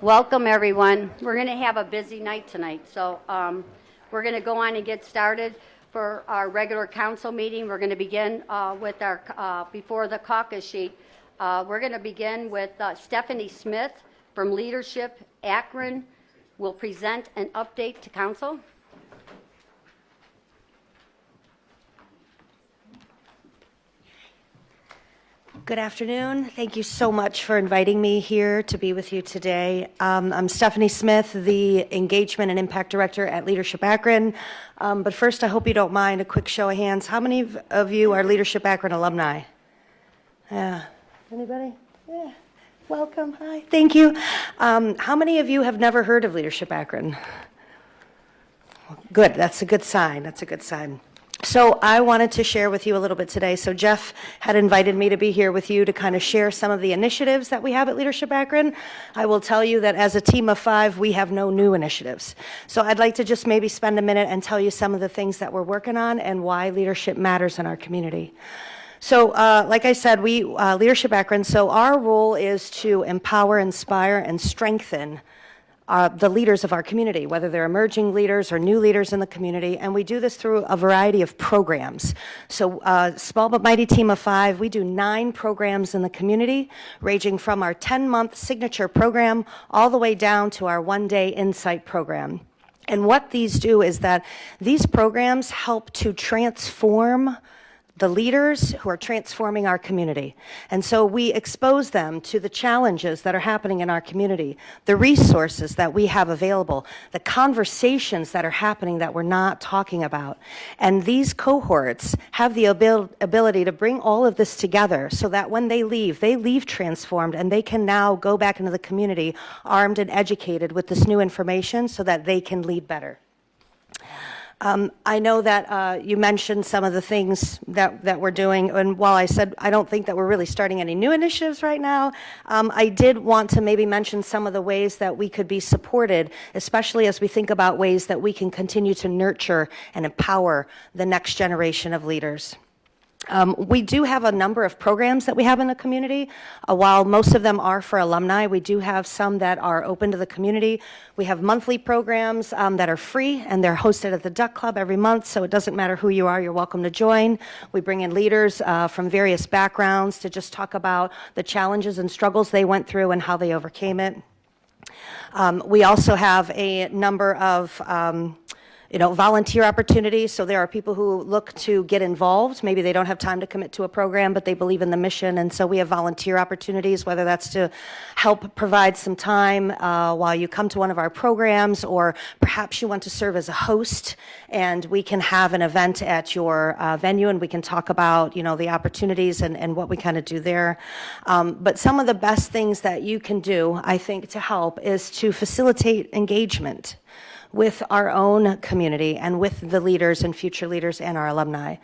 Welcome, everyone. We're going to have a busy night tonight, so we're going to go on and get started for our regular council meeting. We're going to begin with our, before the caucus sheet, we're going to begin with Stephanie Smith from Leadership Akron will present an update to council. Good afternoon. Thank you so much for inviting me here to be with you today. I'm Stephanie Smith, the Engagement and Impact Director at Leadership Akron. But first, I hope you don't mind a quick show of hands. How many of you are Leadership Akron alumni? Yeah. Anybody? Yeah. Welcome. Hi. Thank you. How many of you have never heard of Leadership Akron? Good. That's a good sign. That's a good sign. So I wanted to share with you a little bit today. So Jeff had invited me to be here with you to kind of share some of the initiatives that we have at Leadership Akron. I will tell you that as a team of 5, we have no new initiatives. So I'd like to just maybe spend a minute and tell you some of the things that we're working on and why leadership matters in our community. So like I said, we, Leadership Akron, so our role is to empower, inspire, and strengthen the leaders of our community, whether they're emerging leaders or new leaders in the community, and we do this through a variety of programs. So small but mighty team of 5, we do 9 programs in the community, ranging from our 10-month signature program all the way down to our one-day insight program. And what these do is that these programs help to transform the leaders who are transforming our community. And so we expose them to the challenges that are happening in our community, the resources that we have available, the conversations that are happening that we're not talking about. And these cohorts have the ability to bring all of this together so that when they leave transformed, and they can now go back into the community armed and educated with this new information so that they can lead better. I know that you mentioned some of the things that we're doing, and while I said I don't think that we're really starting any new initiatives right now, I did want to maybe mention some of the ways that we could be supported, especially as we think about ways that we can continue to nurture and empower the next generation of leaders. We do have a number of programs that we have in the community. While most of them are for alumni, we do have some that are open to the community. We have monthly programs that are free, and they're hosted at the Duck Club every month, so it doesn't matter who you are, you're welcome to join. We bring in leaders from various backgrounds to just talk about the challenges and struggles they went through and how they overcame it. We also have a number of volunteer opportunities. So there are people who look to get involved. Maybe they don't have time to commit to a program, but they believe in the mission. And so we have volunteer opportunities, whether that's to help provide some time while you come to one of our programs, or perhaps you want to serve as a host, and we can have an event at your venue, and we can talk about, the opportunities and what we kind of do there. But some of the best things that you can do, I think, to help is to facilitate engagement with our own community and with the leaders and future leaders and our alumni.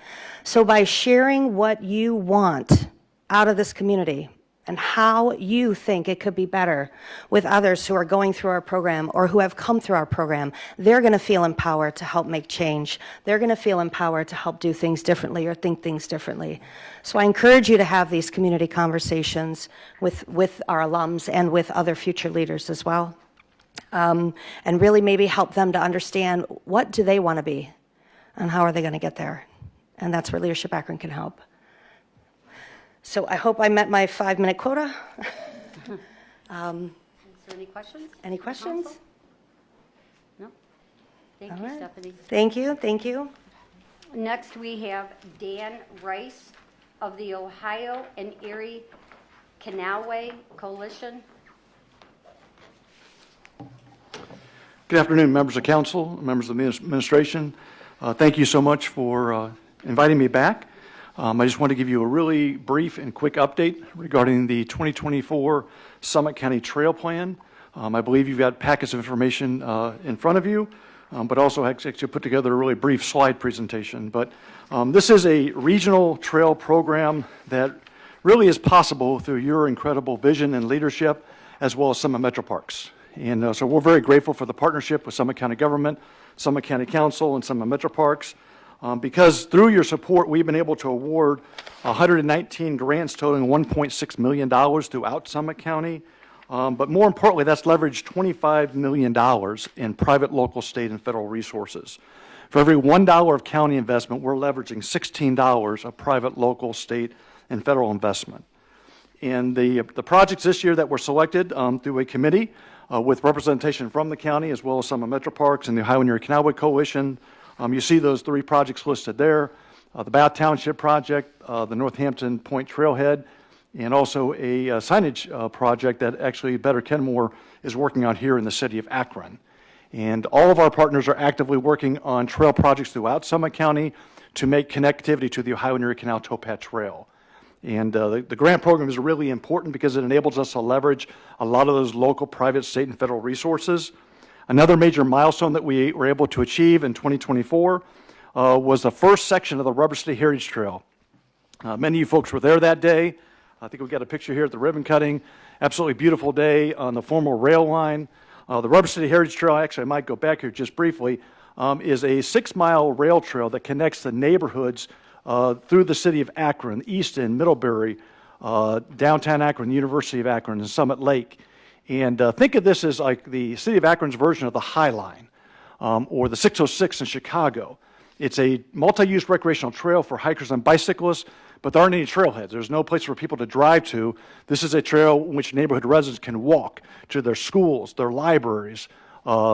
So by sharing what you want out of this community and how you think it could be better with others who are going through our program or who have come through our program, they're going to feel empowered to help make change. They're going to feel empowered to help do things differently or think things differently. So I encourage you to have these community conversations with our alums and with other future leaders as well. And really maybe help them to understand what do they want to be and how are they going to get there. And that's where Leadership Akron can help. So I hope I met my 5-minute quota. Is there any questions? Any questions? No? Thank you, Stephanie. Thank you. Thank you. Next, we have Dan Rice of the Ohio and Erie Canalway Coalition. Good afternoon, members of council, members of the administration. Thank you so much for inviting me back. I just want to give you a really brief and quick update regarding the 2024 Summit County Trail Plan. I believe you've got packets of information in front of you, but also actually put together a really brief slide presentation. But this is a regional trail program that really is possible through your incredible vision and leadership, as well as Summit Metro Parks. And so we're very grateful for the partnership with Summit County Government, Summit County Council, and Summit Metro Parks, because through your support, we've been able to award 119 grants totaling $1.6 million throughout Summit County. But more importantly, that's leveraged $25 million in private, local, state, and federal resources. For every $1 of county investment, we're leveraging $16 of private, local, state, and federal investment. And the projects this year that were selected through a committee with representation from the county, as well as some of Metro Parks and the Ohio Near Canalway Coalition. You see those 3 projects listed there. The Bath Township project, the Northampton Point Trailhead, and also a signage project that actually Better Kenmore is working on here in the city of Akron. And all of our partners are actively working on trail projects throughout Summit County to make connectivity to the Ohio Erie Canal Towpath Trail. And the grant program is really important because it enables us to leverage a lot of those local, private, state, and federal resources. Another major milestone that we were able to achieve in 2024 was the first section of the Rubber City Heritage Trail. Many of you folks were there that day. I think we got a picture here at the ribbon cutting. Absolutely beautiful day on the former rail line. The Rubber City Heritage Trail, actually I might go back here just briefly, is a 6-mile rail trail that connects the neighborhoods through the city of Akron, Easton, Middlebury, downtown Akron, University of Akron, and Summit Lake. And think of this as like the city of Akron's version of the High Line or the 606 in Chicago. It's a multi-use recreational trail for hikers and bicyclists, but there aren't any trailheads. There's no place for people to drive to. This is a trail in which neighborhood residents can walk to their schools, their libraries,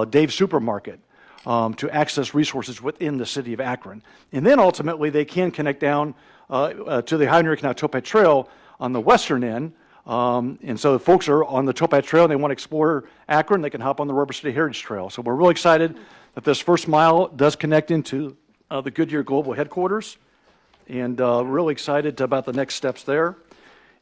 Dave's Supermarket, to access resources within the city of Akron. And then ultimately they can connect down to the Ohio Erie Canal Towpath Trail on the western end. And so if folks are on the Towpath Trail and they want to explore Akron, they can hop on the Rubber City Heritage Trail. So we're really excited that this first mile does connect into the Goodyear Global Headquarters, and really excited about the next steps there.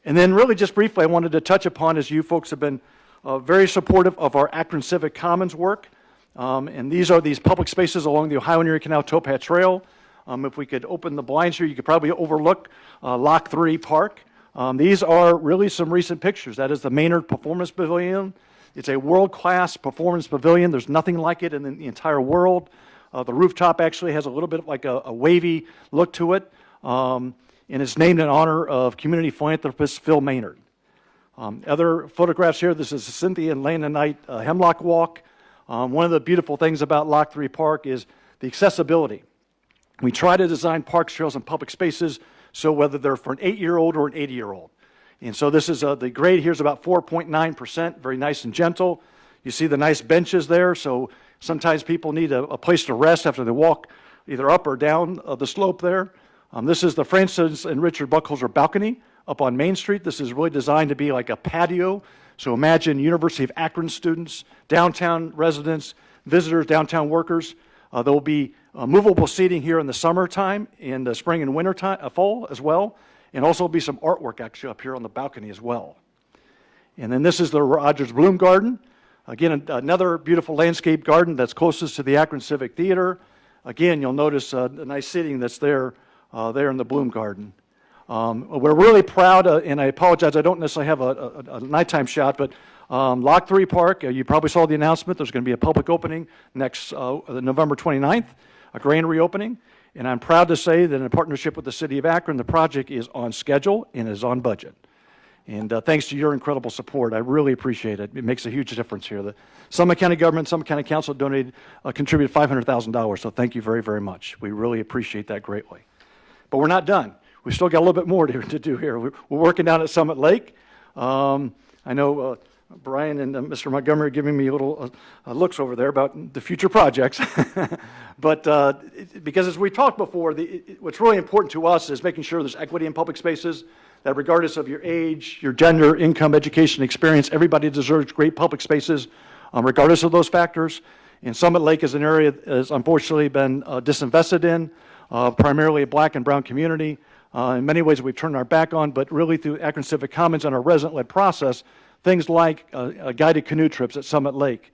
And then really just briefly, I wanted to touch upon, as you folks have been very supportive of our Akron Civic Commons work, and these are these public spaces along the Ohio Erie Canal Towpath Trail. If we could open the blinds here, you could probably overlook Lock 3 Park. These are really some recent pictures. That is the Maynard Performance Pavilion. It's a world-class performance pavilion. There's nothing like it in the entire world. The rooftop actually has a little bit like a wavy look to it, and it's named in honor of community philanthropist Phil Maynard. Other photographs here, this is the Cynthia and Lana Knight Hemlock Walk. One of the beautiful things about Lock 3 Park is the accessibility. We try to design parks, trails, and public spaces so whether they're for an 8-year-old or an 80-year-old. And so this is the grade here is about 4.9%, very nice and gentle. You see the nice benches there, so sometimes people need a place to rest after they walk either up or down the slope there. This is the Francis and Richard Buckholzer balcony up on Main Street. This is really designed to be like a patio. So imagine University of Akron students, downtown residents, visitors, downtown workers. There will be movable seating here in the summertime, in the spring and winter time, fall as well. And also be some artwork actually up here on the balcony as well. And then this is the Rogers Bloom Garden. Again, another beautiful landscape garden that's closest to the Akron Civic Theater. Again, you'll notice the nice seating that's there in the Bloom Garden. We're really proud, and I apologize, I don't necessarily have a nighttime shot, but Lock 3 Park, you probably saw the announcement. There's going to be a public opening next November 29th, a grand reopening. And I'm proud to say that in partnership with the City of Akron, the project is on schedule and is on budget. And thanks to your incredible support, I really appreciate it. It makes a huge difference here. The Summit County government, Summit County Council contributed $500,000, so thank you very, very much. We really appreciate that greatly. But we're not done. We've still got a little bit more to do here. We're working down at Summit Lake. I know Brian and Mr. Montgomery are giving me little looks over there about the future projects. But because as we talked before, what's really important to us is making sure there's equity in public spaces, that regardless of your age, your gender, income, education, experience, everybody deserves great public spaces, regardless of those factors. And Summit Lake is an area that has unfortunately been disinvested in, primarily a black and brown community. In many ways we've turned our back on, but really through Akron Civic Commons and our resident-led process, things like guided canoe trips at Summit Lake,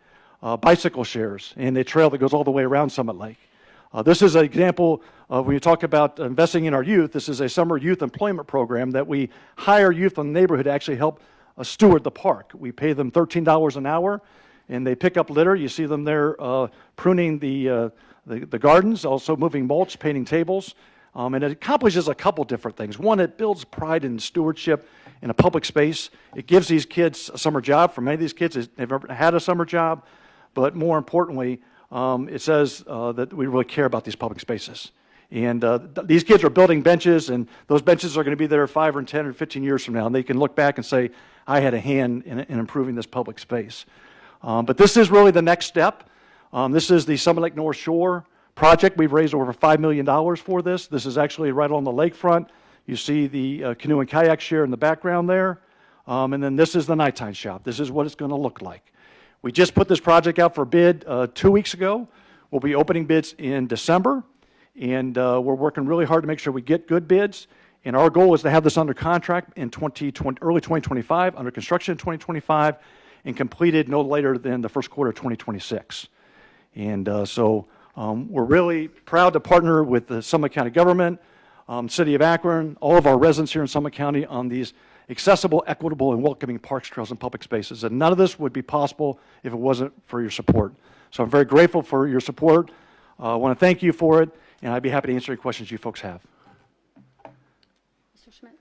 bicycle shares, and a trail that goes all the way around Summit Lake. This is an example of when you talk about investing in our youth. This is a summer youth employment program that we hire youth in the neighborhood to actually help steward the park. We pay them $13 an hour, and they pick up litter. You see them there pruning the gardens, also moving mulch, painting tables. And it accomplishes a couple different things. One, it builds pride and stewardship in a public space. It gives these kids a summer job. For many of these kids, they've never had a summer job. But more importantly, it says that we really care about these public spaces. And these kids are building benches, and those benches are going to be there 5 or 10 or 15 years from now. And they can look back and say, I had a hand in improving this public space. But this is really the next step. This is the Summit Lake North Shore project. We've raised over $5 million for this. This is actually right on the lakefront. You see the canoe and kayak share in the background there. And then this is the nighttime shop. This is what it's going to look like. We just put this project out for bid 2 weeks ago. We'll be opening bids in December. And we're working really hard to make sure we get good bids. And our goal is to have this under contract in early 2025, under construction in 2025, and completed no later than the first quarter of 2026. And so we're really proud to partner with the Summit County government, City of Akron, all of our residents here in Summit County on these accessible, equitable, and welcoming parks, trails, and public spaces. And none of this would be possible if it wasn't for your support. So I'm very grateful for your support. I want to thank you for it, and I'd be happy to answer any questions you folks have. Mr. Schmidt?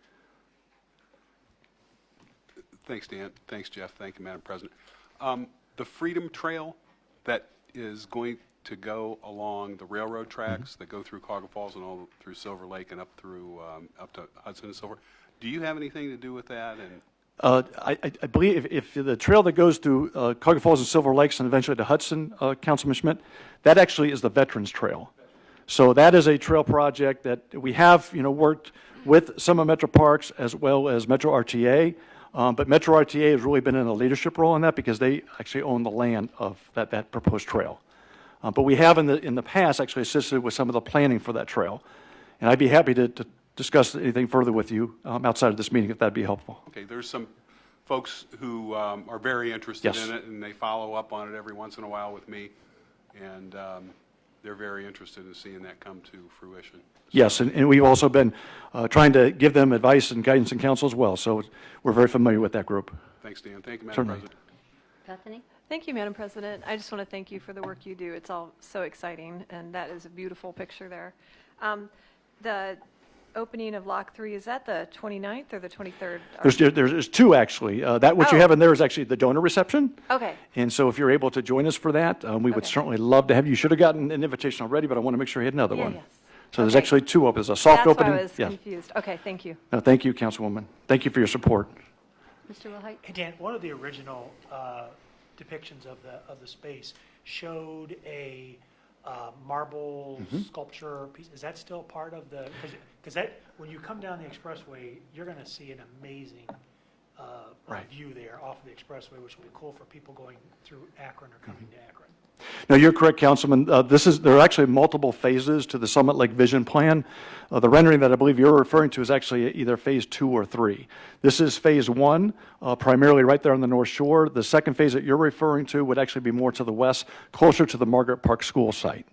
Thanks, Dan. Thanks, Jeff. Thank you, Madam President. The Freedom Trail that is going to go along the railroad tracks that go through Cauga Falls and all through Silver Lake and up through up to Hudson and Silver, do you have anything to do with that? And I believe if the trail that goes through Cauga Falls and Silver Lakes and eventually to Hudson, Councilman Schmidt, that actually is the Veterans Trail. So that is a trail project that we have, worked with some of Metro Parks as well as Metro RTA. But Metro RTA has really been in a leadership role in that because they actually own the land of that proposed trail. But we have in the past actually assisted with some of the planning for that trail. And I'd be happy to discuss anything further with you outside of this meeting if that'd be helpful. okay, there's some folks who are very interested Yes. in it, and they follow up on it every once in a while with me, and they're very interested in seeing that come to fruition. Yes, and we've also been trying to give them advice and guidance and counsel as well. So we're very familiar with that group. Thanks, Dan. Thank you, Madam Certainly. President. Bethany? Thank you, Madam President. I just want to thank you for the work you do. It's all so exciting, and that is a beautiful picture there. The opening of Lock 3, is that the 29th or the 23rd? There's two, actually. That what you Oh. have in there is actually the donor reception. Okay. And so if you're able to join us for that, we would Okay. certainly love to have you. You should have gotten an invitation already, but I want to make sure you had another one. Yes. So there's Okay. actually two open. There's a soft That's opening. why I was Yes. confused. Okay, thank you. No, thank you, Councilwoman. Thank you for your support. Mr. Wilhite? Hey, Dan, one of the original depictions of the space showed a marble sculpture piece. Is that still part of the, because that, when you come down the expressway, you're going to see an amazing Right. view there off of the expressway, which will be cool for people going through Akron or coming to Akron. No, you're correct, Councilman. There are actually multiple phases to the Summit Lake Vision Plan. The rendering that I believe you're referring to is actually either phase 2 or 3. This is phase 1, primarily right there on the North Shore. The second phase that you're referring to would actually be more to the west, closer to the Margaret Park School site.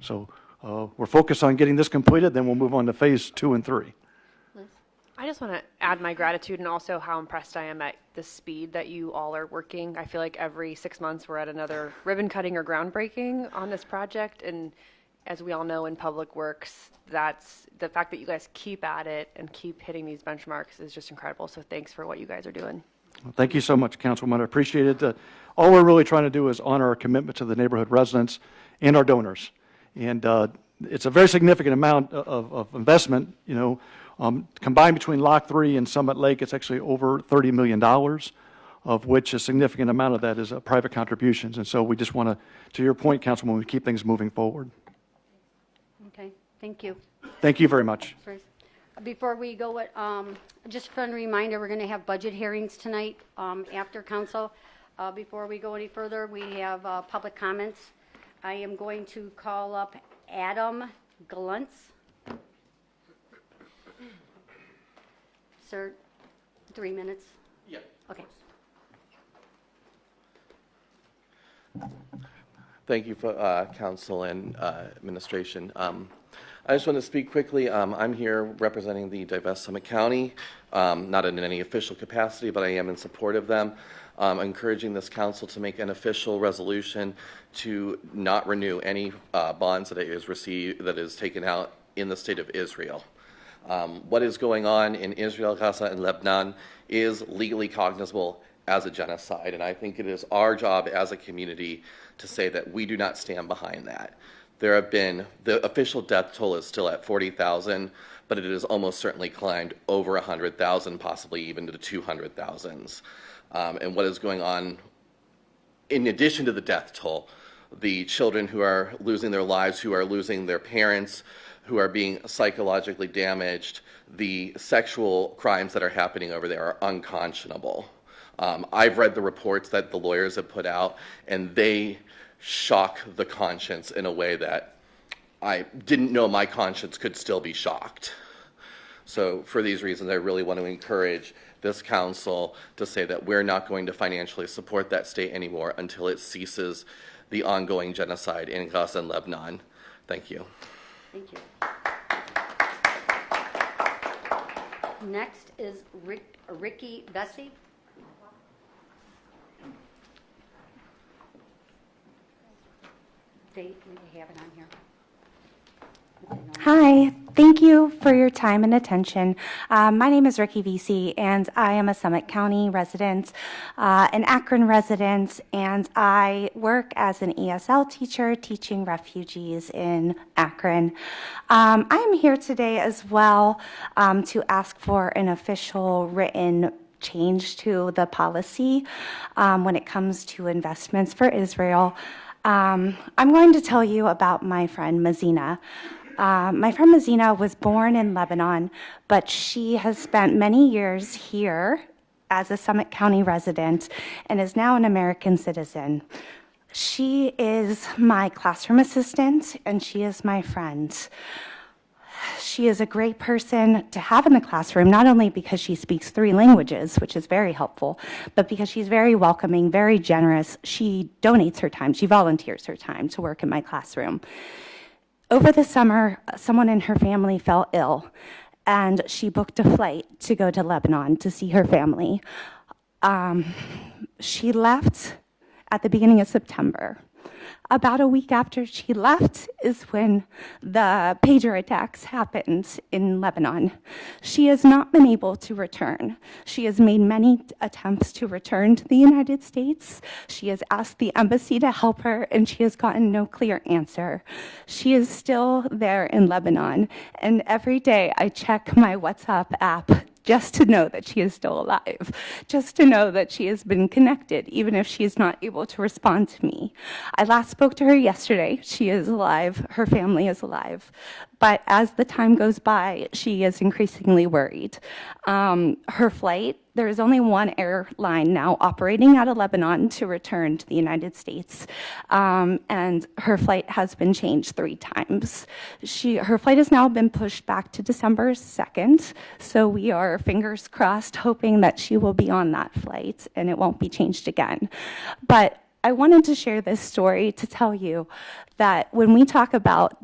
So we're focused on getting this completed, then we'll move on to phase 2 and 3. Liz? I just want to add my gratitude and also how impressed I am at the speed that you all are working. I feel like every 6 months we're at another ribbon cutting or groundbreaking on this project. And as we all know in public works, that's the fact that you guys keep at it and keep hitting these benchmarks is just incredible. So thanks for what you guys are doing. Well, thank you so much, Councilwoman. I appreciate it. All we're really trying to do is honor our commitment to the neighborhood residents and our donors. And it's a very significant amount of investment, combined between Lock 3 and Summit Lake. It's actually over $30 million, of which a significant amount of that is private contributions. And so we just want to your point, Councilwoman, we keep things moving forward. Okay, thank you. Thank you very much. Before we go, just a fun reminder, we're going to have budget hearings tonight after council. Before we go any further, we have public comments. I am going to call up Adam Gluntz. Sir, 3 minutes? Yeah. Okay. Thank you, for Council and Administration. I just want to speak quickly. I'm here representing the Divest Summit County, not in any official capacity, but I am in support of them. Encouraging this council to make an official resolution to not renew any bonds that is taken out in the state of Israel. What is going on in Israel, Gaza, and Lebanon is legally cognizable as a genocide, and I think it is our job as a community to say that we do not stand behind that. There have been, the official death toll is still at 40,000, but it has almost certainly climbed over 100,000, possibly even to the 200,000s. And what is going on, in addition to the death toll, the children who are losing their lives, who are losing their parents, who are being psychologically damaged, the sexual crimes that are happening over there are unconscionable. I've read the reports that the lawyers have put out, and they shock the conscience in a way that I didn't know my conscience could still be shocked. So for these reasons, I really want to encourage this council to say that we're not going to financially support that state anymore until it ceases the ongoing genocide in Gaza and Lebanon. Thank you. Thank you. Next is Ricky Vesey. They have it on here. Hi, thank you for your time and attention. My name is Ricky Vesey, and I am a Summit County resident, an Akron resident, and I work as an ESL teacher teaching refugees in Akron. I'm here today as well to ask for an official written change to the policy when it comes to investments for Israel. I'm going to tell you about my friend Mazina. My friend Mazina was born in Lebanon, but she has spent many years here as a Summit County resident and is now an American citizen. She is my classroom assistant, and she is my friend. She is a great person to have in the classroom, not only because she speaks 3 languages, which is very helpful, but because she's very welcoming, very generous. She donates her time, she volunteers her time to work in my classroom. Over the summer, someone in her family fell ill, and she booked a flight to go to Lebanon to see her family. She left at the beginning of September. About a week after she left is when the pager attacks happened in Lebanon. She has not been able to return. She has made many attempts to return to the United States. She has asked the embassy to help her, and she has gotten no clear answer. She is still there in Lebanon, and every day I check my WhatsApp app just to know that she is still alive, just to know that she has been connected, even if she is not able to respond to me. I last spoke to her yesterday. She is alive. Her family is alive. But as the time goes by, she is increasingly worried. Her flight, there is only one airline now operating out of Lebanon to return to the United States. And her flight has been changed 3 times. Her flight has now been pushed back to December 2nd. So we are, fingers crossed, hoping that she will be on that flight and it won't be changed again. But I wanted to share this story to tell you that when we talk about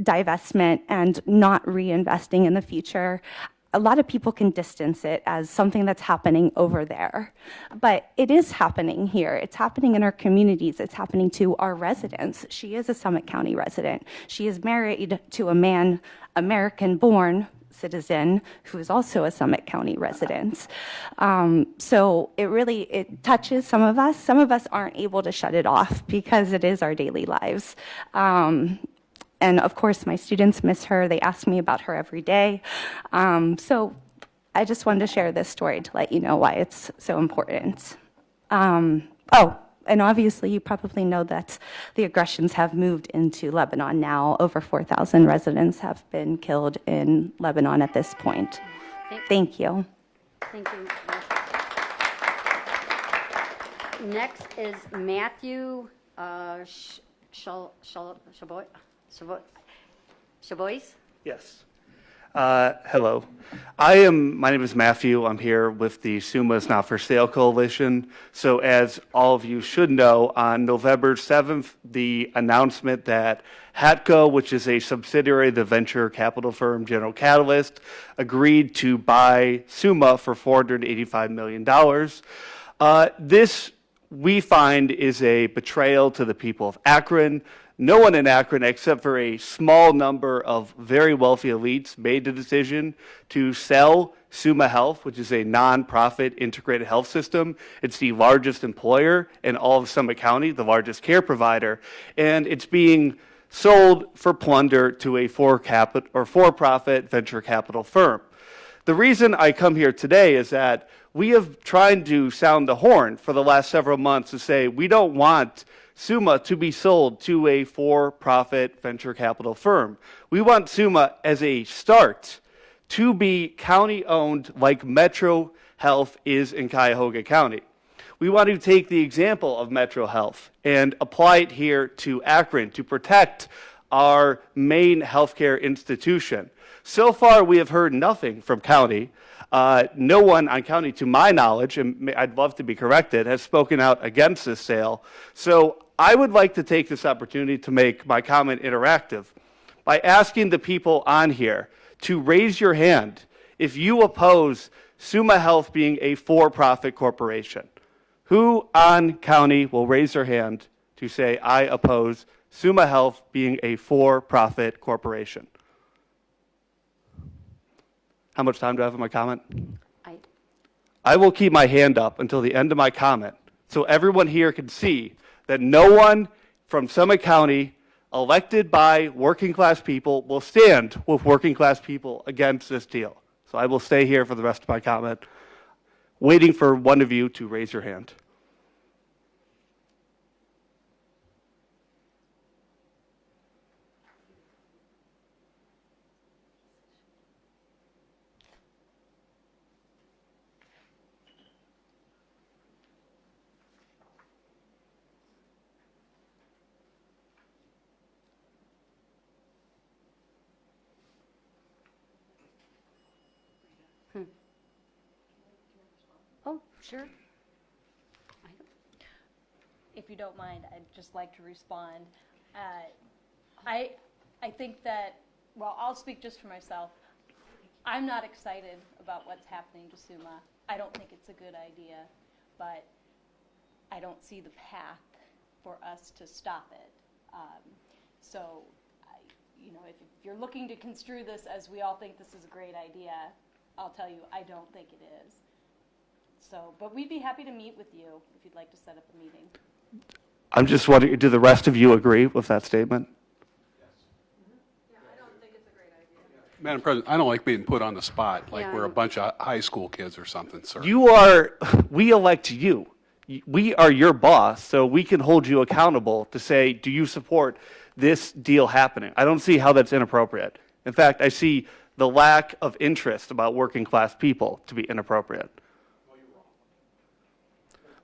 divestment and not reinvesting in the future, a lot of people can distance it as something that's happening over there. But it is happening here. It's happening in our communities. It's happening to our residents. She is a Summit County resident. She is married to a man, American-born citizen, who is also a Summit County resident. So it touches some of us. Some of us aren't able to shut it off because it is our daily lives. And of course, my students miss her. They ask me about her every day. So I just wanted to share this story to let you know why it's so important. And obviously, you probably know that the aggressions have moved into Lebanon now. Over 4,000 residents have been killed in Lebanon at this point. Thank you. Thank you. Next is Matthew Chabois. Yes. Hello. My name is Matthew. I'm here with the SUMA is Not for Sale Coalition. So as all of you should know, on November 7th, the announcement that HATCO, which is a subsidiary of the venture capital firm General Catalyst, agreed to buy SUMA for $485 million. This, we find, is a betrayal to the people of Akron, no one in Akron, except for a small number of very wealthy elites, made the decision to sell Summa Health, which is a nonprofit integrated health system. It's the largest employer in all of Summit County, the largest care provider, and it's being sold for plunder to a for-profit venture capital firm. The reason I come here today is that we have tried to sound the horn for the last several months to say we don't want Summa to be sold to a for-profit venture capital firm. We want Summa as a start to be county-owned like Metro Health is in Cuyahoga County. We want to take the example of Metro Health and apply it here to Akron to protect our main healthcare institution. So far, we have heard nothing from county. No one on county, to my knowledge, and I'd love to be corrected, has spoken out against this sale. So I would like to take this opportunity to make my comment interactive by asking the people on here to raise your hand if you oppose Summa Health being a for-profit corporation. Who on county will raise their hand to say, I oppose Summa Health being a for-profit corporation? How much time do I have in my comment? I will keep my hand up until the end of my comment so everyone here can see that no one from Summit County elected by working class people will stand with working class people against this deal. So I will stay here for the rest of my comment, waiting for one of you to raise your hand. Oh, sure. If you don't mind, I'd just like to respond. I think that, well, I'll speak just for myself. I'm not excited about what's happening to Summa. I don't think it's a good idea, but I don't see the path for us to stop it. If you're looking to construe this as we all think this is a great idea, I'll tell you, I don't think it is. So, but we'd be happy to meet with you if you'd like to set up a meeting. I'm just wondering, do the rest of you agree with that statement? Madam President, I don't like being put on the spot like Yeah. we're a bunch of high school kids or something, sir. We elect you. We are your boss, so we can hold you accountable to say, do you support this deal happening? I don't see how that's inappropriate. In fact, I see the lack of interest about working class people to be inappropriate.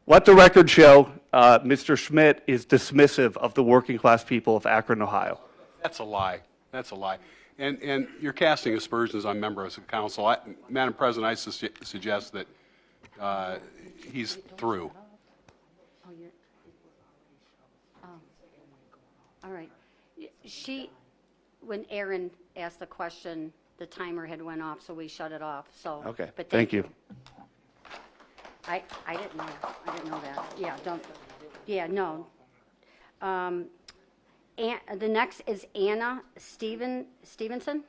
Let the record show Mr. Schmidt is dismissive of the working class people of Akron, Ohio. That's a lie. That's a lie. And you're casting aspersions on members of council. Madam President, I suggest that he's through. All right. When Aaron asked the question, the timer had went off, so we shut it off, so. Okay, but thank you. I didn't know that. Yeah, no. The next is Anna Stevenson.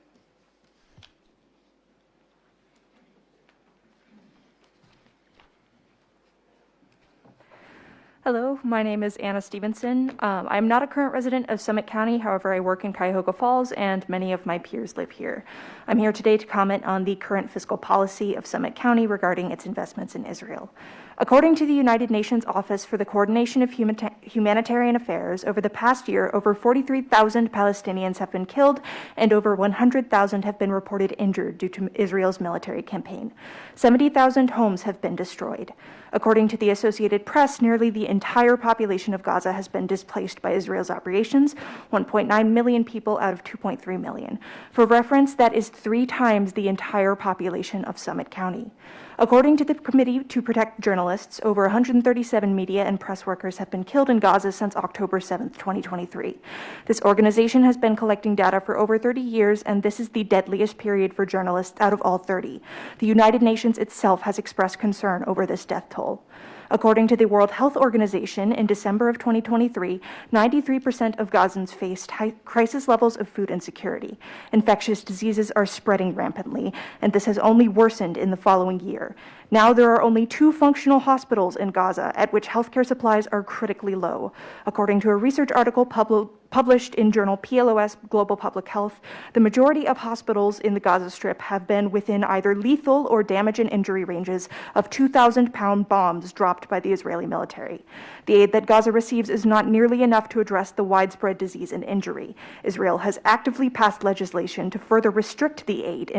Hello, my name is Anna Stevenson. I'm not a current resident of Summit County, however, I work in Cuyahoga Falls and many of my peers live here. I'm here today to comment on the current fiscal policy of Summit County regarding its investments in Israel. According to the United Nations Office for the Coordination of Humanitarian Affairs, over the past year, over 43,000 Palestinians have been killed and over 100,000 have been reported injured due to Israel's military campaign. 70,000 homes have been destroyed. According to the Associated Press, nearly the entire population of Gaza has been displaced by Israel's operations, 1.9 million people out of 2.3 million. For reference, that is 3 times the entire population of Summit County. According to the Committee to Protect Journalists, over 137 media and press workers have been killed in Gaza since October 7th, 2023. This organization has been collecting data for over 30 years, and this is the deadliest period for journalists out of all 30. The United Nations itself has expressed concern over this death toll. According to the World Health Organization, in December of 2023, 93% of Gazans faced crisis levels of food insecurity. Infectious diseases are spreading rampantly, and this has only worsened in the following year. Now there are only 2 functional hospitals in Gaza at which healthcare supplies are critically low. According to a research article published in journal PLOS Global Public Health, the majority of hospitals in the Gaza Strip have been within either lethal or damage and injury ranges of 2,000-pound bombs dropped by the Israeli military. The aid that Gaza receives is not nearly enough to address the widespread disease and injury. Israel has actively passed legislation to further restrict the aid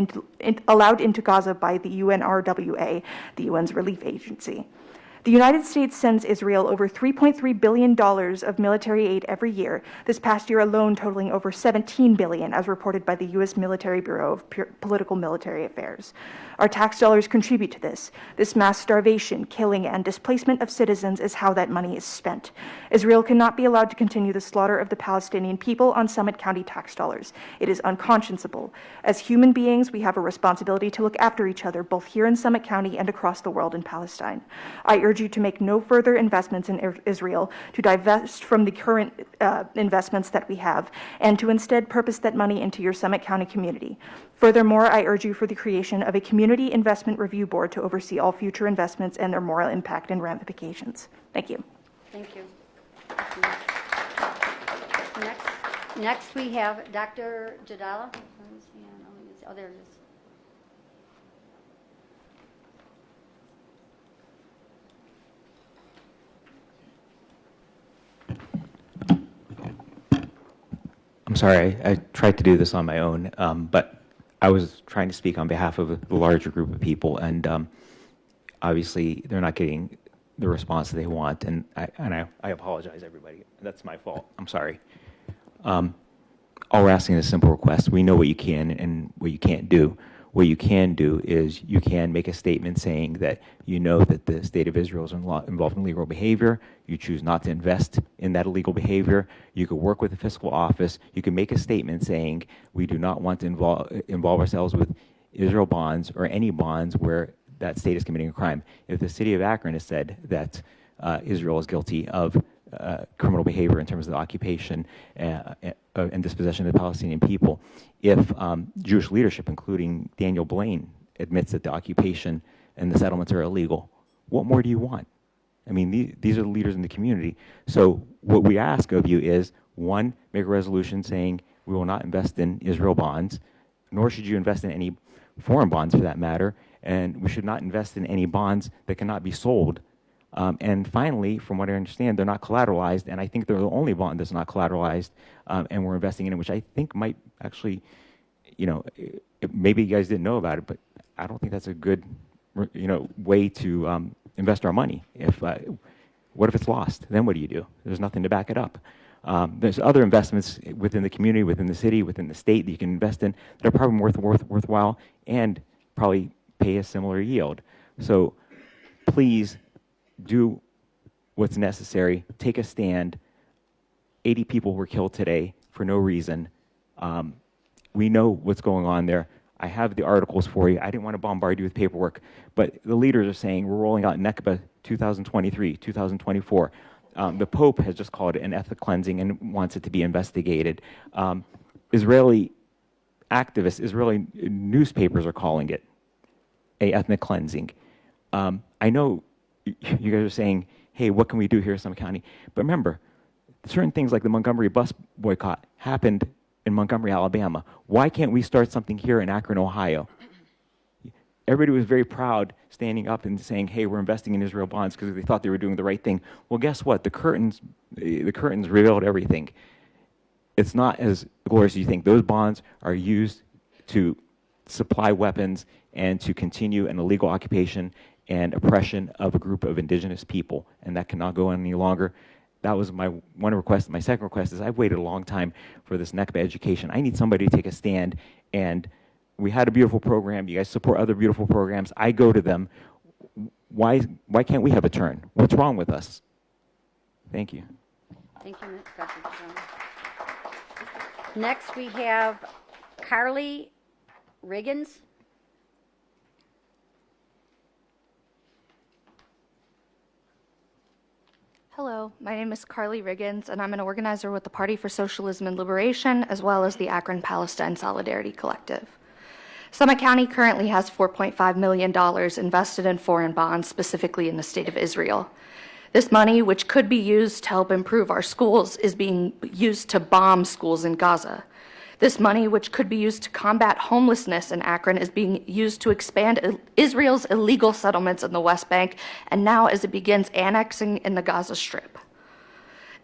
allowed into Gaza by the UNRWA, the UN's relief agency. The United States sends Israel over $3.3 billion of military aid every year, this past year alone totaling over $17 billion, as reported by the U.S. Military Bureau of Political Military Affairs. Our tax dollars contribute to this. This mass starvation, killing, and displacement of citizens is how that money is spent. Israel cannot be allowed to continue the slaughter of the Palestinian people on Summit County tax dollars. It is unconscionable. As human beings, we have a responsibility to look after each other, both here in Summit County and across the world in Palestine. I urge you to make no further investments in Israel, to divest from the current investments that we have, and to instead purpose that money into your Summit County community. Furthermore, I urge you for the creation of a community investment review board to oversee all future investments and their moral impact and ramifications. Thank you. Thank you. Next we have Dr. Jadala. Oh, there it is. I'm sorry, I tried to do this on my own, but I was trying to speak on behalf of a larger group of people, and obviously they're not getting the response that they want, and I apologize, everybody. That's my fault. I'm sorry. All we're asking is a simple request. We know what you can and what you can't do. What you can do is you can make a statement saying that you know that the state of Israel is involved in illegal behavior. You choose not to invest in that illegal behavior. You could work with the fiscal office. You can make a statement saying we do not want to involve ourselves with Israel bonds or any bonds where that state is committing a crime. If the city of Akron has said that Israel is guilty of criminal behavior in terms of the occupation and dispossession of the Palestinian people, if Jewish leadership, including Daniel Blaine, admits that the occupation and the settlements are illegal, what more do you want? I mean, these are the leaders in the community. So what we ask of you is, one, make a resolution saying we will not invest in Israel bonds, nor should you invest in any foreign bonds for that matter, and we should not invest in any bonds that cannot be sold. And finally, from what I understand, they're not collateralized, and I think they're the only bond that's not collateralized, and we're investing in it, which I think might actually, maybe you guys didn't know about it, but I don't think that's a good, way to invest our money. What if it's lost? Then what do? There's nothing to back it up. There's other investments within the community, within the city, within the state that you can invest in that are probably worthwhile and probably pay a similar yield. So please do what's necessary. Take a stand. 80 people were killed today for no reason. We know what's going on there. I have the articles for you. I didn't want to bombard you with paperwork, but the leaders are saying we're rolling out Nakba 2023, 2024. The Pope has just called it an ethnic cleansing and wants it to be investigated. Israeli activists, Israeli newspapers are calling it a ethnic cleansing. I know you guys are saying, hey, what can we do here in Summit County? But remember, certain things like the Montgomery bus boycott happened in Montgomery, Alabama. Why can't we start something here in Akron, Ohio? Everybody was very proud standing up and saying, hey, we're investing in Israel bonds because they thought they were doing the right thing. Well, guess what? The curtains revealed everything. It's not as glorious as you think. Those bonds are used to supply weapons and to continue an illegal occupation and oppression of a group of indigenous people, and that cannot go on any longer. That was my one request. My second request is I've waited a long time for this Nakba education. I need somebody to take a stand, and we had a beautiful program. You guys support other beautiful programs. I go to them. Why can't we have a turn? What's wrong with us? Thank you. Thank you, Dr. Jones. Next, we have Carly Riggins. Hello, my name is Carly Riggins, and I'm an organizer with the Party for Socialism and Liberation, as well as the Akron Palestine Solidarity Collective. Summit County currently has $4.5 million invested in foreign bonds, specifically in the state of Israel. This money, which could be used to help improve our schools, is being used to bomb schools in Gaza. This money, which could be used to combat homelessness in Akron, is being used to expand Israel's illegal settlements in the West Bank, and now as it begins annexing in the Gaza Strip.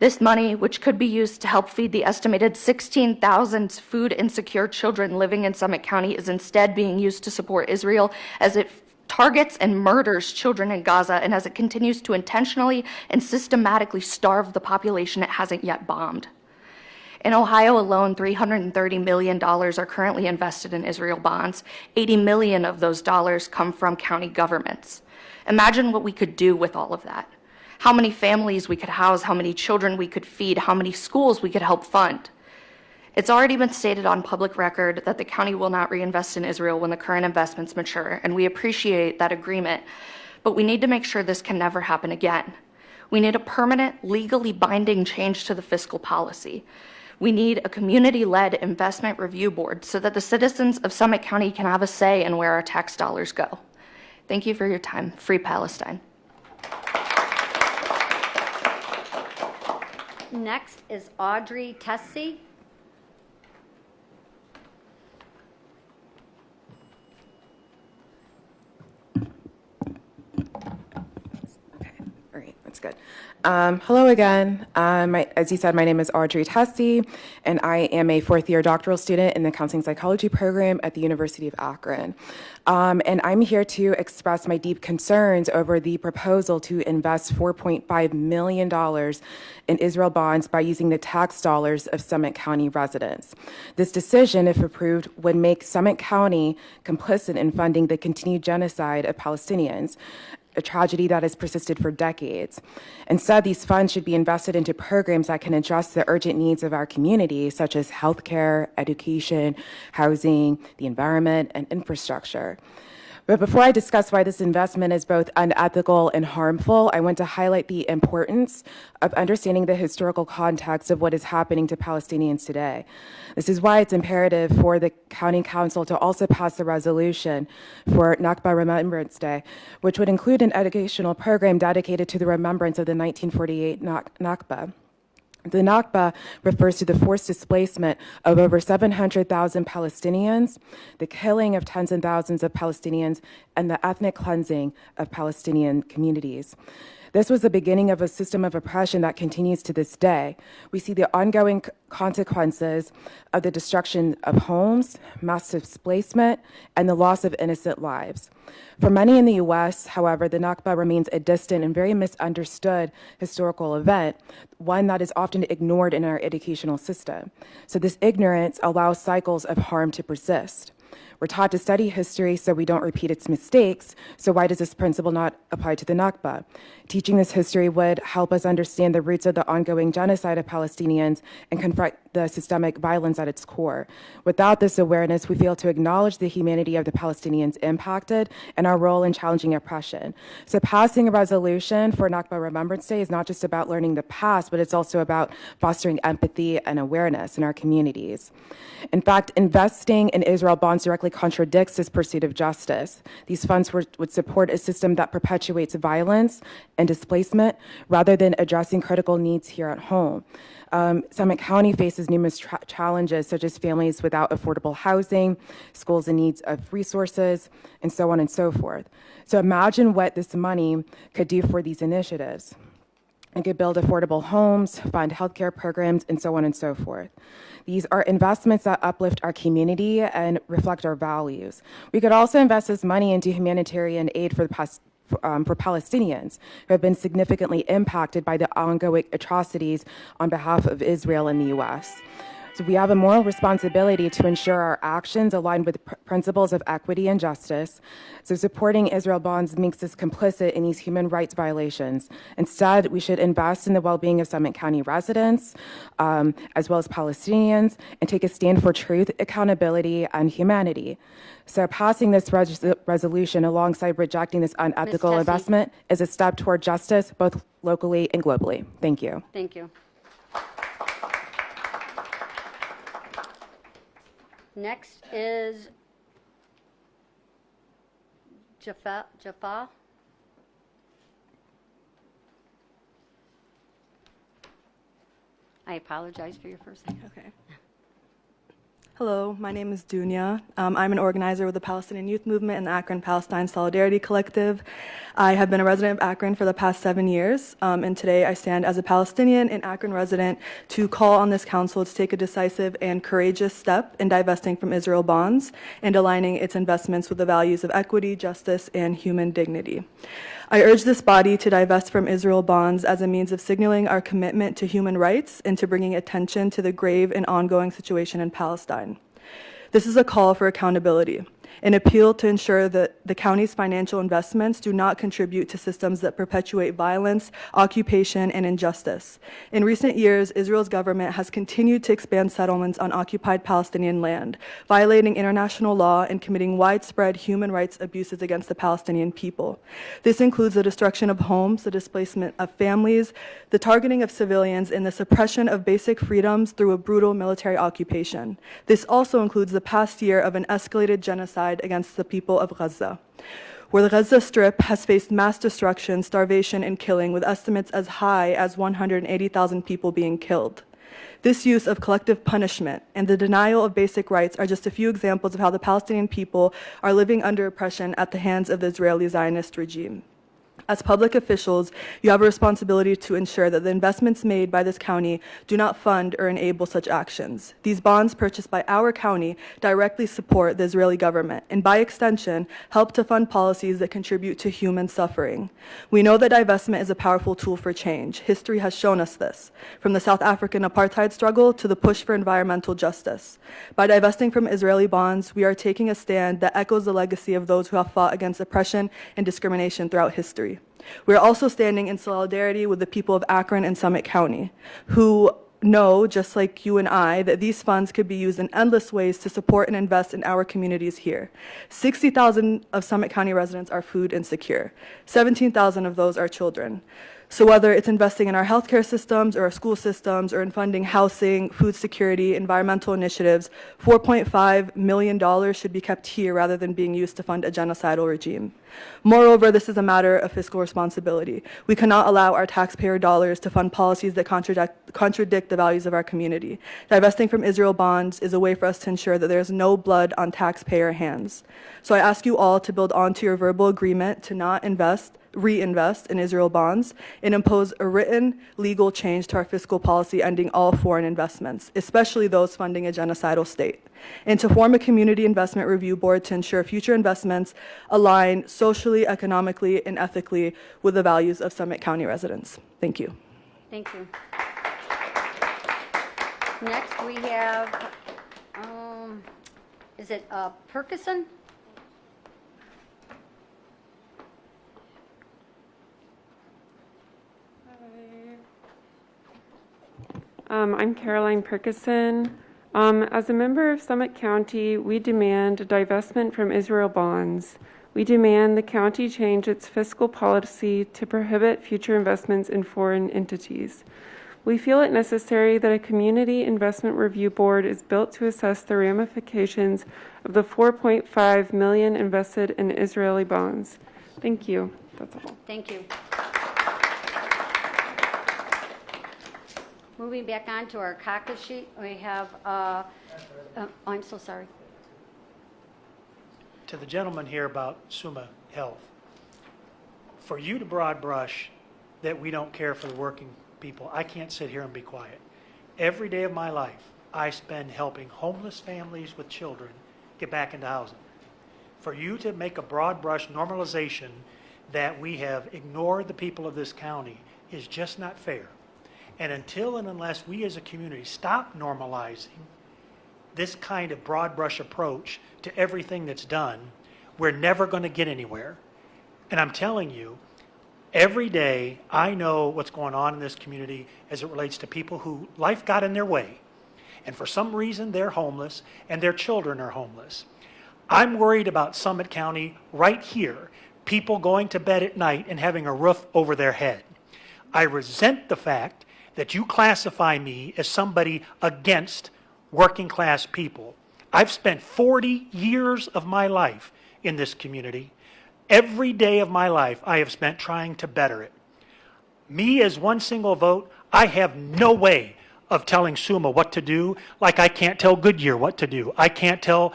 This money, which could be used to help feed the estimated 16,000 food insecure children living in Summit County, is instead being used to support Israel as it targets and murders children in Gaza, and as it continues to intentionally and systematically starve the population it hasn't yet bombed. In Ohio alone, $330 million are currently invested in Israel bonds. 80 million of those dollars come from county governments. Imagine what we could do with all of that. How many families we could house, how many children we could feed, how many schools we could help fund. It's already been stated on public record that the county will not reinvest in Israel when the current investments mature, and we appreciate that agreement, but we need to make sure this can never happen again. We need a permanent, legally binding change to the fiscal policy. We need a community-led investment review board so that the citizens of Summit County can have a say in where our tax dollars go. Thank you for your time. Free Palestine. Next is Audrey Tessie. All right, that's good. Hello again. As you said, my name is Audrey Tessie, and I am a fourth-year doctoral student in the Counseling Psychology program at the University of Akron. And I'm here to express my deep concerns over the proposal to invest $4.5 million in Israel bonds by using the tax dollars of Summit County residents. This decision, if approved, would make Summit County complicit in funding the continued genocide of Palestinians, a tragedy that has persisted for decades. Instead, these funds should be invested into programs that can address the urgent needs of our community, such as healthcare, education, housing, the environment, and infrastructure. But before I discuss why this investment is both unethical and harmful, I want to highlight the importance of understanding the historical context of what is happening to Palestinians today. This is why it's imperative for the County Council to also pass a resolution for Nakba Remembrance Day, which would include an educational program dedicated to the remembrance of the 1948 Nakba. The Nakba refers to the forced displacement of over 700,000 Palestinians, the killing of tens and thousands of Palestinians, and the ethnic cleansing of Palestinian communities. This was the beginning of a system of oppression that continues to this day. We see the ongoing consequences of the destruction of homes, mass displacement, and the loss of innocent lives. For many in the U.S., however, the Nakba remains a distant and very misunderstood historical event, one that is often ignored in our educational system. So this ignorance allows cycles of harm to persist. We're taught to study history so we don't repeat its mistakes, so why does this principle not apply to the Nakba? Teaching this history would help us understand the roots of the ongoing genocide of Palestinians and confront the systemic violence at its core. Without this awareness, we fail to acknowledge the humanity of the Palestinians impacted and our role in challenging oppression. So passing a resolution for Nakba Remembrance Day is not just about learning the past, but it's also about fostering empathy and awareness in our communities. In fact, investing in Israel bonds directly contradicts this pursuit of justice. These funds would support a system that perpetuates violence and displacement rather than addressing critical needs here at home. Summit County faces numerous challenges, such as families without affordable housing, schools in need of resources, and so on and so forth. So imagine what this money could do for these initiatives. It could build affordable homes, fund healthcare programs, and so on and so forth. These are investments that uplift our community and reflect our values. We could also invest this money into humanitarian aid for Palestinians who have been significantly impacted by the ongoing atrocities on behalf of Israel and the U.S. So we have a moral responsibility to ensure our actions align with principles of equity and justice. So supporting Israel bonds makes us complicit in these human rights violations. Instead, we should invest in the well-being of Summit County residents, as well as Palestinians, and take a stand for truth, accountability, and humanity. So passing this resolution alongside rejecting this unethical Tessie. investment is a step toward justice, both locally and globally. Thank you. Thank you. Next is Jaffa. I apologize for your first name. Okay. Hello, my name is Dunya. I'm an organizer with the Palestinian Youth Movement and the Akron Palestine Solidarity Collective. I have been a resident of Akron for the past 7 years, and today I stand as a Palestinian and Akron resident to call on this council to take a decisive and courageous step in divesting from Israel bonds and aligning its investments with the values of equity, justice, and human dignity. I urge this body to divest from Israel bonds as a means of signaling our commitment to human rights and to bringing attention to the grave and ongoing situation in Palestine. This is a call for accountability, an appeal to ensure that the county's financial investments do not contribute to systems that perpetuate violence, occupation, and injustice. In recent years, Israel's government has continued to expand settlements on occupied Palestinian land, violating international law and committing widespread human rights abuses against the Palestinian people. This includes the destruction of homes, the displacement of families, the targeting of civilians, and the suppression of basic freedoms through a brutal military occupation. This also includes the past year of an escalated genocide against the people of Gaza, where the Gaza Strip has faced mass destruction, starvation, and killing, with estimates as high as 180,000 people being killed. This use of collective punishment and the denial of basic rights are just a few examples of how the Palestinian people are living under oppression at the hands of the Israeli Zionist regime. As public officials, you have a responsibility to ensure that the investments made by this county do not fund or enable such actions. These bonds purchased by our county directly support the Israeli government and, by extension, help to fund policies that contribute to human suffering. We know that divestment is a powerful tool for change. History has shown us this, from the South African apartheid struggle to the push for environmental justice. By divesting from Israeli bonds, we are taking a stand that echoes the legacy of those who have fought against oppression and discrimination throughout history. We are also standing in solidarity with the people of Akron and Summit County, who know, just like you and I, that these funds could be used in endless ways to support and invest in our communities here. 60,000 of Summit County residents are food insecure. 17,000 of those are children. So whether it's investing in our healthcare systems or our school systems or in funding housing, food security, environmental initiatives, $4.5 million should be kept here rather than being used to fund a genocidal regime. Moreover, this is a matter of fiscal responsibility. We cannot allow our taxpayer dollars to fund policies that contradict the values of our community. Divesting from Israel bonds is a way for us to ensure that there is no blood on taxpayer hands. So I ask you all to build onto your verbal agreement to not reinvest in Israel bonds and impose a written legal change to our fiscal policy ending all foreign investments, especially those funding a genocidal state, and to form a community investment review board to ensure future investments align socially, economically, and ethically with the values of Summit County residents. Thank you. Thank you. Next, we have, is it Perkison? I'm Caroline Perkison. As a member of Summit County, we demand a divestment from Israel bonds. We demand the county change its fiscal policy to prohibit future investments in foreign entities. We feel it necessary that a community investment review board is built to assess the ramifications of the $4.5 million invested in Israeli bonds. Thank you. That's all. Thank you. Moving back on to our caucus sheet, we have, I'm so sorry. To the gentleman here about Summa Health, for you to broad brush that we don't care for the working people, I can't sit here and be quiet. Every day of my life, I spend helping homeless families with children get back into housing. For you to make a broad brush normalization that we have ignored the people of this county is just not fair. And until and unless we as a community stop normalizing this kind of broad brush approach to everything that's done, we're never going to get anywhere. And I'm telling you, every day I know what's going on in this community as it relates to people who life got in their way. And for some reason they're homeless and their children are homeless. I'm worried about Summit County right here, people going to bed at night and having a roof over their head. I resent the fact that you classify me as somebody against working class people. I've spent 40 years of my life in this community. Every day of my life I have spent trying to better it. Me as one single vote, I have no way of telling SUMA what to do, like I can't tell Goodyear what to do. I can't tell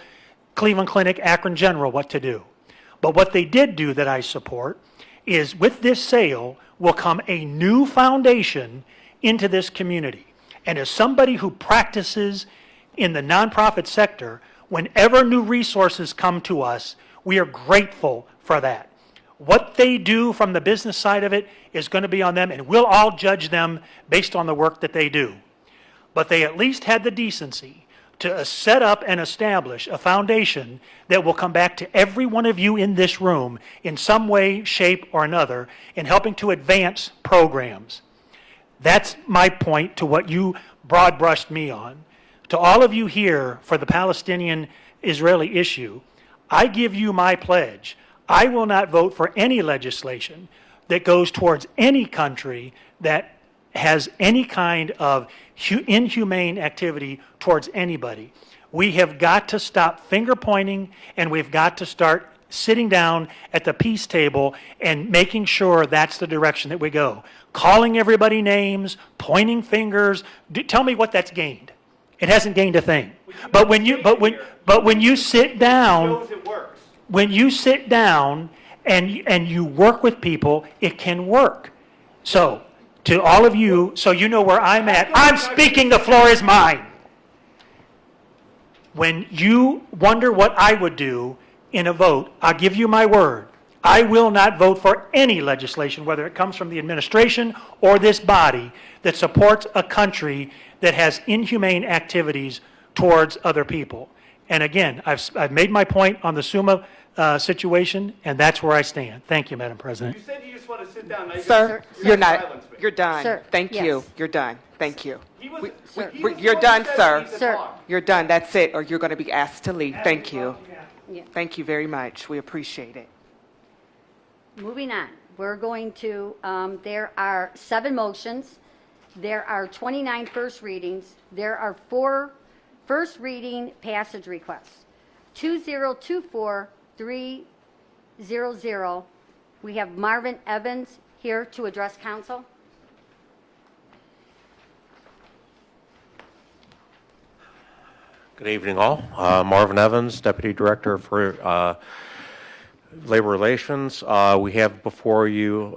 Cleveland Clinic, Akron General what to do. But what they did do that I support is with this sale will come a new foundation into this community. And as somebody who practices in the nonprofit sector, whenever new resources come to us, we are grateful for that. What they do from the business side of it is going to be on them, and we'll all judge them based on the work that they do. But they at least had the decency to set up and establish a foundation that will come back to every one of you in this room in some way, shape, or another in helping to advance programs. That's my point to what you broad brushed me on. To all of you here for the Palestinian-Israeli issue, I give you my pledge. I will not vote for any legislation that goes towards any country that has any kind of inhumane activity towards anybody. We have got to stop finger pointing, and we've got to start sitting down at the peace table and making sure that's the direction that we go. Calling everybody names, pointing fingers, tell me what that's gained. It hasn't gained a thing. But when you sit down, when you sit down and you work with people, it can work. So, to all of you, so you know where I'm at, I'm speaking, the floor is mine. When you wonder what I would do in a vote, I'll give you my word. I will not vote for any legislation, whether it comes from the administration or this body, that supports a country that has inhumane activities towards other people. And again, I've made my point on the SUMA situation, and that's where I stand. Thank you, Madam President. You said you just want to sit down. Sir, you're not. You're done. Sir, Thank yes. you. You're done. Thank you. Sir. You're done, sir. Sir. You're done. That's it, or you're going to be asked to leave. Thank you. Yeah. Thank you very much. We appreciate it. Moving on, we're going to, there are 7 motions. There are 29 first readings. There are 4 first reading passage requests. 2024300. We have Marvin Evans here to address council. Good evening, all. Marvin Evans, Deputy Director for Labor Relations. We have before you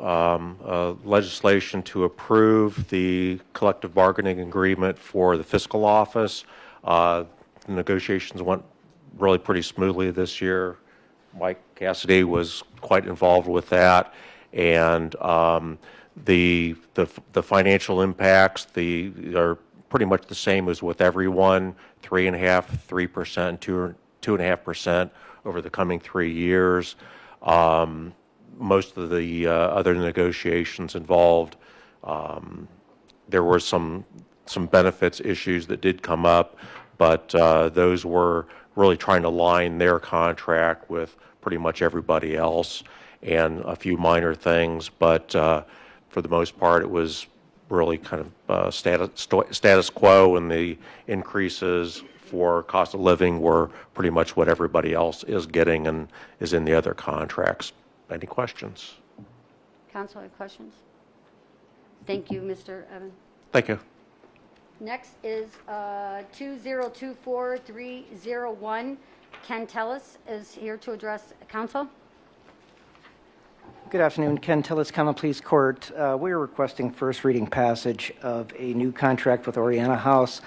legislation to approve the collective bargaining agreement for the fiscal office. The negotiations went really pretty smoothly this year. Mike Cassidy was quite involved with that, and the financial impacts are pretty much the same as with everyone: 3.5%, 3%, 2.5% over the coming 3 years. Most of the other negotiations involved, there were some benefits issues that did come up, but those were really trying to line their contract with pretty much everybody else, and a few minor things, but for the most part it was really kind of status quo, and the increases for cost of living were pretty much what everybody else is getting and is in the other contracts. Any questions? Council, any questions? Thank you, Mr. Evans. Thank you. Next is 2024301. Ken Tellis is here to address council. Good afternoon, Ken Tillis, Common Pleas Court. We are requesting first reading passage of a new contract with Oriana House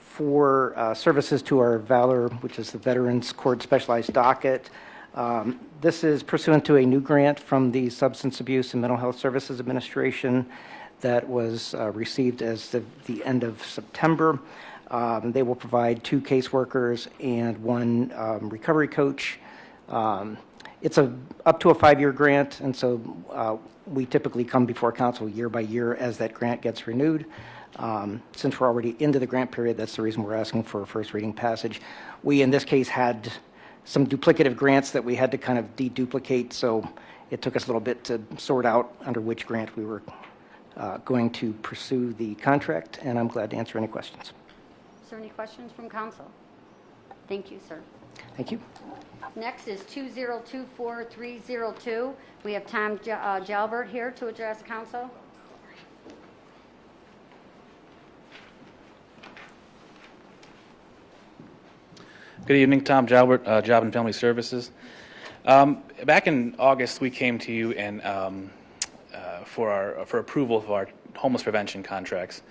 for services to our Valor, which is the Veterans Court Specialized Docket. This is pursuant to a new grant from the Substance Abuse and Mental Health Services Administration. that was received as the end of September. They will provide 2 caseworkers and 1 recovery coach. It's up to a 5-year grant, and so we typically come before council year by year as that grant gets renewed. Since we're already into the grant period, that's the reason we're asking for a first reading passage. We, in this case, had some duplicative grants that we had to kind of deduplicate, so it took us a little bit to sort out under which grant we were going to pursue the contract, and I'm glad to answer any questions. Is there any questions from council? Thank you, sir. Thank you. Next is 2024302. We have Tom Jalbert here to address council. Good evening, Tom Jalbert, Job and Family Services. Back in August, we came to you and for approval of our homeless prevention contracts,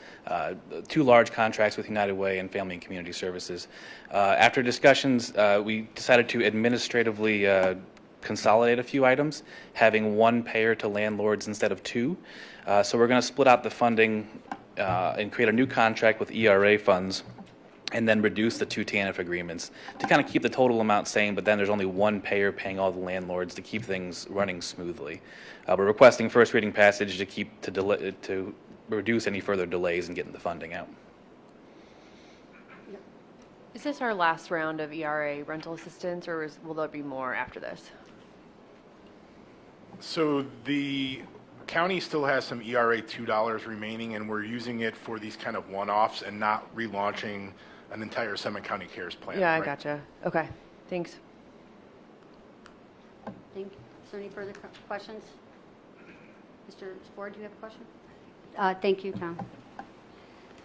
2 large contracts with United Way and Family and Community Services. After discussions, we decided to administratively consolidate a few items, having 1 payer to landlords instead of 2. So we're going to split out the funding and create a new contract with ERA funds, and then reduce the 2 TANF agreements to kind of keep the total amount same, but then there's only 1 payer paying all the landlords to keep things running smoothly. We're requesting first reading passage to reduce any further delays in getting the funding out. Is this our last round of ERA rental assistance, or will there be more after this? So the county still has some ERA $2 remaining, and we're using it for these kind of one-offs and not relaunching an entire Summit County Cares plan. Yeah, I right? gotcha. Okay, thanks. Thank you. Is there any further questions? Mr. Ford, do you have a question? Thank you, Tom.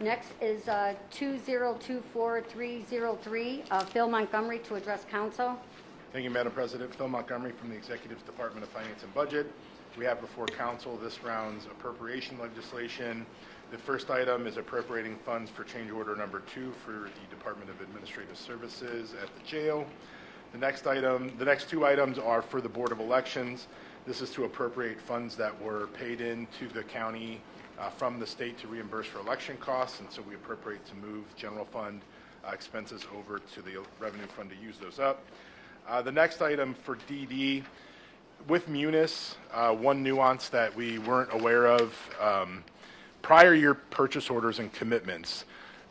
Next is 2024303, Phil Montgomery to address council. Thank you, Madam President. Phil Montgomery from the Executive Department of Finance and Budget. We have before council this round's appropriation legislation. The first item is appropriating funds for change order number 2 for the Department of Administrative Services at the jail. The next 2 items are for the Board of Elections. This is to appropriate funds that were paid into the county from the state to reimburse for election costs, and so we appropriate to move general fund expenses over to the revenue fund to use those up. The next item for DD, with Munis, 1 nuance that we weren't aware of, prior year purchase orders and commitments,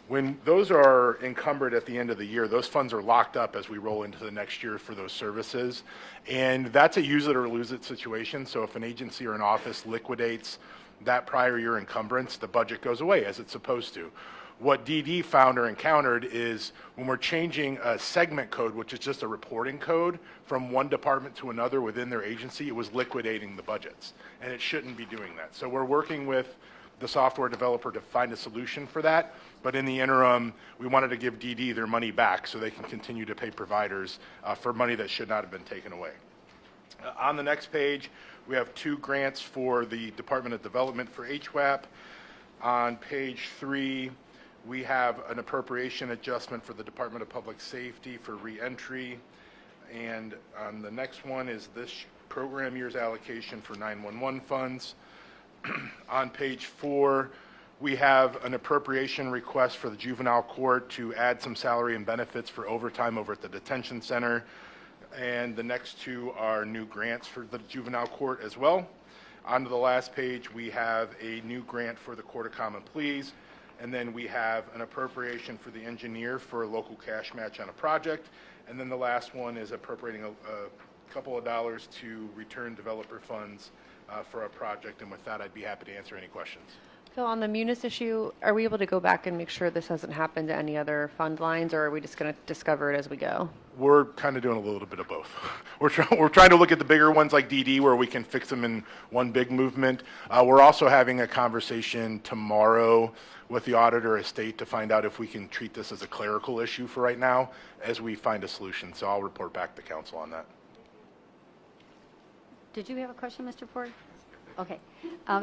when those are encumbered at the end of the year, those funds are locked up as we roll into the next year for those services. And that's a use it or lose it situation. So if an agency or an office liquidates that prior year encumbrance, the budget goes away as it's supposed to. What DD found or encountered is when we're changing a segment code, which is just a reporting code, from one department to another within their agency, it was liquidating the budgets. And it shouldn't be doing that. So we're working with the software developer to find a solution for that. But in the interim, we wanted to give DD their money back so they can continue to pay providers for money that should not have been taken away. On the next page, we have 2 grants for the Department of Development for HWAP. On page 3, we have an appropriation adjustment for the Department of Public Safety for reentry. And on the next one is this program year's allocation for 911 funds. On page 4, we have an appropriation request for the juvenile court to add some salary and benefits for overtime over at the detention center. And the next 2 are new grants for the juvenile court as well. On to the last page, we have a new grant for the Court of Common Pleas. And then we have an appropriation for the engineer for a local cash match on a project. And then the last one is appropriating a couple of dollars to return developer funds for a project. And with that, I'd be happy to answer any questions. Phil, on the Munis issue, are we able to go back and make sure this hasn't happened to any other fund lines, or are we just going to discover it as we go? We're kind of doing a little bit of both. We're trying to look at the bigger ones like DD where we can fix them in one big movement. We're also having a conversation tomorrow with the auditor of state to find out if we can treat this as a clerical issue for right now as we find a solution. So I'll report back to council on that. Did you have a question, Mr. Ford? Okay.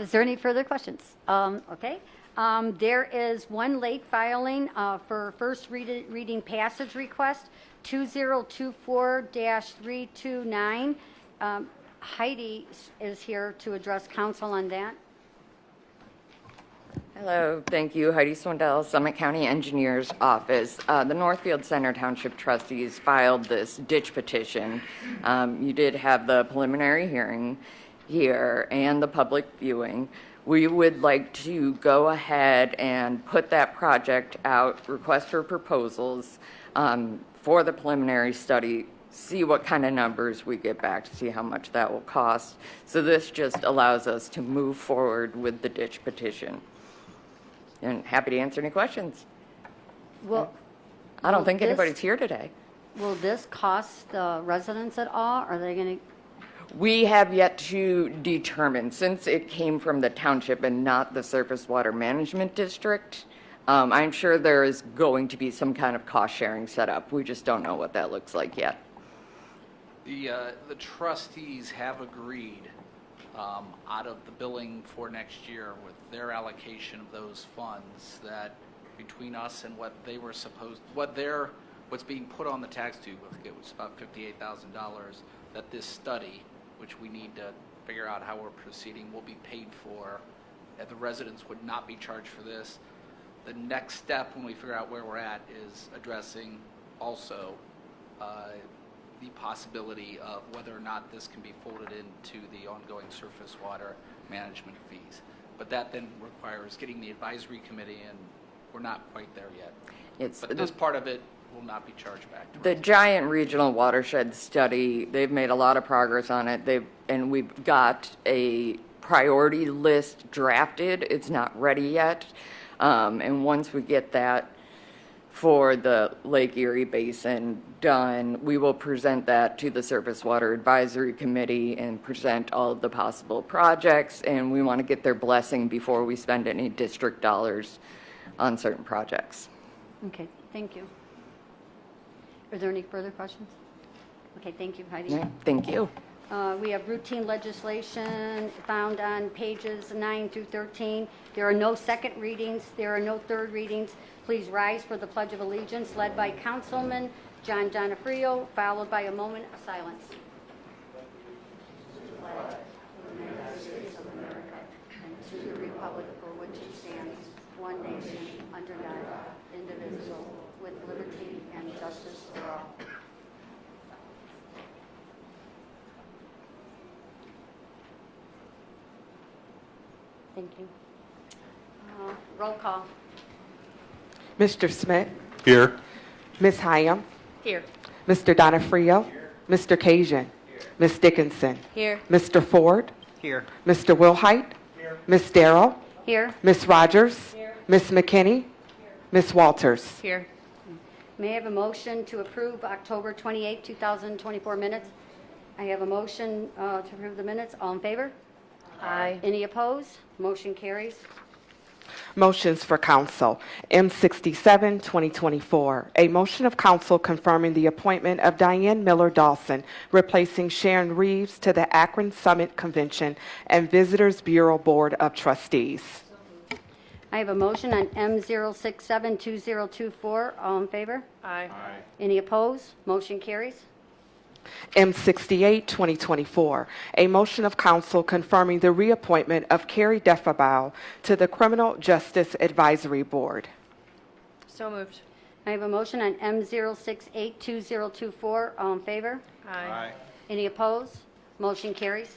Is there any further questions? Okay. There is 1 late filing for first reading passage request, 2024-329. Heidi is here to address council on that. Hello, thank you. Heidi Swindell, Summit County Engineers Office. The Northfield Center Township trustees filed this ditch petition. You did have the preliminary hearing here and the public viewing. We would like to go ahead and put that project out, request for proposals for the preliminary study, see what kind of numbers we get back to see how much that will cost. So this just allows us to move forward with the ditch petition. And happy to answer any questions. Well, I don't think this- anybody's here today. Will this cost the residents at all? Are they going to? We have yet to determine, since it came from the township and not the Surface Water Management District, I'm sure there is going to be some kind of cost sharing set up. We just don't know what that looks like yet. The trustees have agreed out of the billing for next year with their allocation of those funds that between us and what they were supposed, what's being put on the tax tube, I think it was about $58,000, that this study, which we need to figure out how we're proceeding, will be paid for. That the residents would not be charged for this. The next step when we figure out where we're at is addressing also the possibility of whether or not this can be folded into the ongoing surface water management fees. But that then requires getting the advisory committee, and we're not quite there yet. But this part of it will not be charged back to The Giant Regional Watershed Study, they've made a lot of progress on it. And we've got a priority list drafted. It's not ready yet. And once we get that for the Lake Erie Basin done, we will present that to the Surface Water Advisory Committee and present all of the possible projects. And we want to get their blessing before we spend any district dollars on certain projects. Okay, thank you. Are there any further questions? Okay, thank you, Heidi. Yeah, thank you. We have routine legislation found on pages 9 through 13. There are no second readings. There are no third readings. Please rise for the Pledge of Allegiance, led by Councilman John Donofrio, followed by a moment of silence. United States of America, and to the republic for which it stands, one nation, under God, indivisible, with liberty and justice for all. Thank you. Roll call. Mr. Smith? Here. Ms. Hyam? Here. Mr. Donofrio? Mr. Cajun? Ms. Dickinson? Here. Mr. Ford? Here. Mr. Wilhite? Ms. Darrow? Here. Ms. Rogers? Ms. McKinney? Ms. Walters? Here. May I have a motion to approve October 28, 2024 minutes? I have a motion to approve the minutes. All in favor? Aye. Any opposed? Motion carries. Motions for council. M67, 2024. A motion of council confirming the appointment of Diane Miller Dawson, replacing Sharon Reeves, to the Akron Summit Convention and Visitors Bureau Board of Trustees. I have a motion on M0672024. All in favor? Aye. Any opposed? Motion carries. M68, 2024, a motion of council confirming the reappointment of Carrie Defabau to the Criminal Justice Advisory Board. So moved. I have a motion on M0682024. All in favor? Aye. Any opposed? Motion carries.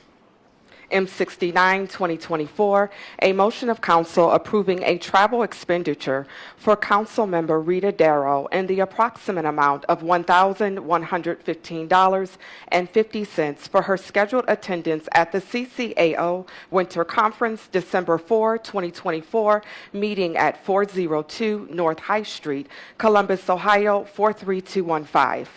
M69, 2024, a motion of council approving a travel expenditure for council member Rita Darrow in the approximate amount of $1,115.50 for her scheduled attendance at the CCAO Winter Conference, December 4, 2024, meeting at 402 North High Street, Columbus, Ohio, 43215.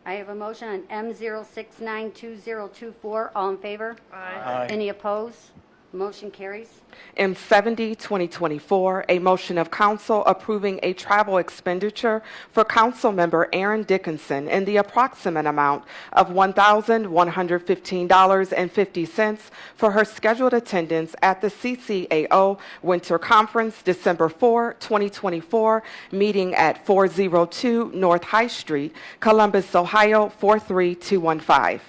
I have a motion on M0692024. All in favor? Aye. Any opposed? Motion carries. M70, 2024, a motion of council approving a travel expenditure for council member Aaron Dickinson in the approximate amount of $1,115.50 for her scheduled attendance at the CCAO Winter Conference, December 4, 2024, meeting at 402 North High Street, Columbus, Ohio, 43215.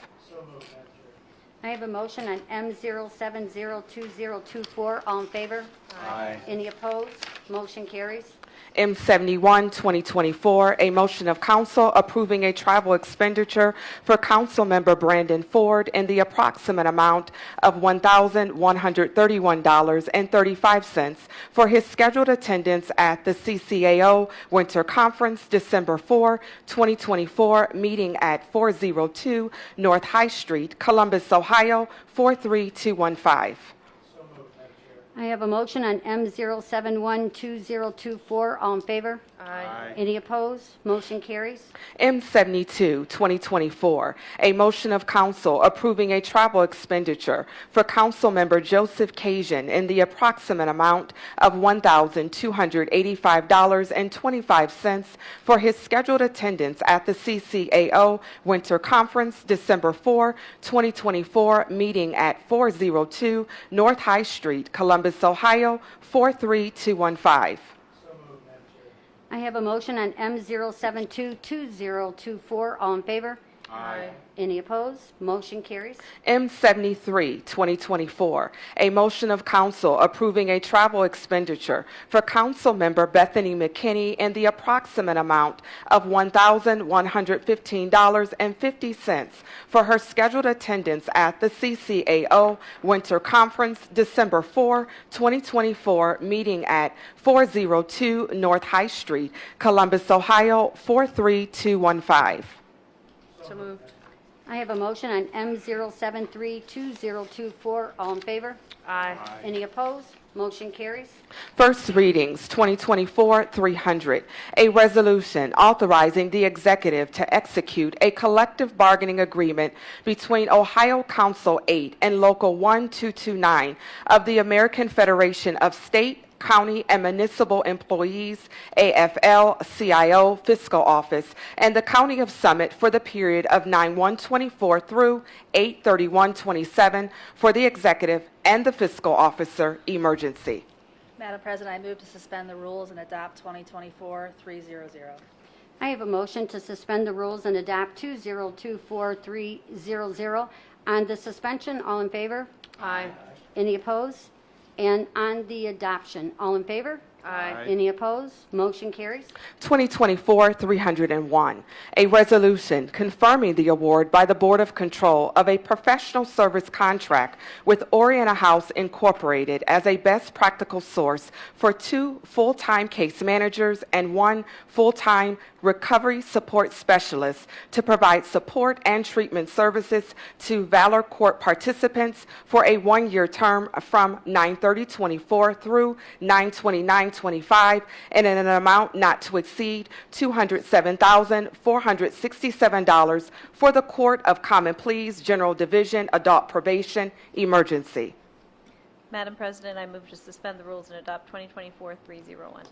I have a motion on M07020224. All in favor? Aye. Any opposed? Motion carries. M71, 2024, a motion of council approving a travel expenditure for Councilmember Brandon Ford in the approximate amount of $1,131.35 for his scheduled attendance at the CCAO Winter Conference, December 4, 2024, meeting at 402 North High Street, Columbus, Ohio, 43215. I have a motion on M07120224. All in favor? Aye. Any opposed? Motion carries. M72, 2024, a motion of council approving a travel expenditure for Councilmember Joseph Cajun in the approximate amount of $1,285.25 for his scheduled attendance at the CCAO Winter Conference, December 4, 2024, meeting at 402 North High Street, Columbus, Ohio, 43215. I have a motion on M07220224. All in favor? Aye. Any opposed? Motion carries. M73, 2024, a motion of council approving a travel expenditure for Councilmember Bethany McKinney in the approximate amount of $1,115.50 for her scheduled attendance at the CCAO Winter Conference, December 4, 2024, meeting at 402 North High Street, Columbus, Ohio, 43215. So moved. I have a motion on M07320224. All in favor? Aye. Any opposed? Motion carries. First readings, 2024-300, a resolution authorizing the executive to execute a collective bargaining agreement between Ohio Council 8 and Local 1229 of the American Federation of State, County, and Municipal Employees, AFL-CIO Fiscal Office, and the County of Summit for the period of 9/1/24 through 8/31/27 for the executive and the fiscal officer emergency. Madam President, I move to suspend the rules and adopt 2024-300. I have a motion to suspend the rules and adopt 2024-300. On the suspension, all in favor? Aye. Any opposed? And on the adoption, all in favor? Aye. Any opposed? Motion carries. 2024-301, a resolution confirming the award by the Board of Control of a professional service contract with Oriana House Incorporated as a best practical source for 2 full-time case managers and 1 full-time recovery support specialist to provide support and treatment services to Valor Court participants for a 1-year term from 9/30/24 through 9/29/25 and in an amount not to exceed $207,467 for the Court of Common Pleas, General Division, Adult Probation, Emergency. Madam President, I move to suspend the rules and adopt 2024-301.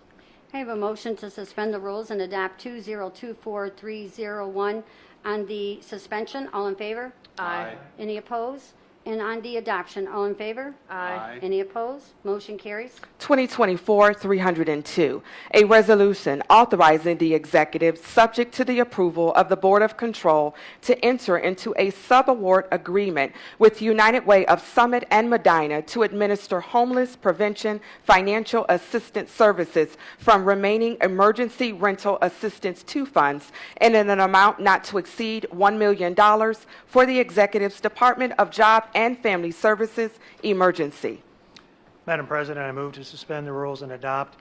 I have a motion to suspend the rules and adopt 2024-301. On the suspension, all in favor? Aye. Any opposed? And on the adoption, all in favor? Aye. Any opposed? Motion carries. 2024-302, a resolution authorizing the executive, subject to the approval of the Board of Control, to enter into a subaward agreement with United Way of Summit and Medina to administer homeless prevention financial assistance services from remaining emergency rental assistance 2 funds and in an amount not to exceed $1 million for the Executive's Department of Job and Family Services emergency. Madam President, I move to suspend the rules and adopt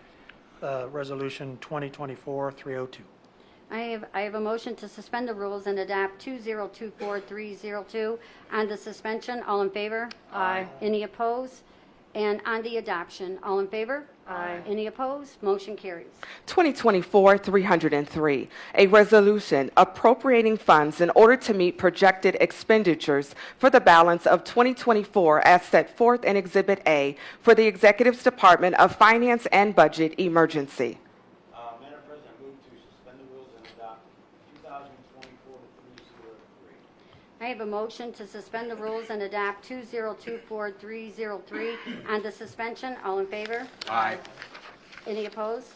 Resolution 2024-302. I have a motion to suspend the rules and adopt 2024-302. On the suspension, all in favor? Aye. Any opposed? And on the adoption, all in favor? Aye. Any opposed? Motion carries. 2024-303, a resolution appropriating funds in order to meet projected expenditures for the balance of 2024 as set forth in Exhibit A for the Executive's Department of Finance and Budget emergency. Madam President, I move to suspend the rules and adopt 2024-303. I have a motion to suspend the rules and adopt 2024-303. On the suspension, all in favor? Aye. Any opposed?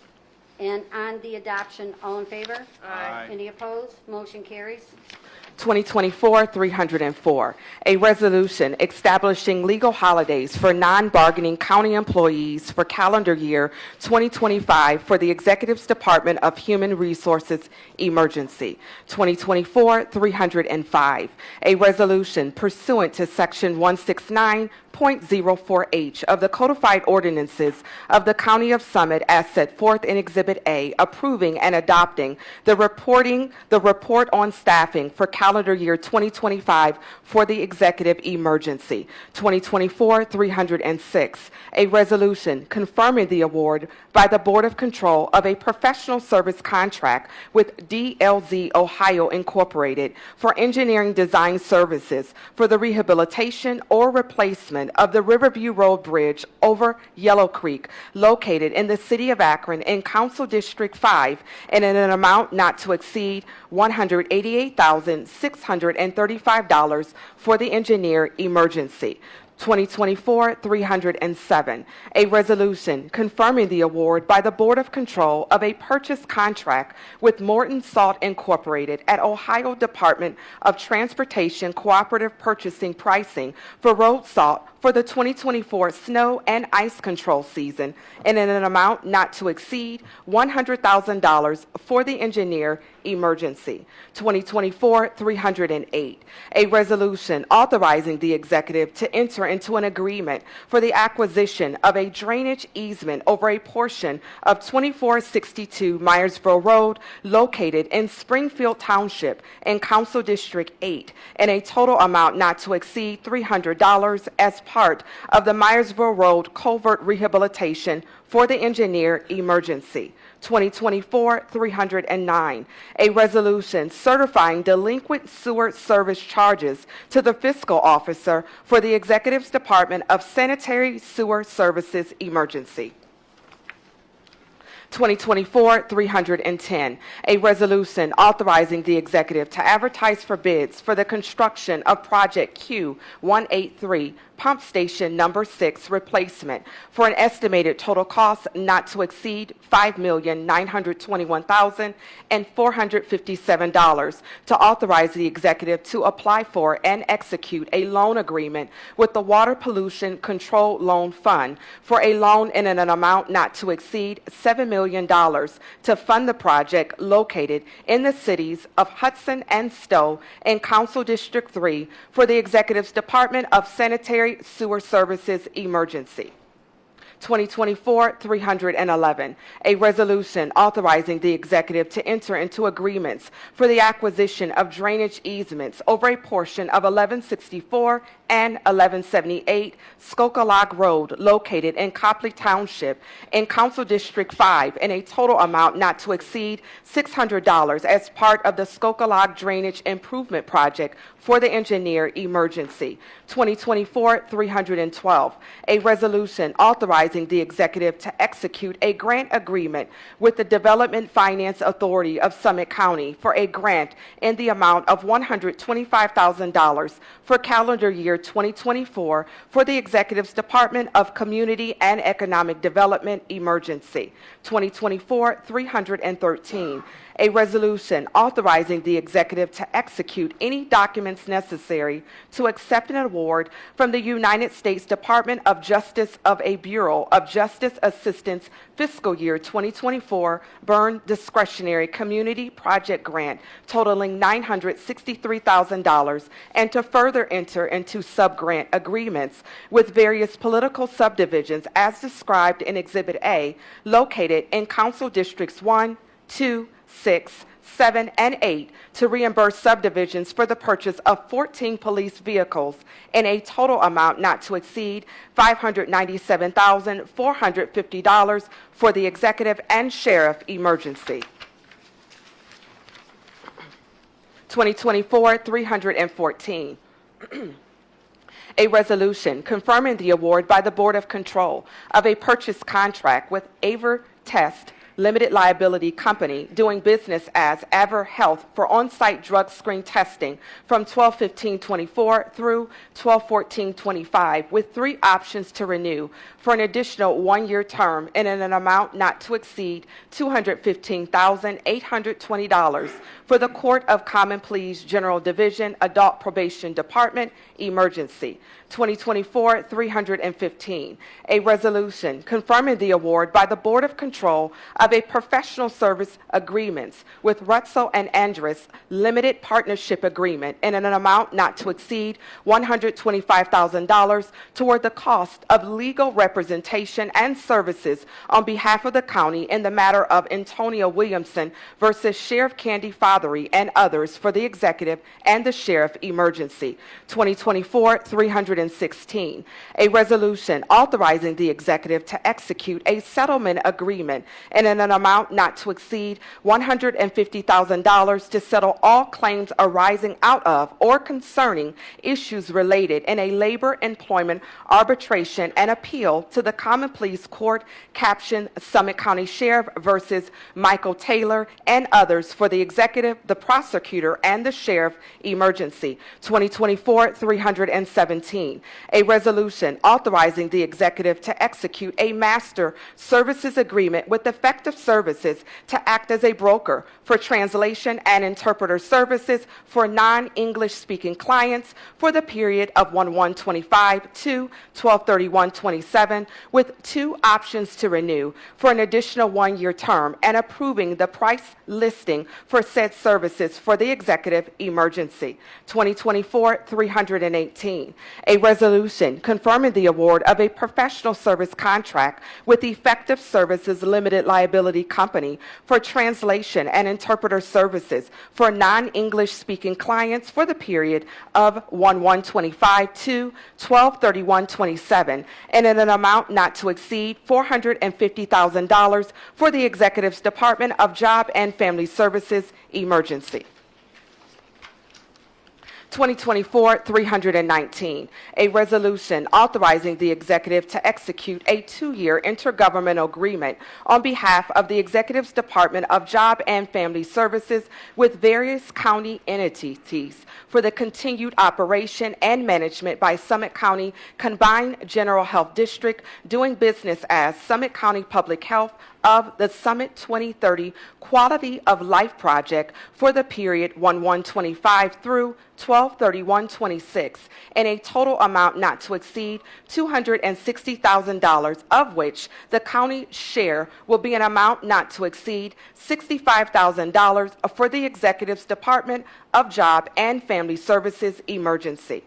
And on the adoption, all in favor? Aye. Any opposed? Motion carries. 2024-304, a resolution establishing legal holidays for non-bargaining county employees for calendar year 2025 for the Executive's Department of Human Resources Emergency. 2024-305, a resolution pursuant to Section 169.04H of the Codified Ordinances of the County of Summit as set forth in Exhibit A, approving and adopting the report on staffing for calendar year 2025 for the Executive Emergency. 2024-306, a resolution confirming the award by the Board of Control of a professional service contract with DLZ Ohio Incorporated for engineering design services for the rehabilitation or replacement of the Riverview Road Bridge over Yellow Creek, located in the City of Akron in Council District 5, and in an amount not to exceed $188,635 for the engineer emergency. 2024-307, a resolution confirming the award by the Board of Control of a purchase contract with Morton Salt Incorporated at Ohio Department of Transportation Cooperative Purchasing Pricing for road salt for the 2024 snow and ice control season, and in an amount not to exceed $100,000 for the engineer emergency. 2024-308, a resolution authorizing the executive to enter into an agreement for the acquisition of a drainage easement over a portion of 2462 Myersville Road located in Springfield Township in Council District 8, in a total amount not to exceed $300 as part of the Myersville Road culvert rehabilitation for the engineer emergency. 2024-309, a resolution certifying delinquent sewer service charges to the fiscal officer for the Executive's Department of Sanitary Sewer Services emergency. 2024-310, a resolution authorizing the executive to advertise for bids for the construction of Project Q183 Pump Station Number 6 replacement for an estimated total cost not to exceed $5,921,457 to authorize the executive to apply for and execute a loan agreement with the Water Pollution Control Loan Fund for a loan in an amount not to exceed $7 million to fund the project located in the cities of Hudson and Stowe in Council District 3 for the Executive's Department of Sanitary Sewer Services emergency. 2024-311, a resolution authorizing the executive to enter into agreements for the acquisition of drainage easements over a portion of 1164 and 1178 Skokolag Road located in Copley Township in Council District 5 in a total amount not to exceed $600 as part of the Skokolag Drainage Improvement Project for the engineer emergency. 2024-312, a resolution authorizing the executive to execute a grant agreement with the Development Finance Authority of Summit County for a grant in the amount of $125,000 for calendar year 2024 for the Executive's Department of Community and Economic Development emergency. 2024-313, a resolution authorizing the executive to execute any documents necessary to accept an award from the United States Department of Justice of a Bureau of Justice Assistance fiscal year 2024 Byrne Discretionary Community Project Grant totaling $963,000 and to further enter into sub-grant agreements with various political subdivisions as described in Exhibit A located in Council Districts 1, 2, 6, 7, and 8 to reimburse subdivisions for the purchase of 14 police vehicles in a total amount not to exceed $597,450 for the executive and sheriff emergency. 2024-314. A resolution confirming the award by the Board of Control of a purchase contract with Aver Test Limited Liability Company, doing business as Aver Health for on-site drug screen testing from 12/15/24 through 12/14/25, with 3 options to renew for an additional 1-year term and in an amount not to exceed $215,820 for the Court of Common Pleas General Division, Adult Probation Department, Emergency. 2024-315, a resolution confirming the award by the Board of Control of a professional service agreements with Rutzel and Andrus Limited Partnership Agreement in an amount not to exceed $125,000 toward the cost of legal representation and services on behalf of the county in the matter of Antonio Williamson versus Sheriff Candy Fothery and others for the executive and the sheriff emergency. 2024-316, a resolution authorizing the executive to execute a settlement agreement in an amount not to exceed $150,000 to settle all claims arising out of or concerning issues related in a labor employment arbitration and appeal to the Common Pleas Court captioned Summit County Sheriff versus Michael Taylor and others for the executive, the prosecutor, and the sheriff emergency. 2024-317, a resolution authorizing the executive to execute a master services agreement with Effective Services to act as a broker for translation and interpreter services for non-English speaking clients for the period of 1/1/25 to 12/31/27, with 2 options to renew for an additional 1-year term and approving the price listing for said services for the executive emergency. 2024-318, a resolution confirming the award of a professional service contract with Effective Services Limited Liability Company for translation and interpreter services for non-English speaking clients for the period of 1/1/25 to 12/31/27, and in an amount not to exceed $450,000 for the Executive's Department of Job and Family Services emergency. 2024-319, a resolution authorizing the executive to execute a 2-year intergovernmental agreement on behalf of the Executive's Department of Job and Family Services with various county entities for the continued operation and management by Summit County Combined General Health District, doing business as Summit County Public Health of the Summit 2030 Quality of Life Project for the period 1/1/25 through 12/31/26, in a total amount not to exceed $260,000, of which the county share will be an amount not to exceed $65,000 for the Executive's Department of Job and Family Services emergency.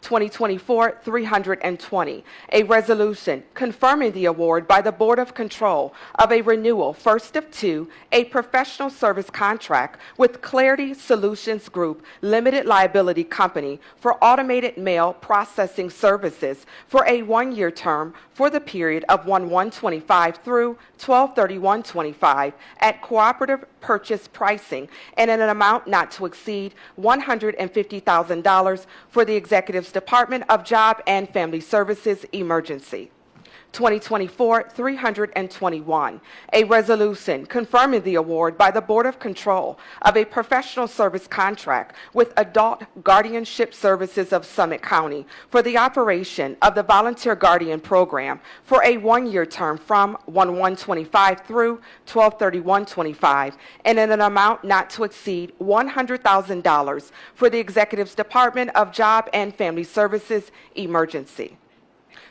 2024-320, a resolution confirming the award by the Board of Control of a renewal, first of 2, a professional service contract with Clarity Solutions Group Limited Liability Company for automated mail processing services for a 1-year term for the period of 1/1/25 through 12/31/25 at cooperative purchase pricing and in an amount not to exceed $150,000 for the Executive's Department of Job and Family Services emergency. 2024-321, a resolution confirming the award by the Board of Control of a professional service contract with Adult Guardianship Services of Summit County for the operation of the Volunteer Guardian Program for a 1-year term from 1/1/25 through 12/31/25, and in an amount not to exceed $100,000 for the Executive's Department of Job and Family Services emergency.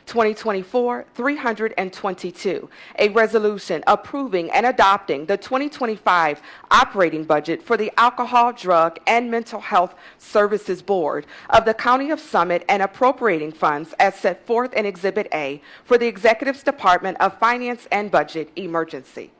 2024-322, a resolution approving and adopting the 2025 operating budget for the Alcohol, Drug, and Mental Health Services Board of the County of Summit and appropriating funds as set forth in Exhibit A for the Executive's Department of Finance and Budget emergency.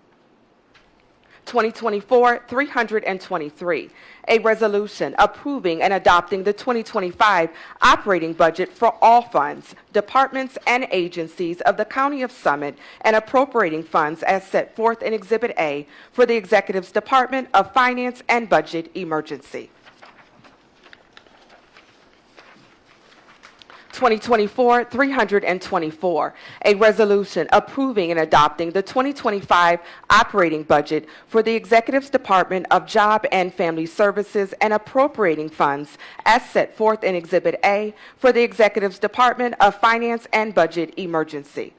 2024-323, a resolution approving and adopting the 2025 operating budget for all funds, departments, and agencies of the County of Summit and appropriating funds as set forth in Exhibit A for the Executive's Department of Finance and Budget emergency. 2024-324, a resolution approving and adopting the 2025 operating budget for the Executive's Department of Job and Family Services and appropriating funds as set forth in Exhibit A for the Executive's Department of Finance and Budget Emergency.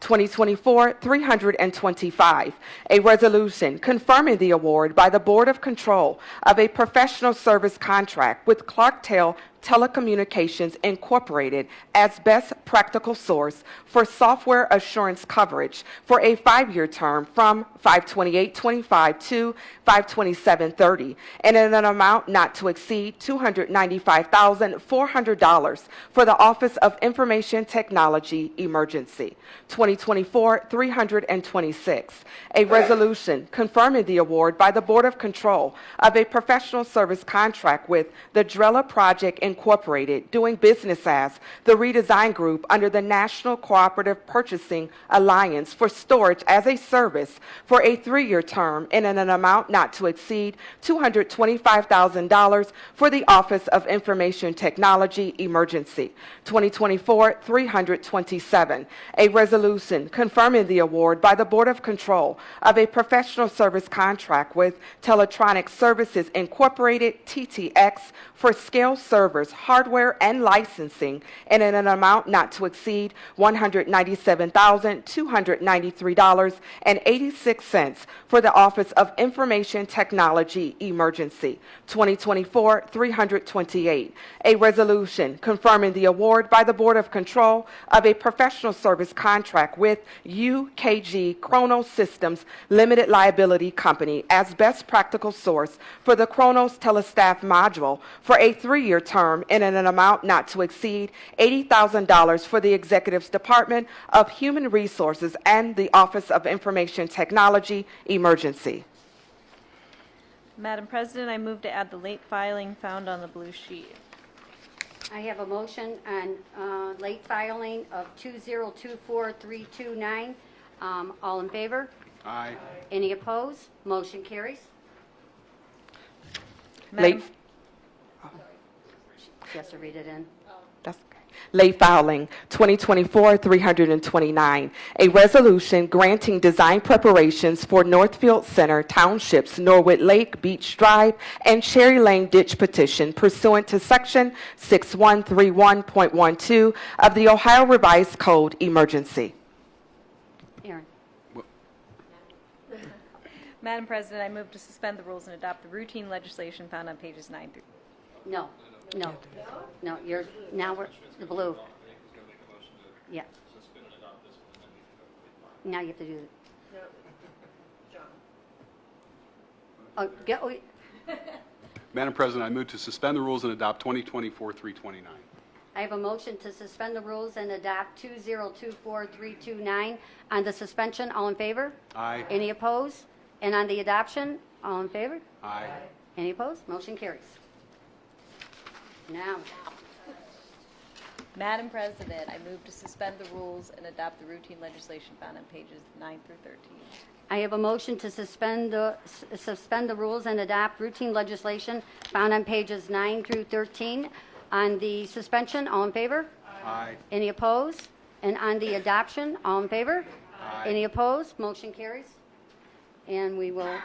2024-325, a resolution confirming the award by the Board of Control of a professional service contract with Clarktail Telecommunications Incorporated as best practical source for software assurance coverage for a 5-year term from 5/28/25 to 5/27/30, and in an amount not to exceed $295,400 for the Office of Information Technology Emergency. 2024-326, a resolution confirming the award by the Board of Control of a professional service contract with the Drella Project Incorporated, doing business as the Redesign Group under the National Cooperative Purchasing Alliance for storage as a service for a 3-year term and in an amount not to exceed $225,000 for the Office of Information Technology Emergency. 2024-327, a resolution confirming the award by the Board of Control of a professional service contract with Teletronic Services Incorporated, TTX, for scale servers, hardware, and licensing, and in an amount not to exceed $197,293.86 for the Office of Information Technology Emergency. 2024-328, a resolution confirming the award by the Board of Control of a professional service contract with UKG Chronos Systems Limited Liability Company as best practical source for the Chronos Telestaff module for a 3-year term and in an amount not to exceed $80,000 for the Executive's Department of Human Resources and the Office of Information Technology Emergency. Madam President, I move to add the late filing found on the blue sheet. I have a motion on late filing of 2024329. All in favor? Aye. Any opposed? Motion carries. Late She has to read it in. That's okay. Late filing, 2024-329, a resolution granting design preparations for Northfield Center Township's Norwood Lake Beach Drive and Cherry Lane Ditch petition pursuant to Section 6131.12 of the Ohio Revised Code Emergency. Aaron. Madam President, I move to suspend the rules and adopt the routine legislation found on pages 9 through. No, you're, now we're, the blue. Yeah. Now you have to do it. Oh, Madam President, I move to suspend the rules and adopt 2024-329. I have a motion to suspend the rules and adopt 2024329. On the suspension, all in favor? Aye. Any opposed? And on the adoption, all in favor? Aye. Any opposed? Motion carries. Now, Madam President, I move to suspend the rules and adopt the routine legislation found on pages 9 through 13. I have a motion to suspend the rules and adopt routine legislation found on pages 9 through 13. On the suspension, all in favor? Aye. Any opposed? And on the adoption, all in favor? Aye. Any opposed? Motion carries. And we will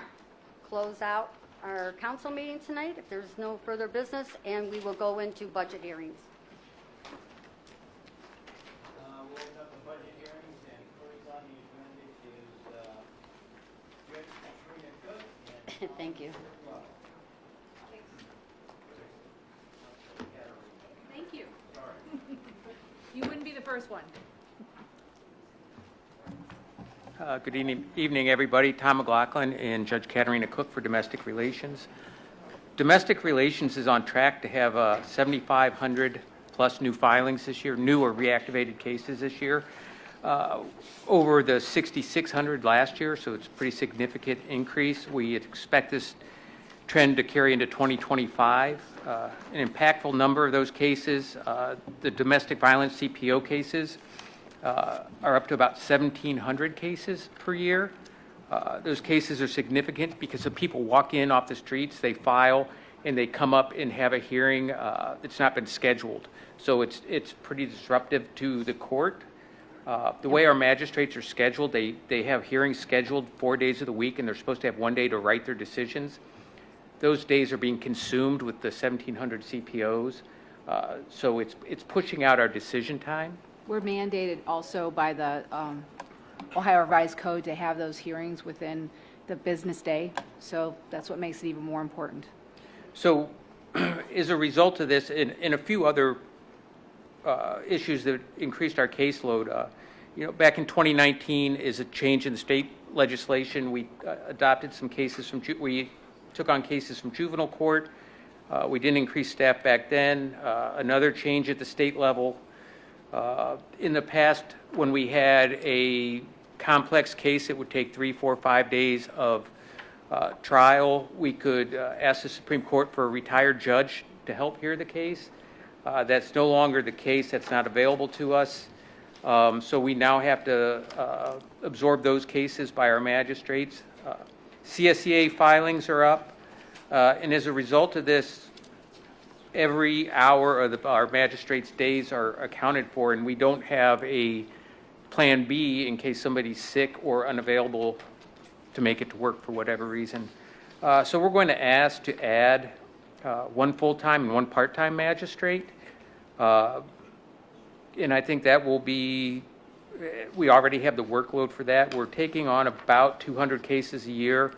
close out our council meeting tonight if there's no further business, and we will go into budget hearings. We'll open up the budget hearings, and first on the agenda is Judge Katrina Cook. Thank you. Thank you. You wouldn't be the first one. Good evening, everybody. Tom McLaughlin and Judge Katarina Cook for Domestic Relations. Domestic Relations is on track to have 7,500 plus new filings this year, new or reactivated cases this year, over the 6,600 last year, so it's a pretty significant increase. We expect this trend to carry into 2025. An impactful number of those cases, the domestic violence CPO cases, are up to about 1,700 cases per year. Those cases are significant because the people walk in off the streets, they file, and they come up and have a hearing. It's not been scheduled. So it's pretty disruptive to the court. The way our magistrates are scheduled, they have hearings scheduled 4 days of the week, and they're supposed to have 1 day to write their decisions. Those days are being consumed with the 1,700 CPOs. So it's pushing out our decision time. We're mandated also by the Ohio Revised Code to have those hearings within the business day, so that's what makes it even more important. So as a result of this, and a few other issues that increased our caseload, back in 2019 is a change in the state legislation. We adopted some cases from, we took on cases from juvenile court. We didn't increase staff back then. Another change at the state level. In the past, when we had a complex case, it would take 3, 4, 5 days of trial. We could ask the Supreme Court for a retired judge to help hear the case. That's no longer the case. That's not available to us. So we now have to absorb those cases by our magistrates. CSEA filings are up. And as a result of this, every hour of our magistrates' days are accounted for, and we don't have a plan B in case somebody's sick or unavailable to make it to work for whatever reason. So we're going to ask to add 1 full-time and 1 part-time magistrate. And I think that will be, we already have the workload for that. We're taking on about 200 cases a year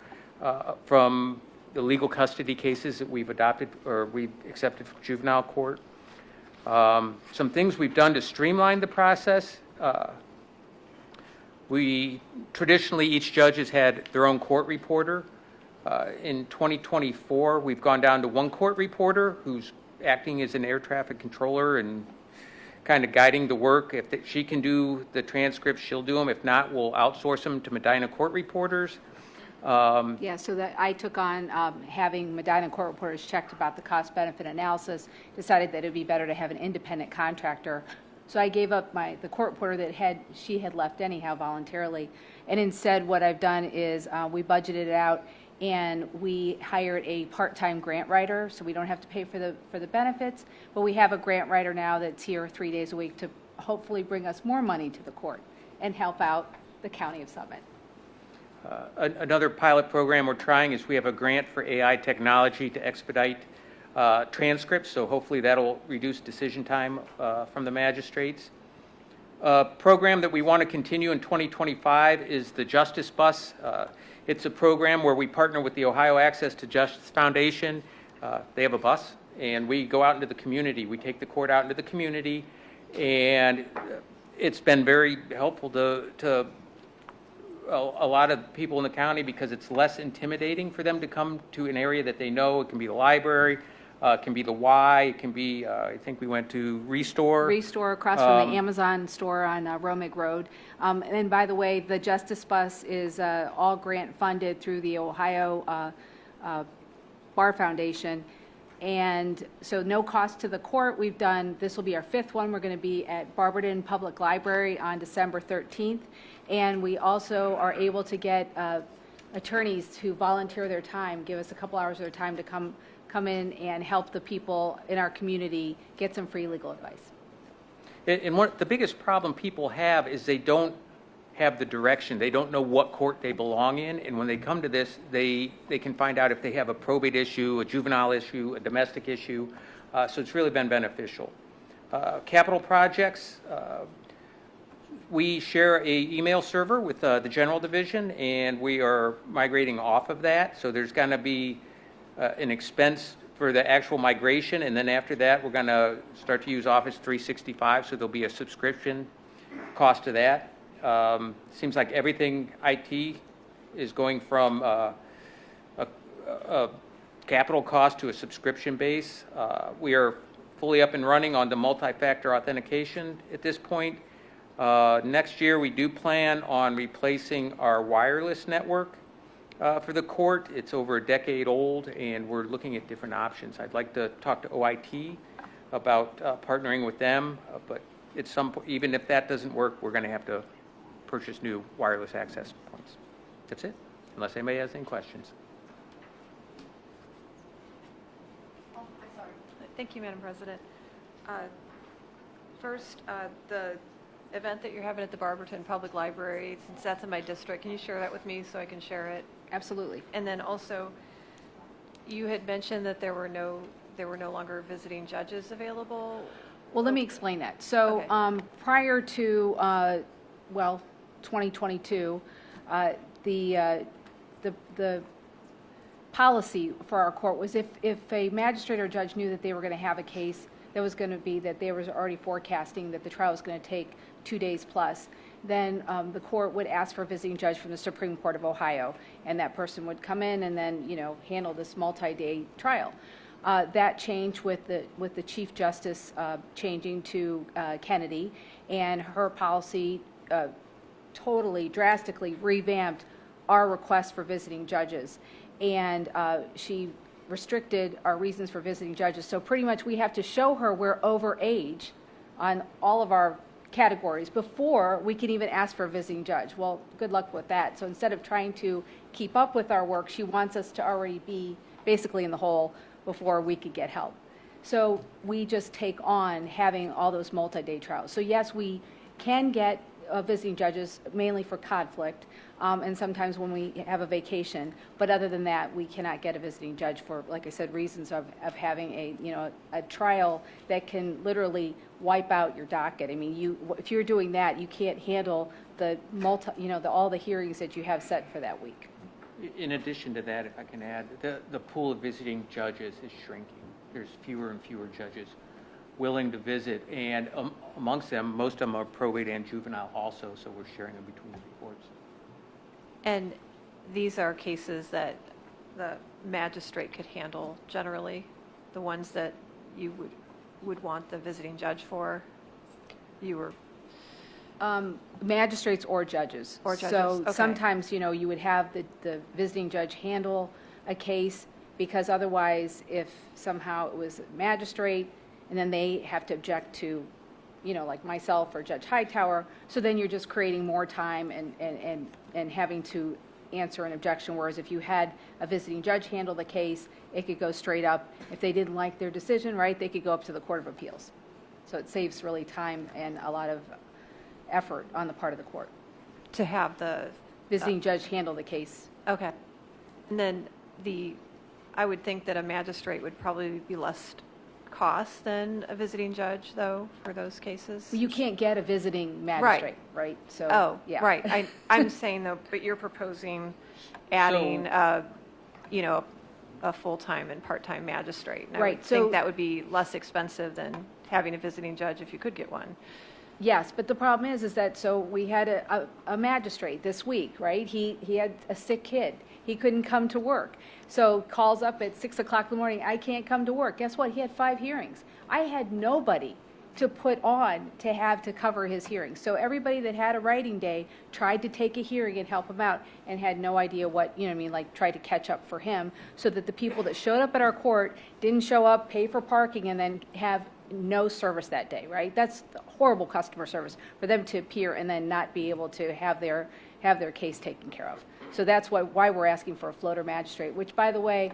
from the legal custody cases that we've adopted or we've accepted from juvenile court. Some things we've done to streamline the process. We traditionally, each judge has had their own court reporter. In 2024, we've gone down to 1 court reporter who's acting as an air traffic controller and kind of guiding the work. If she can do the transcripts, she'll do them. If not, we'll outsource them to Medina court reporters. Yeah, so that I took on having Medina court reporters checked about the cost-benefit analysis, decided that it would be better to have an independent contractor. So I gave up the court reporter that she had left anyhow voluntarily, and instead what I've done is we budgeted it out and we hired a part-time grant writer, so we don't have to pay for the benefits, but we have a grant writer now that's here 3 days a week to hopefully bring us more money to the court and help out the County of Summit. Another pilot program we're trying is we have a grant for AI technology to expedite transcripts, so hopefully that'll reduce decision time from the magistrates. A program that we want to continue in 2025 is the Justice Bus. It's a program where we partner with the Ohio Access to Justice Foundation. They have a bus, and we go out into the community. We take the court out into the community, and it's been very helpful to a lot of people in the county because it's less intimidating for them to come to an area that they know. It can be the library, it can be the Y, it can be, I think we went to Restore. Restore across from the Amazon store on Romig Road. And by the way, the Justice Bus is all grant funded through the Ohio Bar Foundation. And so no cost to the court. This will be our 5th one. We're going to be at Barberton Public Library on December 13th. And we also are able to get attorneys who volunteer their time, give us a couple hours of their time to come in and help the people in our community get some free legal advice. And the biggest problem people have is they don't have the direction. They don't know what court they belong in. And when they come to this, they can find out if they have a probate issue, a juvenile issue, a domestic issue. So it's really been beneficial. Capital projects. We share a email server with the general division, and we are migrating off of that. So there's going to be an expense for the actual migration, and then after that, we're going to start to use Office 365, so there'll be a subscription cost to that. Seems like everything IT is going from a capital cost to a subscription base. We are fully up and running on the multi-factor authentication at this point. Next year, we do plan on replacing our wireless network for the court. It's over a decade old, and we're looking at different options. I'd like to talk to OIT about partnering with them, but at some point, even if that doesn't work, we're going to have to purchase new wireless access points. That's it, unless anybody has any questions. Thank you, Madam President. First, the event that you're having at the Barberton Public Library, since that's in my district, can you share that with me so I can share it? Absolutely. And then also, you had mentioned that there were no longer visiting judges available. Well, let me explain that. So prior to, 2022, the policy for our court was if a magistrate or judge knew that they were going to have a case that was going to be, that they was already forecasting that the trial was going to take 2 days plus, then the court would ask for a visiting judge from the Supreme Court of Ohio, and that person would come in and then, handle this multi-day trial. That changed with the Chief Justice changing to Kennedy, and her policy totally drastically revamped our request for visiting judges, and she restricted our reasons for visiting judges. So pretty much we have to show her we're over age on all of our categories before we can even ask for a visiting judge. Well, good luck with that. So instead of trying to keep up with our work, she wants us to already be basically in the hole before we could get help. So we just take on having all those multi-day trials. So yes, we can get visiting judges mainly for conflict, and sometimes when we have a vacation. But other than that, we cannot get a visiting judge for, like I said, reasons of having a trial that can literally wipe out your docket. I mean, if you're doing that, you can't handle the all the hearings that you have set for that week. In addition to that, if I can add, the pool of visiting judges is shrinking. There's fewer and fewer judges willing to visit, and amongst them, most of them are probate and juvenile also, so we're sharing them between the courts. And these are cases that the magistrate could handle generally, the ones that you would want the visiting judge for? You were... Magistrates or judges. Or judges, So okay. sometimes, you would have the visiting judge handle a case, because otherwise, if somehow it was a magistrate, and then they have to object to, like myself or Judge Hightower, so then you're just creating more time and having to answer an objection, whereas if you had a visiting judge handle the case, it could go straight up. If they didn't like their decision, right, they could go up to the Court of Appeals. So it saves really time and a lot of effort on the part of the court. To have the visiting judge handle the case. Okay. And then I would think that a magistrate would probably be less cost than a visiting judge, though, for those cases? Well, you can't get a visiting magistrate, right? So, yeah. Right. I'm saying, though, but you're proposing adding, a full-time and part-time magistrate. And I would think that would be less expensive than having a visiting judge if you could get one. Yes, but the problem is that, so we had a magistrate this week, right? He had a sick kid. He couldn't come to work. So calls up at 6 o'clock in the morning, I can't come to work. Guess what? He had 5 hearings. I had nobody to put on to have to cover his hearings. So everybody that had a writing day tried to take a hearing and help him out and had no idea what, tried to catch up for him, so that the people that showed up at our court didn't show up, pay for parking, and then have no service that day, right? That's horrible customer service for them to appear and then not be able to have their case taken care of. So that's why we're asking for a floater magistrate, which, by the way,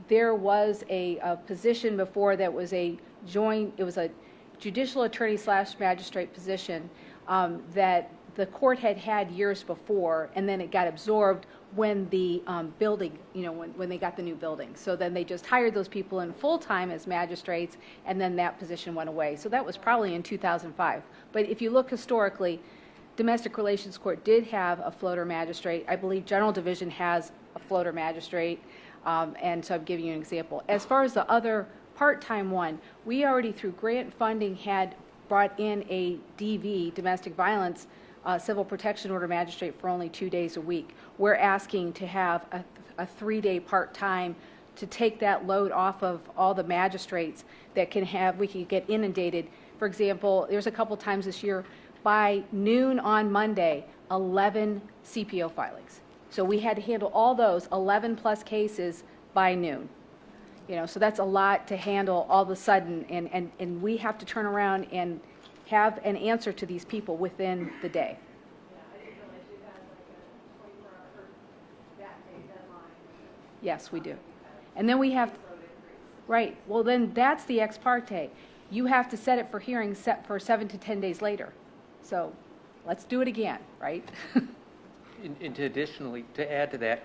there was a position before that was it was a judicial attorney / magistrate position that the court had years before, and then it got absorbed when the building, when they got the new building. So then they just hired those people in full-time as magistrates, and then that position went away. So that was probably in 2005. But if you look historically, Domestic Relations Court did have a floater magistrate. I believe General Division has a floater magistrate, and so I'm giving you an example. As far as the other part-time one, we already, through grant funding, had brought in a DV, domestic violence, civil protection order magistrate for only 2 days a week. We're asking to have a 3-day part-time to take that load off of all the magistrates that we can get inundated. For example, there's a couple times this year, by noon on Monday, 11 CPO filings. So we had to handle all those 11 plus cases by noon. So that's a lot to handle all of a sudden, and we have to turn around and have an answer to these people within the day. Yes, we do. And then we have, Right, well then that's the ex parte. You have to set it for hearing set for 7 to 10 days later. So let's do it again, right? And to additionally, to add to that,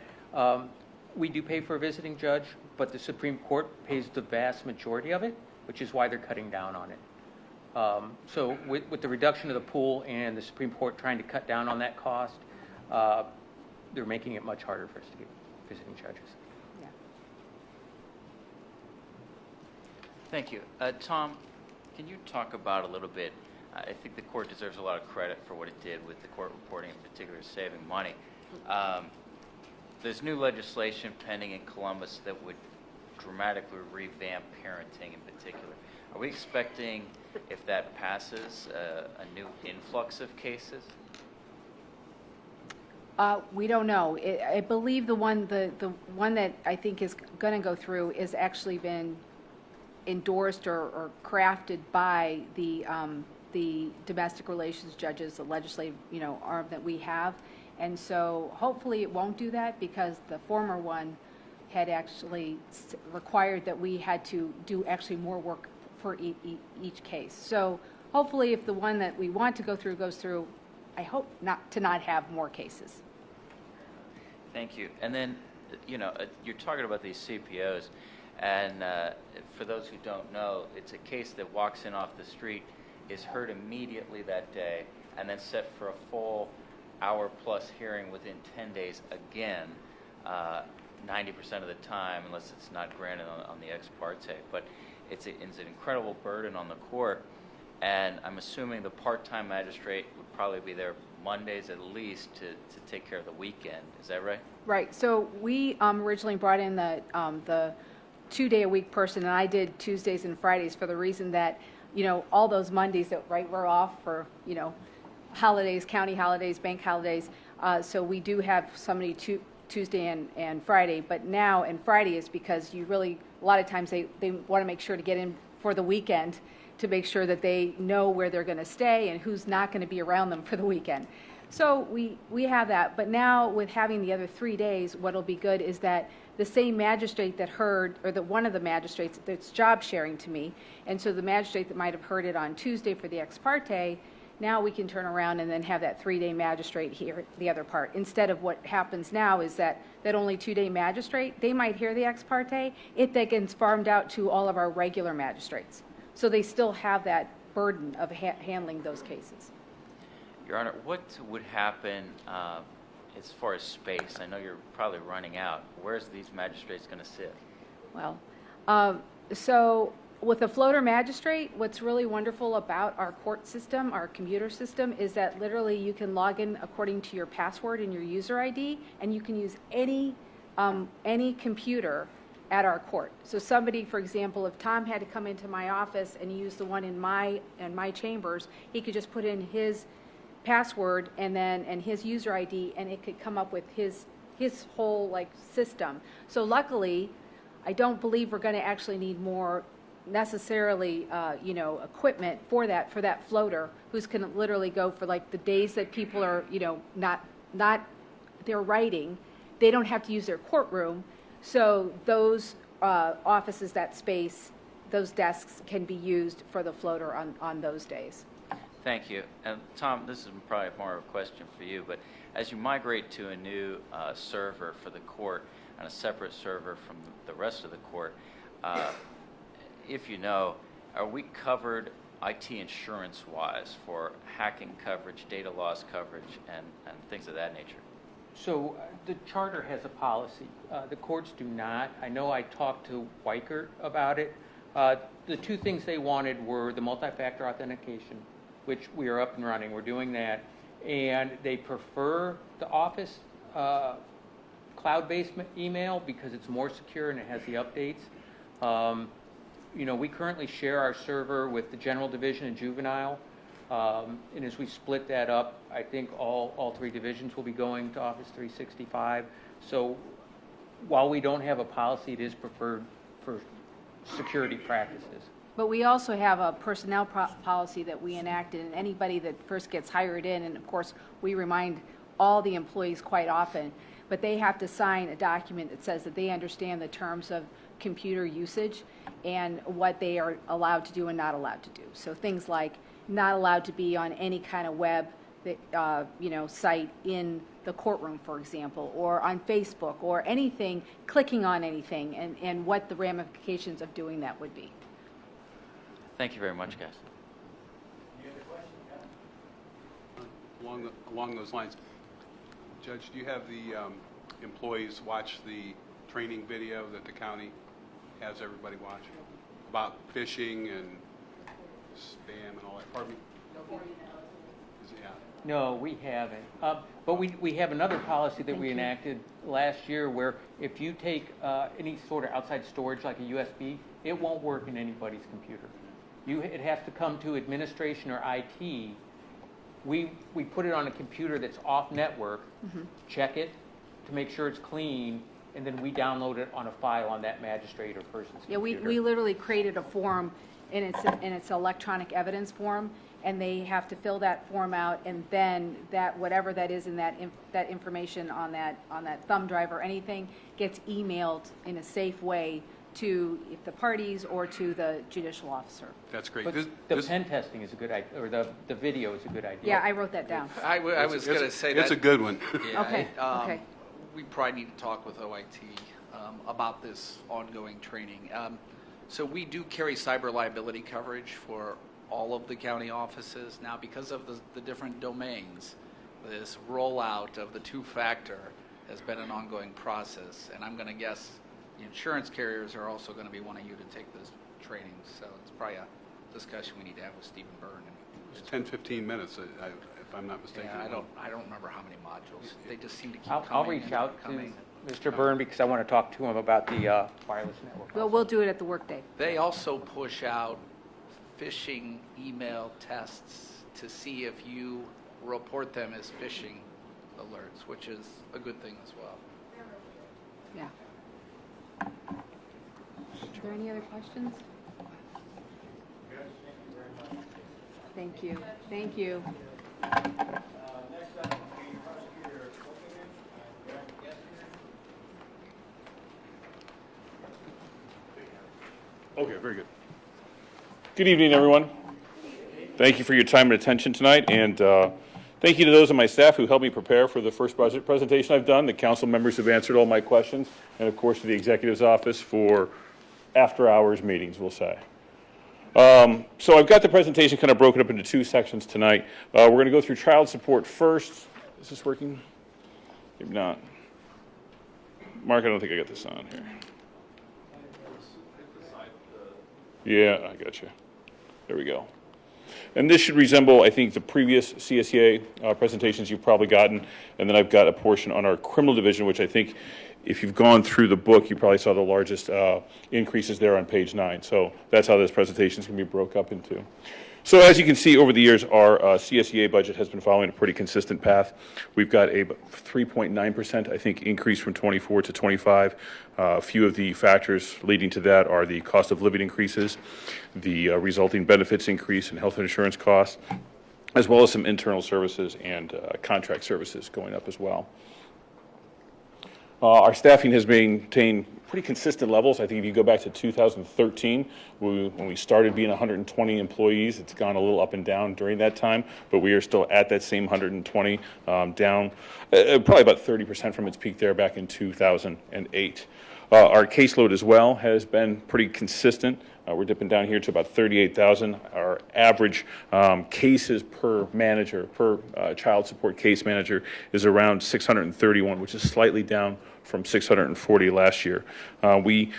we do pay for a visiting judge, but the Supreme Court pays the vast majority of it, which is why they're cutting down on it. So with the reduction of the pool and the Supreme Court trying to cut down on that cost, they're making it much harder for us to get visiting judges. Yeah. Thank you. Tom, can you talk about a little bit, I think the court deserves a lot of credit for what it did with the court reporting, in particular saving money. There's new legislation pending in Columbus that would dramatically revamp parenting in particular. Are we expecting, if that passes, a new influx of cases? We don't know. I believe the one that I think is going to go through is actually been endorsed or crafted by the domestic relations judges, the legislative, arm that we have. And so hopefully it won't do that, because the former one had actually required that we had to do actually more work for each case. So hopefully if the one that we want to go through goes through, I hope not have more cases. Thank you. And then, you're talking about these CPOs, and for those who don't know, it's a case that walks in off the street, is heard immediately that day, and then set for a full hour-plus hearing within 10 days again, 90% of the time, unless it's not granted on the ex parte. But it's an incredible burden on the court, and I'm assuming the part-time magistrate would probably be there Mondays at least to take care of the weekend. Is that right? Right. So we originally brought in the 2-day-a-week person, and I did Tuesdays and Fridays for the reason that, all those Mondays that we're off for, holidays, county holidays, bank holidays. So we do have somebody Tuesday and Friday, but now, and Friday is because you really, a lot of times they want to make sure to get in for the weekend to make sure that they know where they're going to stay and who's not going to be around them for the weekend. So we have that, but now with having the other 3 days, what'll be good is that the same magistrate that heard, or one of the magistrates that's job sharing to me, and so the magistrate that might have heard it on Tuesday for the ex parte, now we can turn around and then have that 3-day magistrate hear the other part. Instead of what happens now is that only 2-day magistrate, they might hear the ex parte, it then gets farmed out to all of our regular magistrates. So they still have that burden of handling those cases. Your Honor, what would happen as far as space? I know you're probably running out. Where's these magistrates going to sit? Well, so with a floater magistrate, what's really wonderful about our court system, our computer system, is that literally you can log in according to your password and your user ID, and you can use any computer at our court. So somebody, for example, if Tom had to come into my office and use the one in my chambers, he could just put in his password and his user ID, and it could come up with his whole system. So luckily, I don't believe we're going to actually need more necessarily equipment for that floater, who's can literally go for the days that people are not they're writing, they don't have to use their courtroom. So those offices, that space, those desks can be used for the floater on those days. Thank you. And Tom, this is probably more of a question for you, but as you migrate to a new server for the court and a separate server from the rest of the court, if you know, are we covered IT insurance-wise for hacking coverage, data loss coverage, and things of that nature? So the charter has a policy. The courts do not. I know I talked to Weichert about it. The two things they wanted were the multi-factor authentication, which we are up and running. We're doing that. And they prefer the Office cloud-based email because it's more secure and it has the updates. We currently share our server with the General Division and Juvenile. And as we split that up, I think all 3 divisions will be going to Office 365. So while we don't have a policy, it is preferred for security practices. But we also have a personnel policy that we enacted, and anybody that first gets hired in, and of course we remind all the employees quite often, but they have to sign a document that says that they understand the terms of computer usage and what they are allowed to do and not allowed to do. So things like not allowed to be on any kind of web site in the courtroom, for example, or on Facebook, or anything, clicking on anything, and what the ramifications of doing that would be. Thank you very much, guys. Along those lines, Judge, do you have the employees watch the training video that the county has everybody watch about phishing and spam and all that? Pardon me? Yeah. No, we haven't. But we have another policy that we enacted last year where if you take any sort of outside storage like a USB, it won't work in anybody's computer. It has to come to administration or IT. We put it on a computer that's off network, check it to make sure it's clean, and then we download it on a file on that magistrate or person's Yeah, computer. we literally created a form, and it's electronic evidence form, and they have to fill that form out, and then that whatever that is in that information on that thumb drive or anything gets emailed in a safe way to the parties or to the judicial officer. That's great. But the pen testing is a good idea, or the video is a good idea. Yeah, I wrote that down. I was going to say that. It's a good one. Yeah, Okay, okay. We probably need to talk with OIT about this ongoing training. So we do carry cyber liability coverage for all of the county offices. Now, because of the different domains, this rollout of the two-factor has been an ongoing process, and I'm going to guess the insurance carriers are also going to be wanting you to take this training, so it's probably a discussion we need to have with Stephen Byrne. It's 10-15 minutes, if I'm not mistaken. Yeah, I don't remember how many modules. They just seem to keep I'll coming. reach out to Mr. Byrne because I want to talk to him about the wireless network. Well, we'll do it at the workday. They also push out phishing email tests to see if you report them as phishing alerts, which is a good thing as well. Yeah. Are there any other questions? Thank you. Thank you. Next up will be Prosecutor Kokeman and Grant Gessner. Okay, very good. Good evening, everyone. Thank you for your time and attention tonight, and thank you to those of my staff who helped me prepare for the first budget presentation I've done. The council members have answered all my questions, and of course to the executive's office for after-hours meetings, we'll say. So I've got the presentation kind of broken up into two sections tonight. We're going to go through child support first. Is this working? Maybe not. Mark, I don't think I got this on here. Yeah, I got you. There we go. And this should resemble, I think, the previous CSEA presentations you've probably gotten. And then I've got a portion on our criminal division, which I think if you've gone through the book, you probably saw the largest increases there on page 9. So that's how this presentation is going to be broke up into. So as you can see, over the years, our CSEA budget has been following a pretty consistent path. We've got a 3.9%, I think, increase from 24 to 25. A few of the factors leading to that are the cost of living increases, the resulting benefits increase in health insurance costs, as well as some internal services and contract services going up as well. Our staffing has maintained pretty consistent levels. I think if you go back to 2013, when we started being 120 employees, it's gone a little up and down during that time, but we are still at that same 120, down probably about 30% from its peak there back in 2008. Our caseload as well has been pretty consistent. We're dipping down here to about 38,000. Our average cases per manager, per child support case manager, is around 631, which is slightly down from 640 last year. We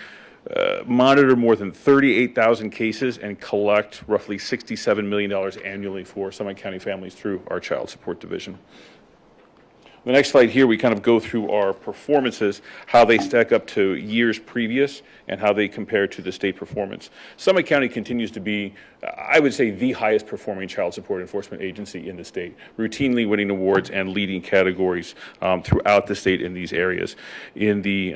monitor more than 38,000 cases and collect roughly $67 million annually for Summit County families through our child support division. The next slide here, we kind of go through our performances, how they stack up to years previous, and how they compare to the state performance. Summit County continues to be, I would say, the highest performing child support enforcement agency in the state, routinely winning awards and leading categories throughout the state in these areas. In the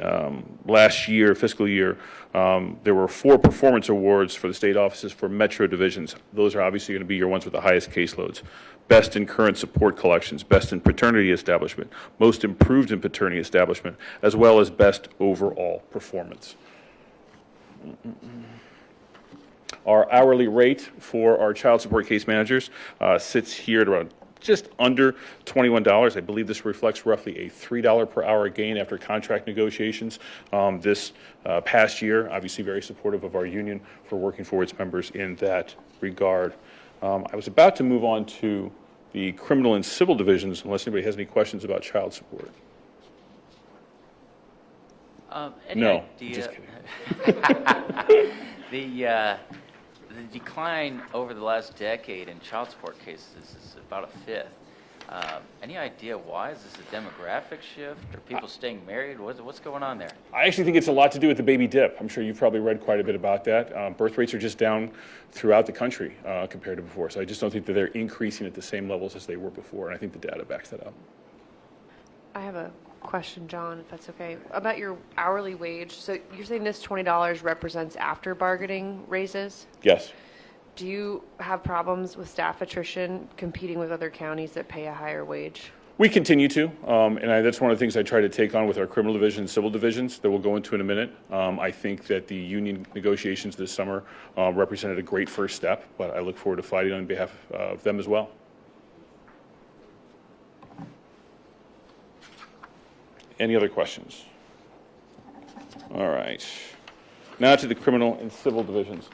last year, fiscal year, there were 4 performance awards for the state offices for metro divisions. Those are obviously going to be your ones with the highest caseloads. Best in current support collections, best in paternity establishment, most improved in paternity establishment, as well as best overall performance. Our hourly rate for our child support case managers sits here at around just under $21. I believe this reflects roughly a $3 per hour gain after contract negotiations this past year. Obviously very supportive of our union for working for its members in that regard. I was about to move on to the criminal and civil divisions, unless anybody has any questions about child support. Any No, idea? just kidding. The decline over the last decade in child support cases is about a fifth. Any idea why? Is this a demographic shift? Are people staying married? What's going on there? I actually think it's a lot to do with the baby dip. I'm sure you've probably read quite a bit about that. Birth rates are just down throughout the country compared to before. So I just don't think that they're increasing at the same levels as they were before. And I think the data backs that up. I have a question, John, if that's okay, about your hourly wage. So you're saying this $20 represents after bargaining raises? Yes. Do you have problems with staff attrition competing with other counties that pay a higher wage? We continue to, that's one of the things I try to take on with our criminal division and civil divisions that we'll go into in a minute. I think that the union negotiations this summer represented a great first step, but I look forward to fighting on behalf of them as well. Any other questions? All right. Now to the criminal and civil divisions.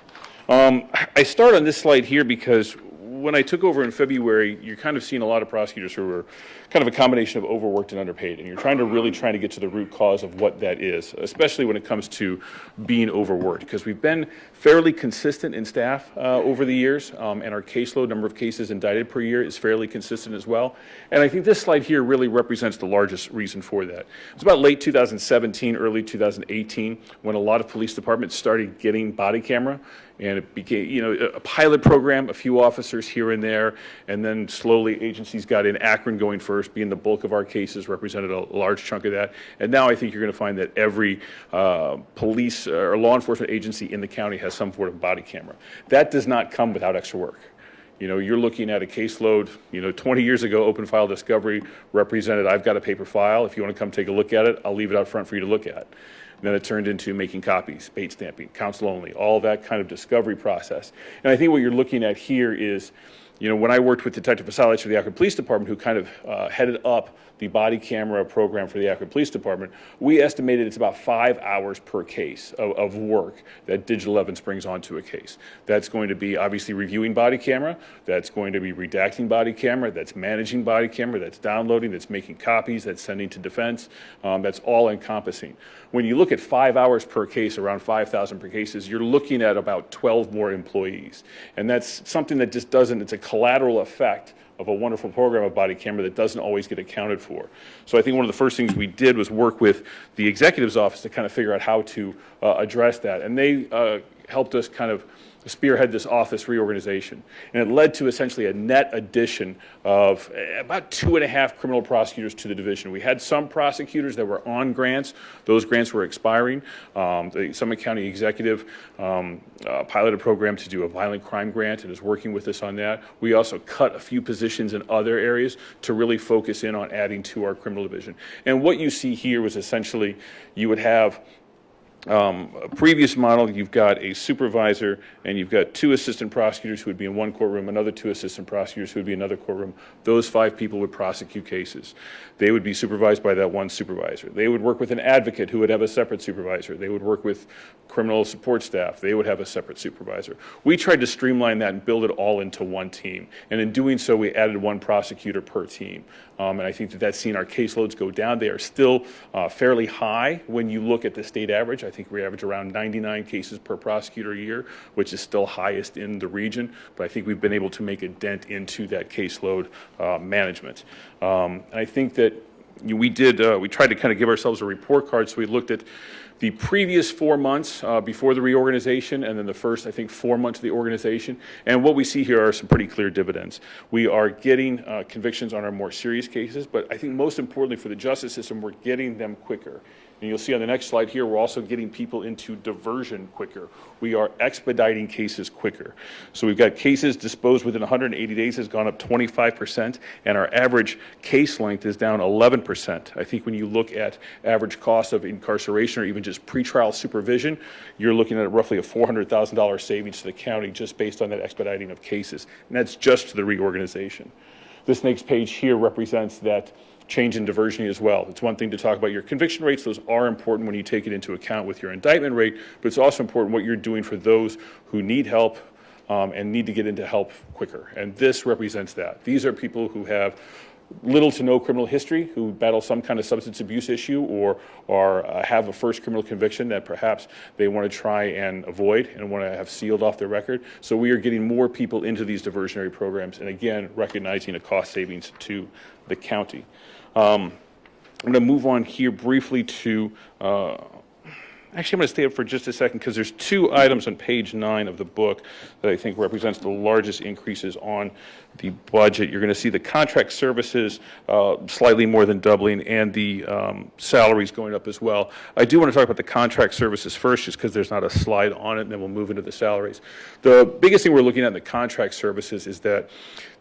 I start on this slide here because when I took over in February, you're kind of seeing a lot of prosecutors who are kind of a combination of overworked and underpaid, and you're trying to get to the root cause of what that is, especially when it comes to being overworked, because we've been fairly consistent in staff over the years, and our caseload, number of cases indicted per year, is fairly consistent as well. And I think this slide here really represents the largest reason for that. It was about late 2017, early 2018, when a lot of police departments started getting body camera. And it became, a pilot program, a few officers here and there, and then slowly agencies got in. Akron going first, being the bulk of our cases, represented a large chunk of that. And now I think you're going to find that every police or law enforcement agency in the county has some sort of body camera. That does not come without extra work. You're looking at a caseload, 20 years ago, open file discovery represented, I've got a paper file. If you want to come take a look at it, I'll leave it out front for you to look at. And then it turned into making copies, bait stamping, counsel only, all that kind of discovery process. And I think what you're looking at here is, when I worked with Detective Vasalich for the Akron Police Department, who kind of headed up the body camera program for the Akron Police Department, we estimated it's about 5 hours per case of work that digital evidence brings onto a case. That's going to be obviously reviewing body camera, that's going to be redacting body camera, that's managing body camera, that's downloading, that's making copies, that's sending to defense, that's all encompassing. When you look at 5 hours per case, around 5,000 per cases, you're looking at about 12 more employees. And that's something that just doesn't, it's a collateral effect of a wonderful program of body camera that doesn't always get accounted for. So I think one of the first things we did was work with the executive's office to kind of figure out how to address that. And they helped us kind of spearhead this office reorganization. And it led to essentially a net addition of about 2.5 criminal prosecutors to the division. We had some prosecutors that were on grants. Those grants were expiring. The Summit County Executive piloted a program to do a violent crime grant and is working with us on that. We also cut a few positions in other areas to really focus in on adding to our criminal division. And what you see here was essentially you would have a previous model, you've got a supervisor and you've got 2 assistant prosecutors who would be in one courtroom, another 2 assistant prosecutors who would be in another courtroom. Those 5 people would prosecute cases. They would be supervised by that one supervisor. They would work with an advocate who would have a separate supervisor. They would work with criminal support staff. They would have a separate supervisor. We tried to streamline that and build it all into one team. And in doing so, we added 1 prosecutor per team. And I think that that's seen our caseloads go down. They are still fairly high when you look at the state average. I think we average around 99 cases per prosecutor a year, which is still highest in the region. But I think we've been able to make a dent into that caseload management. And I think that we tried to kind of give ourselves a report card. So we looked at the previous 4 months before the reorganization and then the first, I think, 4 months of the organization. And what we see here are some pretty clear dividends. We are getting convictions on our more serious cases, but I think most importantly for the justice system, we're getting them quicker. And you'll see on the next slide here, we're also getting people into diversion quicker. We are expediting cases quicker. So we've got cases disposed within 180 days has gone up 25%, and our average case length is down 11% 7%. I think when you look at average cost of incarceration or even just pretrial supervision, you're looking at roughly a $400,000 savings to the county just based on that expediting of cases. And that's just to the reorganization. This next page here represents that change in diversion as well. It's one thing to talk about your conviction rates. Those are important when you take it into account with your indictment rate, but it's also important what you're doing for those who need help and need to get into help quicker. And this represents that. These are people who have little to no criminal history, who battle some kind of substance abuse issue or have a first criminal conviction that perhaps they want to try and avoid and want to have sealed off their record. So we are getting more people into these diversionary programs, and again, recognizing a cost savings to the county. I'm going to move on here briefly to actually, I'm going to stay up for just a second because there's two items on page 9 of the book that I think represents the largest increases on the budget. You're going to see the contract services slightly more than doubling and the salaries going up as well. I do want to talk about the contract services first just because there's not a slide on it, and then we'll move into the salaries. The biggest thing we're looking at in the contract services is that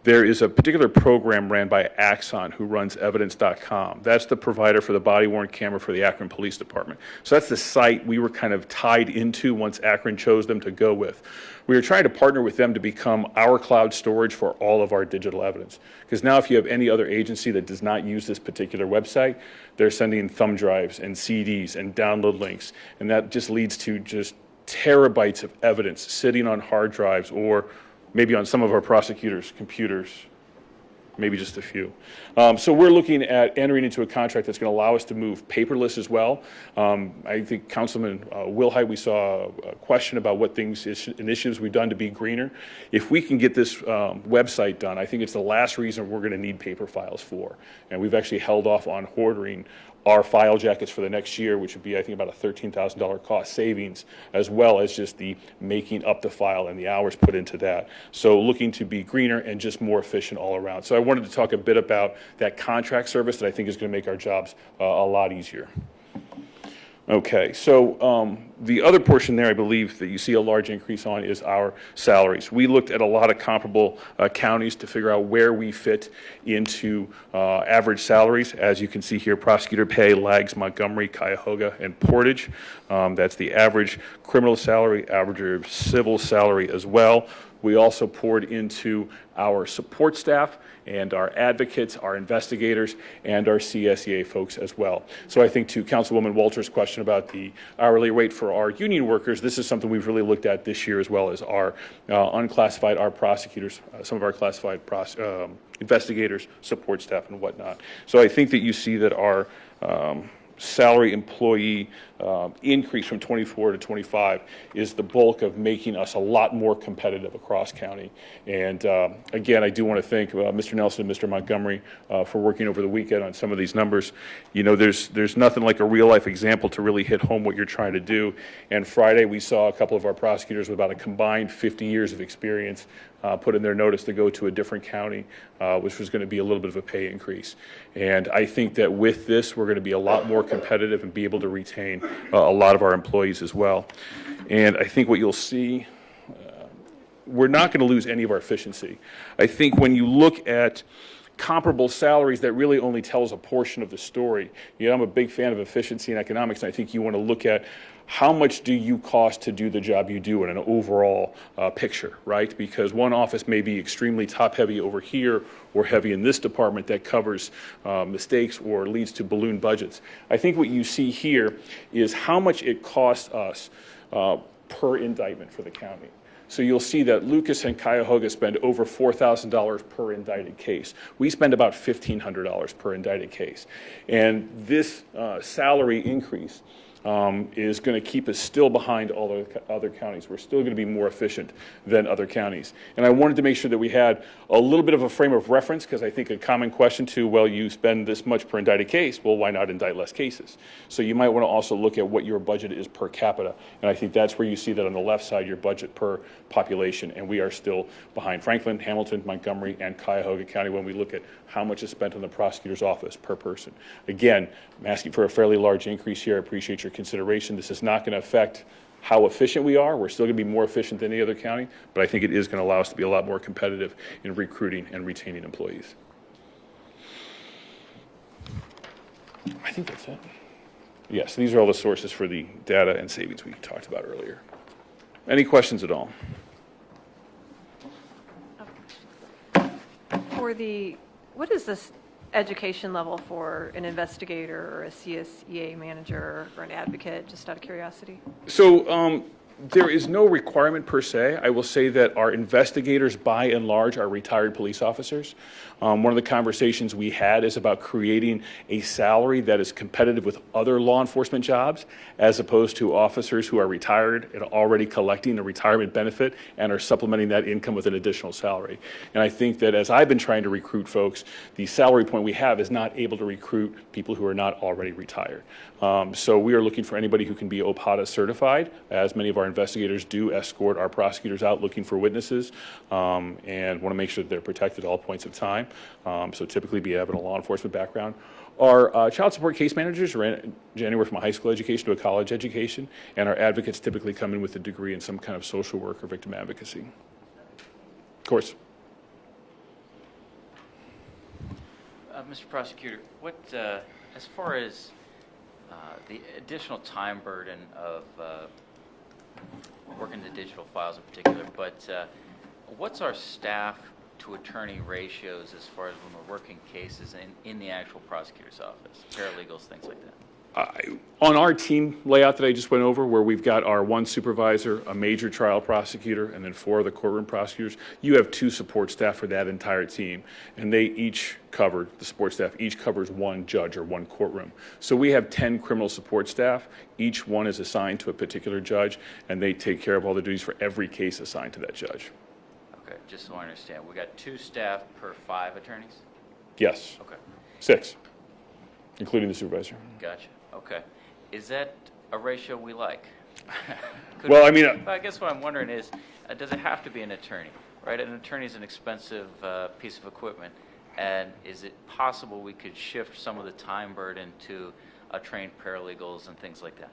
there is a particular program ran by Axon, who runs evidence.com. That's the provider for the body-worn camera for the Akron Police Department. So that's the site we were kind of tied into once Akron chose them to go with. We were trying to partner with them to become our cloud storage for all of our digital evidence. Because now if you have any other agency that does not use this particular website, they're sending thumb drives and CDs and download links. And that just leads to just terabytes of evidence sitting on hard drives or maybe on some of our prosecutors' computers, maybe just a few. So we're looking at entering into a contract that's going to allow us to move paperless as well. I think Councilman Wilhite, we saw a question about what initiatives we've done to be greener. If we can get this website done, I think it's the last reason we're going to need paper files for. And we've actually held off on ordering our file jackets for the next year, which would be, I think, about a $13,000 cost savings, as well as just the making up the file and the hours put into that. So looking to be greener and just more efficient all around. So I wanted to talk a bit about that contract service that I think is going to make our jobs a lot easier. Okay, so the other portion there, I believe, that you see a large increase on is our salaries. We looked at a lot of comparable counties to figure out where we fit into average salaries. As you can see here, prosecutor pay lags Montgomery, Cuyahoga, and Portage. That's the average criminal salary, average civil salary as well. We also poured into our support staff and our advocates, our investigators, and our CSEA folks as well. So I think to Councilwoman Walters' question about the hourly rate for our union workers, this is something we've really looked at this year, as well as our unclassified, our prosecutors, some of our classified investigators, support staff, and whatnot. So I think that you see that our salary employee increase from 24 to 25 is the bulk of making us a lot more competitive across county. And again, I do want to thank Mr. Nelson and Mr. Montgomery for working over the weekend on some of these numbers. You know, there's nothing like a real life example to really hit home what you're trying to do. And Friday we saw a couple of our prosecutors with about a combined 50 years of experience put in their notice to go to a different county, which was going to be a little bit of a pay increase. And I think that with this, we're going to be a lot more competitive and be able to retain a lot of our employees as well. And I think what you'll see, we're not going to lose any of our efficiency. I think when you look at comparable salaries, that really only tells a portion of the story. You know, I'm a big fan of efficiency and economics, and I think you want to look at how much do you cost to do the job you do in an overall picture, right? Because one office may be extremely top-heavy over here or heavy in this department that covers mistakes or leads to balloon budgets. I think what you see here is how much it costs us per indictment for the county. So you'll see that Lucas and Cuyahoga spend over $4,000 per indicted case. We spend about $1,500 per indicted case. And this salary increase is going to keep us still behind all the other counties. We're still going to be more efficient than other counties. And I wanted to make sure that we had a little bit of a frame of reference, because I think a common question to, well, you spend this much per indicted case, well, why not indict less cases? So you might want to also look at what your budget is per capita. And I think that's where you see that on the left side, your budget per population. And we are still behind Franklin, Hamilton, Montgomery, and Cuyahoga County when we look at how much is spent on the prosecutor's office per person. Again, I'm asking for a fairly large increase here. I appreciate your consideration. This is not going to affect how efficient we are. We're still going to be more efficient than any other county, but I think it is going to allow us to be a lot more competitive in recruiting and retaining employees. I think that's it. Yes, these are all the sources for the data and savings we talked about earlier. Any questions at all? What is this education level for an investigator or a CSEA manager or an advocate, just out of curiosity? So there is no requirement per se. I will say that our investigators, by and large, are retired police officers. One of the conversations we had is about creating a salary that is competitive with other law enforcement jobs, as opposed to officers who are retired and already collecting a retirement benefit and are supplementing that income with an additional salary. And I think that as I've been trying to recruit folks, the salary point we have is not able to recruit people who are not already retired. So we are looking for anybody who can be OPATA certified, as many of our investigators do escort our prosecutors out looking for witnesses, and want to make sure that they're protected at all points of time. So typically be having a law enforcement background. Our child support case managers range anywhere from a high school education to a college education, and our advocates typically come in with a degree in some kind of social work or victim advocacy. Of course. Mr. Prosecutor, what, as far as the additional time burden of working the digital files in particular, but what's our staff to attorney ratios as far as when we're working cases in the actual prosecutor's office, paralegals, things like that? On our team layout that I just went over, where we've got our one supervisor, a major trial prosecutor, and then 4 of the courtroom prosecutors, you have 2 support staff for that entire team. And they each cover, the support staff each covers 1 judge or 1 courtroom. So we have 10 criminal support staff. Each one is assigned to a particular judge, and they take care of all the duties for every case assigned to that judge. Okay, just so I understand, we got 2 staff per 5 attorneys? Yes. Okay. 6, including the supervisor. Gotcha. Okay. Is that a ratio we like? Well, I mean, I guess what I'm wondering is, does it have to be an attorney, right? An attorney is an expensive piece of equipment, and is it possible we could shift some of the time burden to trained paralegals and things like that?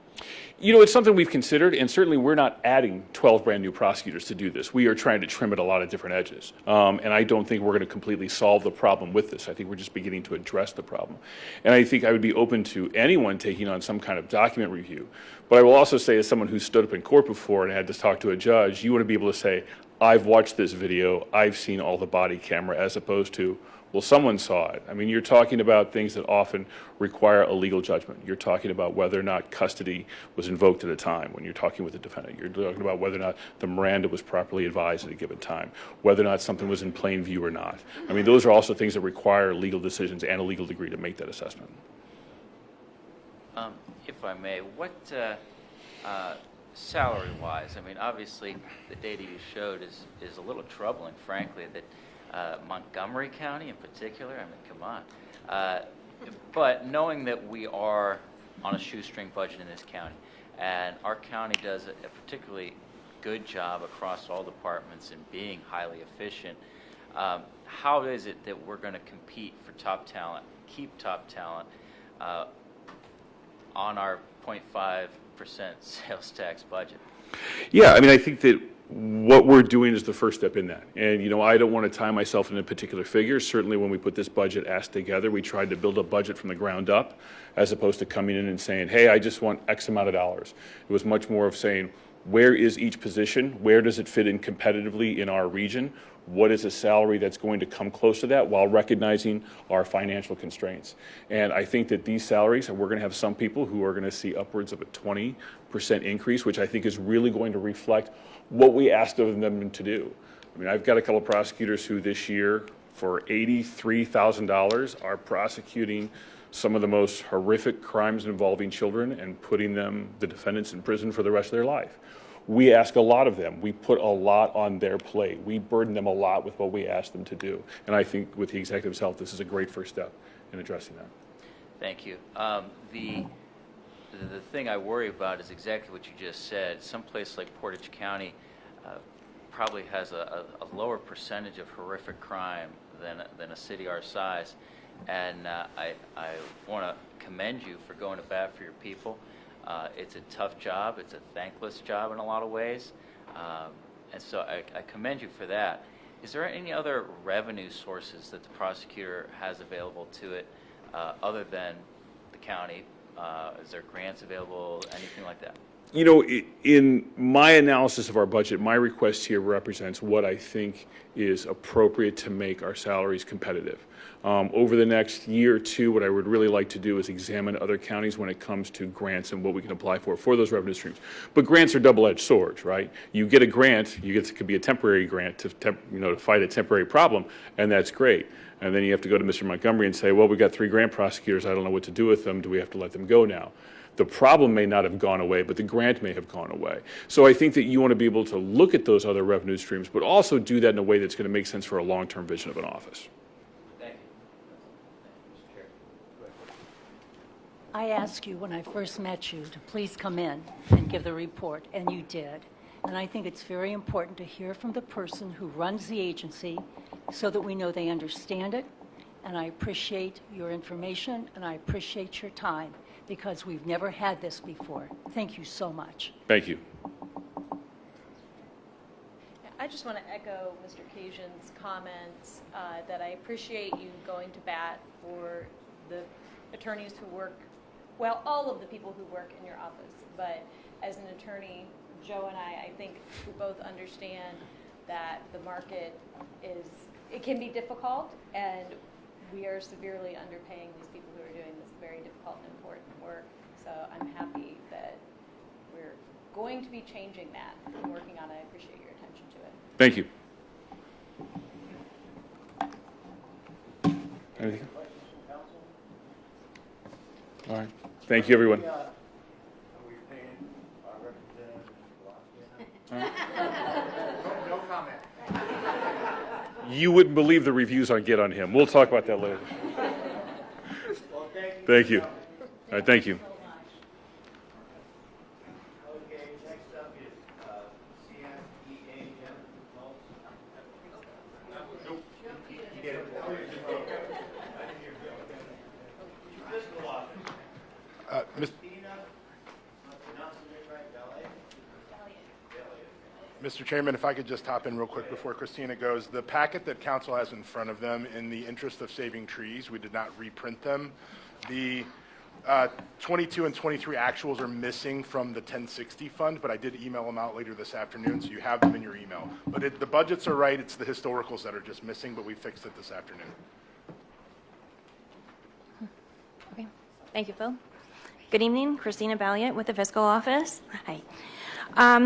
You know, it's something we've considered, and certainly we're not adding 12 brand new prosecutors to do this. We are trying to trim at a lot of different edges. And I don't think we're going to completely solve the problem with this. I think we're just beginning to address the problem. And I think I would be open to anyone taking on some kind of document review. But I will also say, as someone who stood up in court before and had to talk to a judge, you want to be able to say, I've watched this video, I've seen all the body camera, as opposed to, well, someone saw it. I mean, you're talking about things that often require a legal judgment. You're talking about whether or not custody was invoked at a time when you're talking with the defendant. You're talking about whether or not the Miranda was properly advised at a given time, whether or not something was in plain view or not. I mean, those are also things that require legal decisions and a legal degree to make that assessment. If I may, what salary-wise, I mean, obviously the data you showed is a little troubling, frankly, that Montgomery County in particular, I mean, come on. But knowing that we are on a shoestring budget in this county, and our county does a particularly good job across all departments in being highly efficient, how is it that we're going to compete for top talent, keep top talent on our 0.5% sales tax budget? Yeah, I mean, I think that what we're doing is the first step in that. And, you know, I don't want to tie myself in a particular figure. Certainly when we put this budget asked together, we tried to build a budget from the ground up, as opposed to coming in and saying, hey, I just want X amount of dollars. It was much more of saying, where is each position? Where does it fit in competitively in our region? What is a salary that's going to come close to that while recognizing our financial constraints? And I think that these salaries, and we're going to have some people who are going to see upwards of a 20% increase, which I think is really going to reflect what we asked of them to do. I mean, I've got a couple of prosecutors who this year, for $83,000, are prosecuting some of the most horrific crimes involving children and putting the defendants in prison for the rest of their life. We ask a lot of them. We put a lot on their plate. We burden them a lot with what we ask them to do. And I think with the executive's help, this is a great first step in addressing that. Thank you. The thing I worry about is exactly what you just said. Some place like Portage County probably has a lower percentage of horrific crime than a city our size. And I want to commend you for going to bat for your people. It's a tough job. It's a thankless job in a lot of ways. And so I commend you for that. Is there any other revenue sources that the prosecutor has available to it other than the County? Is there grants available, anything like that? You know, in my analysis of our budget, my request here represents what I think is appropriate to make our salaries competitive. Over the next year or two, what I would really like to do is examine other counties when it comes to grants and what we can apply for those revenue streams. But grants are double-edged swords, right? You get a grant, it could be a temporary grant to fight a temporary problem, and that's great. And then you have to go to Mr. Montgomery and say, well, we got 3 grant prosecutors, I don't know what to do with them, do we have to let them go now? The problem may not have gone away, but the grant may have gone away. So I think that you want to be able to look at those other revenue streams, but also do that in a way that's going to make sense for a long-term vision of an office. Thank you. I asked you when I first met you to please come in and give the report, and you did. And I think it's very important to hear from the person who runs the agency so that we know they understand it. And I appreciate your information, and I appreciate your time, because we've never had this before. Thank you so much. Thank you. I just want to echo Mr. Cajun's comments that I appreciate you going to bat for the attorneys who work, well, all of the people who work in your office. But as an attorney, Joe and I think we both understand that the market it can be difficult, and we are severely underpaying these people who are doing this very difficult and important work. So I'm happy that we're going to be changing that and working on it. I appreciate your attention to it. Thank you. Anything? All right. Thank you, everyone. Are we paying our representative? No comment. You wouldn't believe the reviews I get on him. We'll talk about that later. Well, Thank you. All right, thank you. Okay, next up is CMEA Jennifer Schultz. Nope. You did it. Fiscal office. Christina, I'm pronouncing it right, Ballet? Mr. Chairman, if I could just hop in real quick before Christina goes. The packet that council has in front of them, in the interest of saving trees, we did not reprint them. The 22 and 23 actuals are missing from the 1060 fund, but I did email them out later this afternoon, so you have them in your email. But the budgets are right, it's the historicals that are just missing, but we fixed it this afternoon. Okay. Thank you, Phil. Good evening, Christina Balliet with the Fiscal Office. Hi.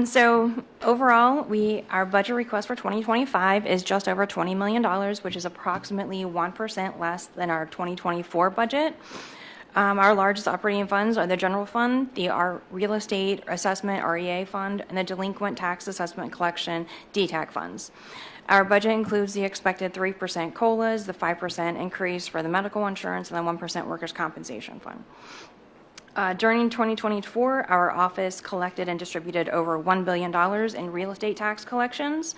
So overall, our budget request for 2025 is just over $20 million, which is approximately 1% less than our 2024 budget. Our largest operating funds are the general fund, our real estate assessment REA fund, and the delinquent tax assessment collection DTAC funds. Our budget includes the expected 3% COLAs, the 5% increase for the medical insurance, and the 1% workers' compensation fund. During 2024, our office collected and distributed over $1 billion in real estate tax collections.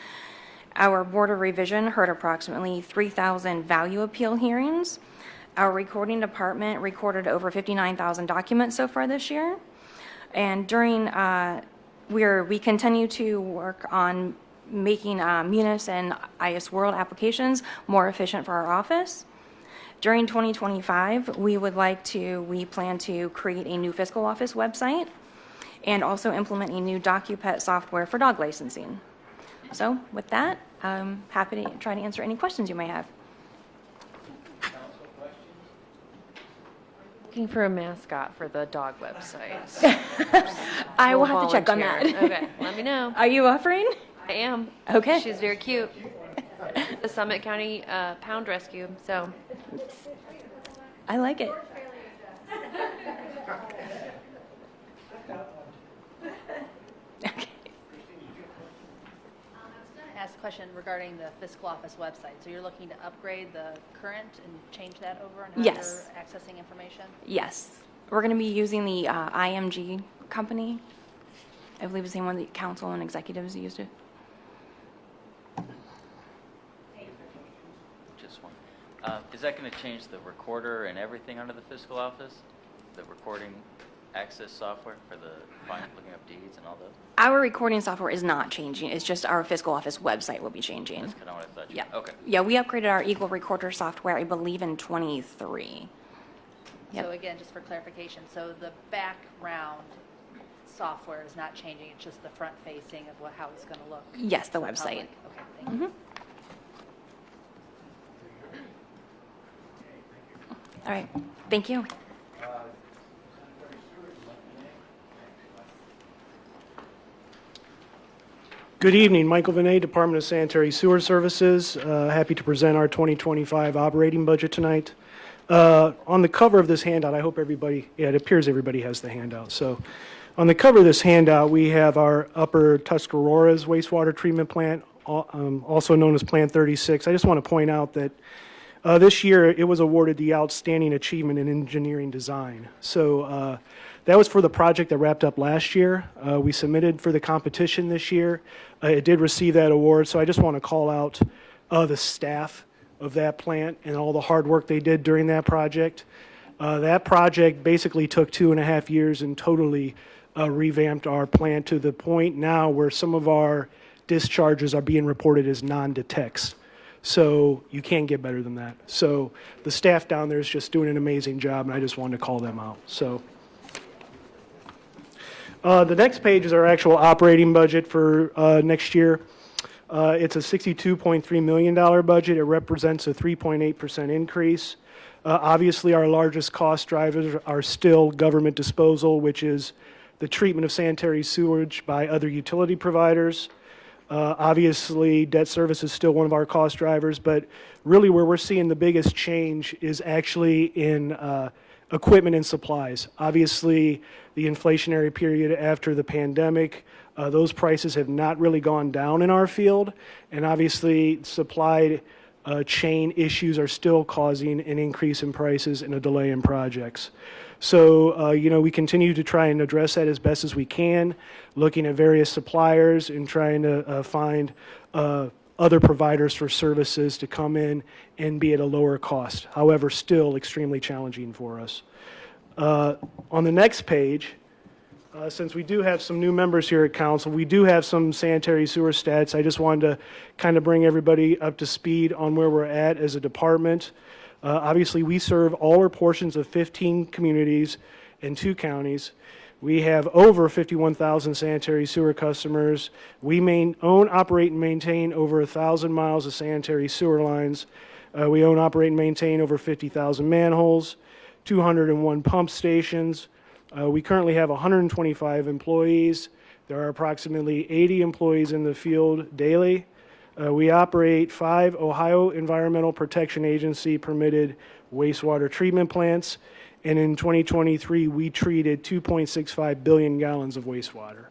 Our Board of Revision heard approximately 3,000 value appeal hearings. Our recording department recorded over 59,000 documents so far this year. And we continue to work on making Munis and IS World applications more efficient for our office. During 2025, we plan to create a new fiscal office website and also implement a new DocuPet software for dog licensing. So with that, I'm happy to try to answer any questions you may have. Looking for a mascot for the dog website. I will We'll have to check on that. volunteer. Okay, let me know. Are you offering? I am. Okay. She's very cute. The Summit County Pound Rescue, so. I like it. Ask a question regarding the fiscal office website. So you're looking to upgrade the current and change that over on how Yes. you're accessing information? Yes. We're going to be using the IMG company. I believe it's the same one that council and executives used it. Just one. Is that going to change the recorder and everything under the fiscal office? The recording access software for the looking up deeds and all those? Our recording software is not changing. It's just our fiscal office website will be changing. That's kind of what I thought. Yeah. Okay. Yeah, we upgraded our Eagle Recorder software, I believe, in 23. Yep. So again, just for clarification, so the background software is not changing, it's just the front facing of how it's going to look? Yes, the for website. public. Okay, thank you. All right, thank you. Good evening, Michael Vinay, Department of Sanitary Sewer Services. Happy to present our 2025 operating budget tonight. On the cover of this handout, I hope everybody, it appears everybody has the handout. So on the cover of this handout, we have our Upper Tuscarora's wastewater treatment plant, also known as Plant 36. I just want to point out that this year it was awarded the Outstanding Achievement in Engineering Design. So that was for the project that wrapped up last year. We submitted for the competition this year. It did receive that award, so I just want to call out the staff of that plant and all the hard work they did during that project. That project basically took 2.5 years and totally revamped our plant to the point now where some of our discharges are being reported as non-detects. So you can't get better than that. So the staff down there is just doing an amazing job, and I just wanted to call them out. So the next page is our actual operating budget for next year. It's a $62.3 million budget. It represents a 3.8% increase. Obviously, our largest cost drivers are still government disposal, which is the treatment of sanitary sewage by other utility providers. Obviously, debt service is still one of our cost drivers, but really where we're seeing the biggest change is actually in equipment and supplies. Obviously, the inflationary period after the pandemic, those prices have not really gone down in our field, and obviously supply chain issues are still causing an increase in prices and a delay in projects. So, we continue to try and address that as best as we can, looking at various suppliers and trying to find other providers for services to come in and be at a lower cost. However, still extremely challenging for us. On the next page, since we do have some new members here at council, we do have some sanitary sewer stats. I just wanted to kind of bring everybody up to speed on where we're at as a department. Obviously, we serve all or portions of 15 communities and 2 counties. We have over 51,000 sanitary sewer customers. We own, operate, and maintain over 1,000 miles of sanitary sewer lines. We own, operate, and maintain over 50,000 manholes, 201 pump stations. We currently have 125 employees. There are approximately 80 employees in the field daily. We operate 5 Ohio Environmental Protection Agency permitted wastewater treatment plants, and in 2023 we treated 2.65 billion gallons of wastewater.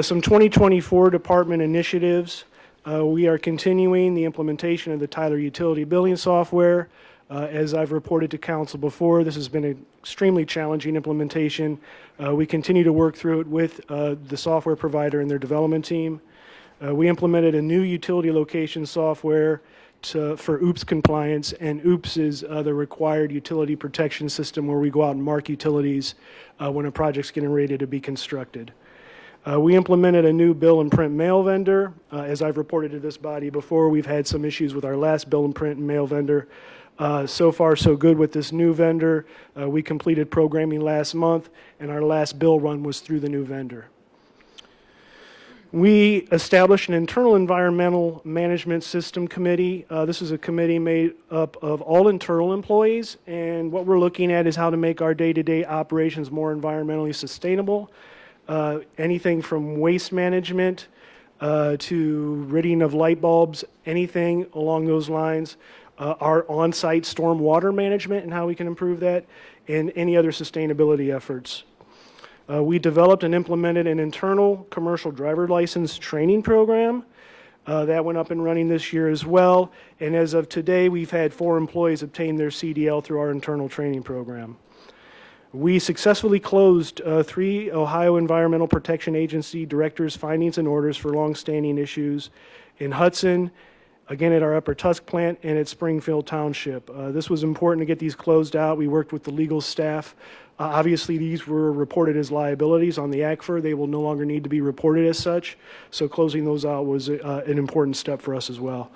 Some 2024 department initiatives. We are continuing the implementation of the Tyler Utility Billing Software. As I've reported to council before, this has been an extremely challenging implementation. We continue to work through it with the software provider and their development team. We implemented a new utility location software for OOPS compliance, and OOPS is the required utility protection system where we go out and mark utilities when a project's getting ready to be constructed. We implemented a new bill and print mail vendor. As I've reported to this body before, we've had some issues with our last bill and print and mail vendor. So far, so good with this new vendor. We completed programming last month, and our last bill run was through the new vendor. We established an internal environmental management system committee. This is a committee made up of all internal employees, and what we're looking at is how to make our day-to-day operations more environmentally sustainable. Anything from waste management to ridding of light bulbs, anything along those lines. Our on-site storm water management and how we can improve that, and any other sustainability efforts. We developed and implemented an internal commercial driver license training program. That went up and running this year as well, and as of today, we've had 4 employees obtain their CDL through our internal training program. We successfully closed 3 Ohio Environmental Protection Agency directors' findings and orders for longstanding issues in Hudson, again at our Upper Tusk plant, and at Springfield Township. This was important to get these closed out. We worked with the legal staff. Obviously, these were reported as liabilities on the ACFR. They will no longer need to be reported as such, so closing those out was an important step for us as well.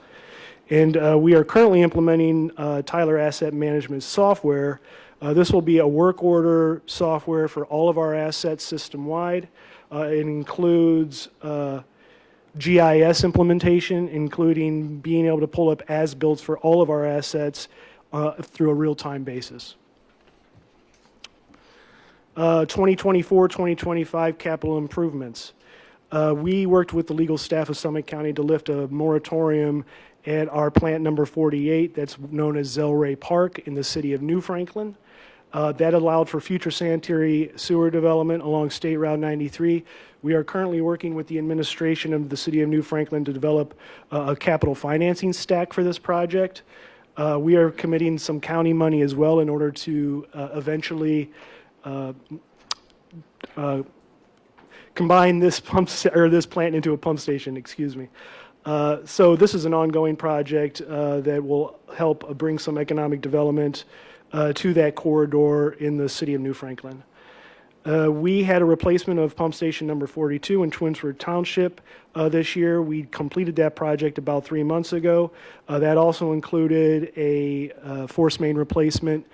And we are currently implementing Tyler Asset Management software. This will be a work order software for all of our assets system-wide. It includes GIS implementation, including being able to pull up as-builts for all of our assets through a real-time basis. 2024-2025 capital improvements. We worked with the legal staff of Summit County to lift a moratorium at our plant number 48 that's known as Zellray Park in the city of New Franklin. That allowed for future sanitary sewer development along State Route 93. We are currently working with the administration of the city of New Franklin to develop a capital financing stack for this project. We are committing some county money as well in order to eventually combine this this plant into a pump station. Excuse me. So this is an ongoing project that will help bring some economic development to that corridor in the city of New Franklin. We had a replacement of pump station number 42 in Twinsford Township this year. We completed that project about 3 months ago. That also included a force main replacement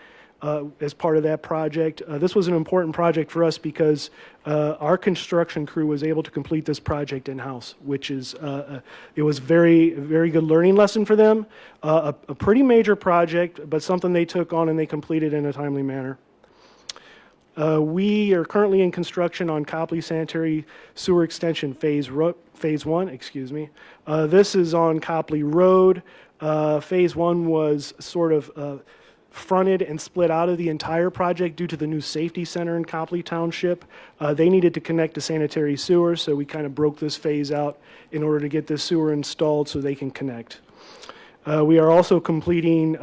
as part of that project. This was an important project for us because our construction crew was able to complete this project in-house, which is, it was very good learning lesson for them. A pretty major project, but something they took on and they completed in a timely manner. We are currently in construction on Copley Sanitary Sewer Extension Phase 1, excuse me. This is on Copley Road. Phase 1 was sort of fronted and split out of the entire project due to the new safety center in Copley Township. They needed to connect to sanitary sewer, so we kind of broke this phase out in order to get this sewer installed so they can connect. We are also completing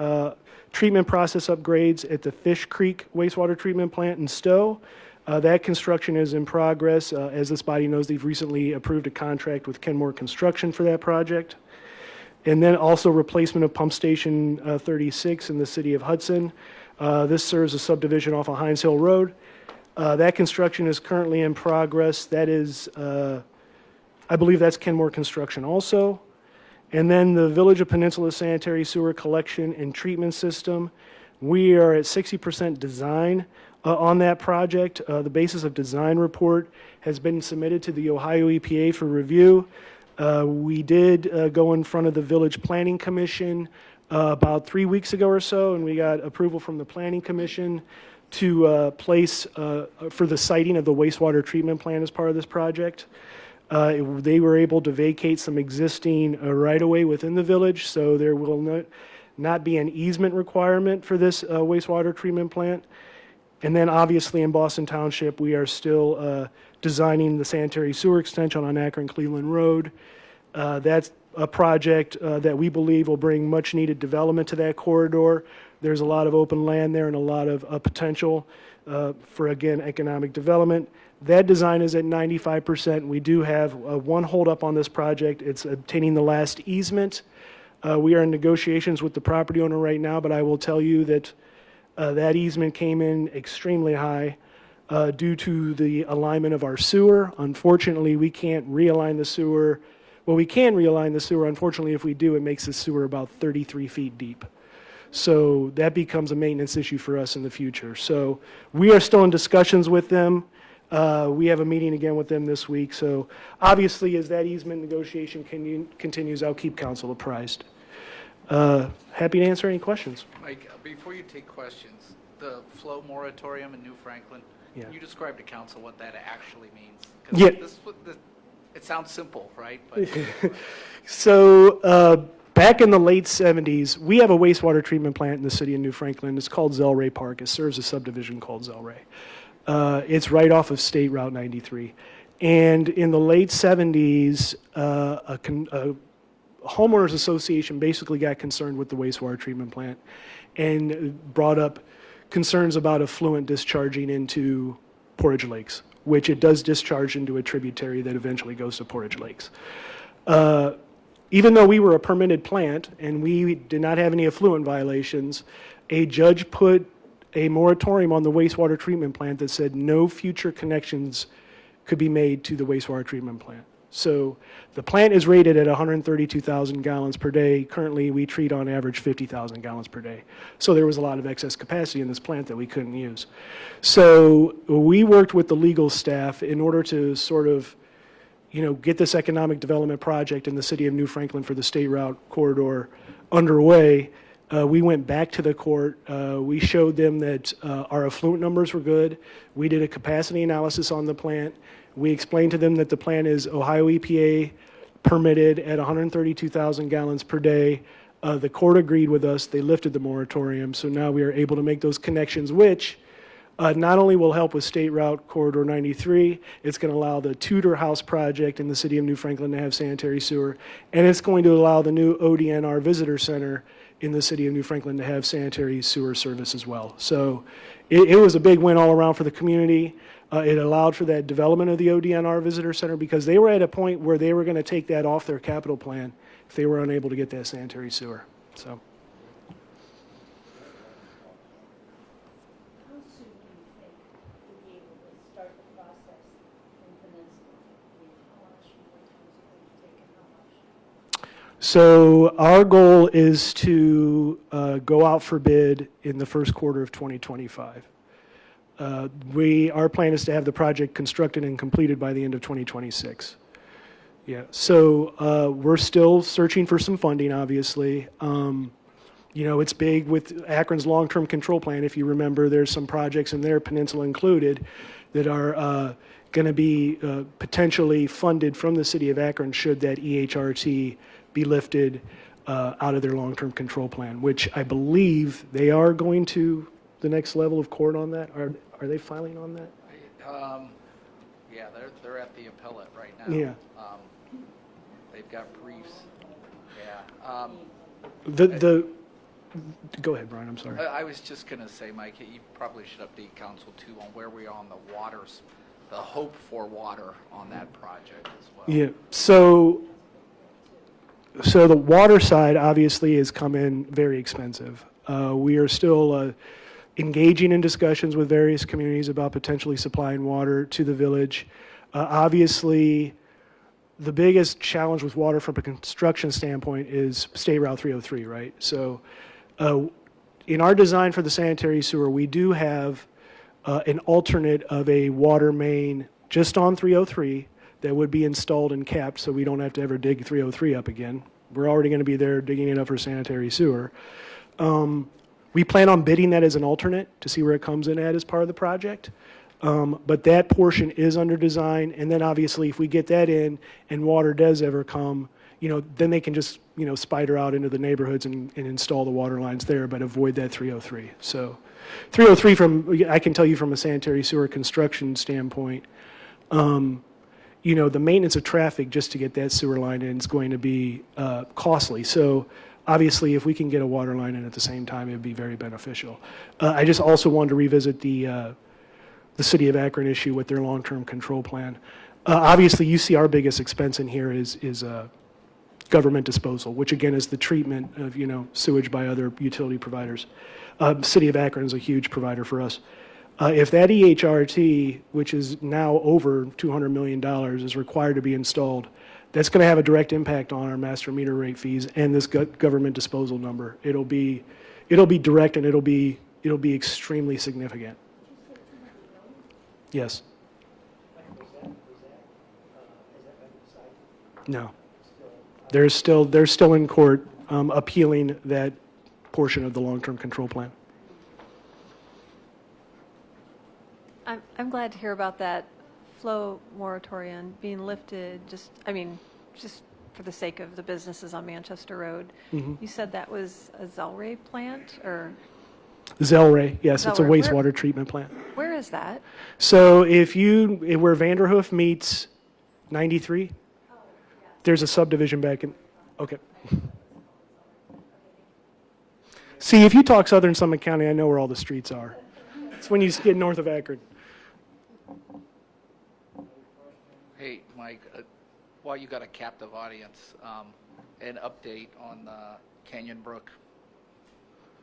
treatment process upgrades at the Fish Creek wastewater treatment plant in Stowe. That construction is in progress. As this body knows, they've recently approved a contract with Kenmore Construction for that project. And then also replacement of pump station 36 in the city of Hudson. This serves a subdivision off of Hines Hill Road. That construction is currently in progress. That is, I believe that's Kenmore Construction also. And then the Village of Peninsula Sanitary Sewer Collection and Treatment System. We are at 60% design on that project. The basis of design report has been submitted to the Ohio EPA for review. We did go in front of the Village Planning Commission about 3 weeks ago or so, and we got approval from the Planning Commission to place for the siting of the wastewater treatment plant as part of this project. They were able to vacate some existing right-of-way within the village, so there will not be an easement requirement for this wastewater treatment plant. And then obviously in Boston Township, we are still designing the sanitary sewer extension on Akron-Cleveland Road. That's a project that we believe will bring much-needed development to that corridor. There's a lot of open land there and a lot of potential for, again, economic development. That design is at 95%. We do have one holdup on this project. It's obtaining the last easement. We are in negotiations with the property owner right now, but I will tell you that that easement came in extremely high due to the alignment of our sewer. Unfortunately, we can't realign the sewer. Well, we can realign the sewer. Unfortunately, if we do, it makes the sewer about 33 feet deep. So that becomes a maintenance issue for us in the future. So we are still in discussions with them. We have a meeting again with them this week. So obviously, as that easement negotiation continues, I'll keep council apprised. Happy to answer any questions. Mike, before you take questions, the flow moratorium in New Franklin, can you describe to council what that actually means? 'Cause Yeah. It sounds simple, right? But So back in the late 70s, we have a wastewater treatment plant in the city of New Franklin. It's called Zellray Park. It serves a subdivision called Zellray. It's right off of State Route 93. And in the late 70s, a homeowners association basically got concerned with the wastewater treatment plant and brought up concerns about effluent discharging into Portage Lakes, which it does discharge into a tributary that eventually goes to Portage Lakes. Even though we were a permitted plant and we did not have any effluent violations, a judge put a moratorium on the wastewater treatment plant that said no future connections could be made to the wastewater treatment plant. So the plant is rated at 132,000 gallons per day. Currently, we treat on average 50,000 gallons per day. So there was a lot of excess capacity in this plant that we couldn't use. So we worked with the legal staff in order to sort of, get this economic development project in the city of New Franklin for the State Route Corridor underway. We went back to the court. We showed them that our affluent numbers were good. We did a capacity analysis on the plant. We explained to them that the plant is Ohio EPA permitted at 132,000 gallons per day. The court agreed with us. They lifted the moratorium. So now we are able to make those connections, which not only will help with State Route Corridor 93, it's going to allow the Tudor House project in the city of New Franklin to have sanitary sewer, and it's going to allow the new ODNR Visitor Center in the city of New Franklin to have sanitary sewer service as well. So it was a big win all around for the community. It allowed for that development of the ODNR Visitor Center because they were at a point where they were going to take that off their capital plan if they were unable to get that sanitary sewer. So. So our goal is to go out for bid in the first quarter of 2025. Our plan is to have the project constructed and completed by the end of 2026. Yeah, so we're still searching for some funding, obviously. It's big with Akron's long-term control plan. If you remember, there's some projects in there, Peninsula included, that are going to be potentially funded from the city of Akron should that EHRT be lifted out of their long-term control plan, which I believe they are going to the next level of court on that. Are they filing on that? Yeah, they're at the appellate right now. Yeah. They've got briefs. Yeah. Go ahead, Brian, I'm sorry. I was just going to say, Mike, you probably should update council too on where we are on the waters, the hope for water on that project as well. Yeah, so the water side obviously has come in very expensive. We are still engaging in discussions with various communities about potentially supplying water to the village. Obviously, the biggest challenge with water from a construction standpoint is State Route 303, right? So in our design for the sanitary sewer, we do have an alternate of a water main just on 303 that would be installed and capped so we don't have to ever dig 303 up again. We're already going to be there digging it up for sanitary sewer. We plan on bidding that as an alternate to see where it comes in at as part of the project. But that portion is under design, and then obviously if we get that in and water does ever come, then they can just, spider out into the neighborhoods and install the water lines there, but avoid that 303. So 303 I can tell you from a sanitary sewer construction standpoint, the maintenance of traffic just to get that sewer line in is going to be costly. So obviously, if we can get a water line in at the same time, it would be very beneficial. I just also wanted to revisit the city of Akron issue with their long-term control plan. Obviously, you see our biggest expense in here is government disposal, which again is the treatment of sewage by other utility providers. City of Akron is a huge provider for us. If that EHRT, which is now over $200 million, is required to be installed, that's going to have a direct impact on our master meter rate fees and this government disposal number. It'll be direct and it'll be extremely significant. Yes. No. They're still in court appealing that portion of the long-term control plan. I'm glad to hear about that flow moratorium being lifted, just for the sake of the businesses on Manchester Road. Mhm. You said that was a Zellray plant, or? Zellray, yes, it's a Zellray. wastewater treatment plant. Where is that? So where Vanderhoof meets 93, there's a subdivision back in, okay. See, if you talk Southern Summit County, I know where all the streets are. It's when you get north of Akron. Hey, Mike, while you got a captive audience, an update on Canyon Brook,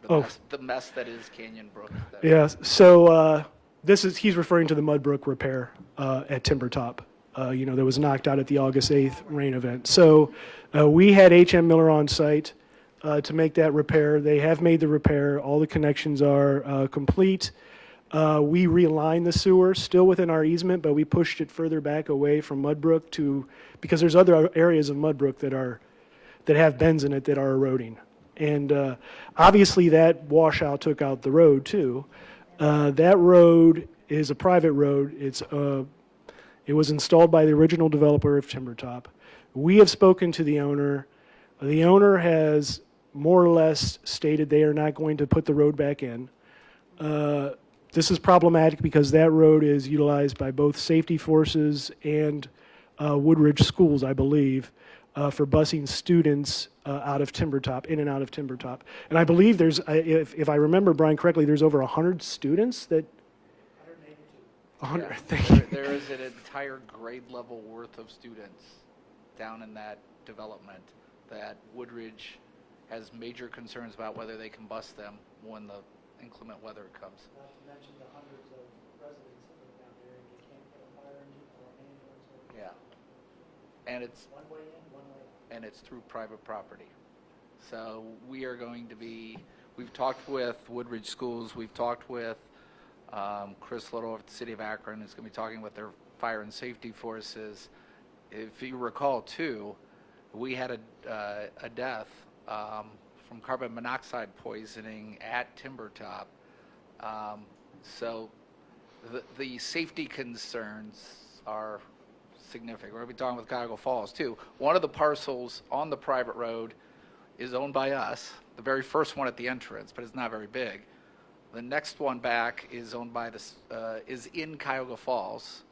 the mess that is Canyon Brook. Yeah, so he's referring to the Mudbrook repair at Timber Top. that was knocked out at the August 8th rain event. So we had HM Miller on site to make that repair. They have made the repair. All the connections are complete. We realigned the sewer, still within our easement, but we pushed it further back away from Mudbrook because there's other areas of Mudbrook that have bends in it that are eroding. And obviously that washout took out the road too. That road is a private road. It was installed by the original developer of Timbertop. We have spoken to the owner. The owner has more or less stated they are not going to put the road back in. This is problematic because that road is utilized by both safety forces and Woodridge schools, I believe, for busing students out of Timbertop, in and out of Timbertop. And I believe there's, if I remember, Brian, correctly, there's over 100 students that... 100, Yeah, thank you. there is an entire grade level worth of students down in that development that Woodridge has major concerns about whether they can bus them when the inclement weather comes. Not to mention the hundreds of residents that live down there and you can't get a fire engine or an ambulance or... Yeah. And it's one way in, one way out. and it's through private property. So we are going to be, we've talked with Woodridge Schools, we've talked with Chris Little of the City of Akron, who's going to be talking with their fire and safety forces. If you recall too, we had a death from carbon monoxide poisoning at Timbertop. So the safety concerns are significant. We're going to be talking with Cuyahoga Falls too. One of the parcels on the private road is owned by us, the very first one at the entrance, but it's not very big. The next one back is owned by is in Cuyahoga Falls.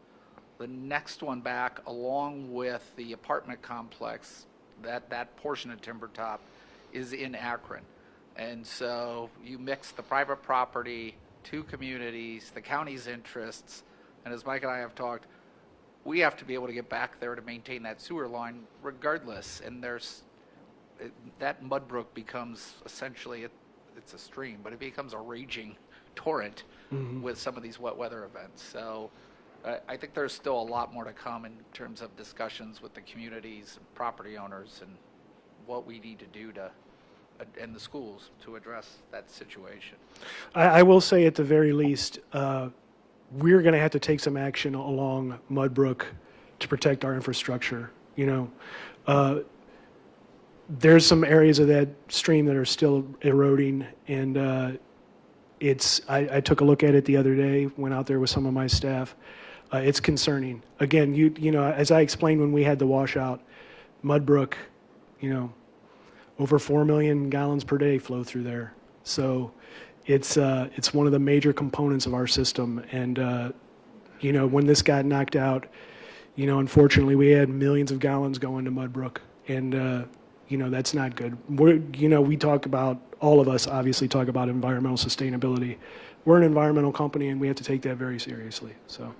The next one back, along with the apartment complex, that portion of Timbertop is in Akron. And so you mix the private property, two communities, the county's interests, and as Mike and I have talked, we have to be able to get back there to maintain that sewer line regardless. And that Mudbrook becomes essentially, it's a stream, but it becomes a raging torrent with some of these wet weather events. So I think there's still a lot more to come in terms of discussions with the communities and property owners and what we need to do and the schools to address that situation. I will say at the very least, we're going to have to take some action along Mudbrook to protect our infrastructure. There's some areas of that stream that are still eroding, and I took a look at it the other day, went out there with some of my staff. It's concerning. Again, as I explained when we had the washout, Mudbrook, over 4 million gallons per day flow through there. So it's one of the major components of our system. And, when this got knocked out, unfortunately we had millions of gallons going to Mudbrook. And, that's not good. We talk about, all of us obviously talk about environmental sustainability. We're an environmental company and we have to take that very seriously. So.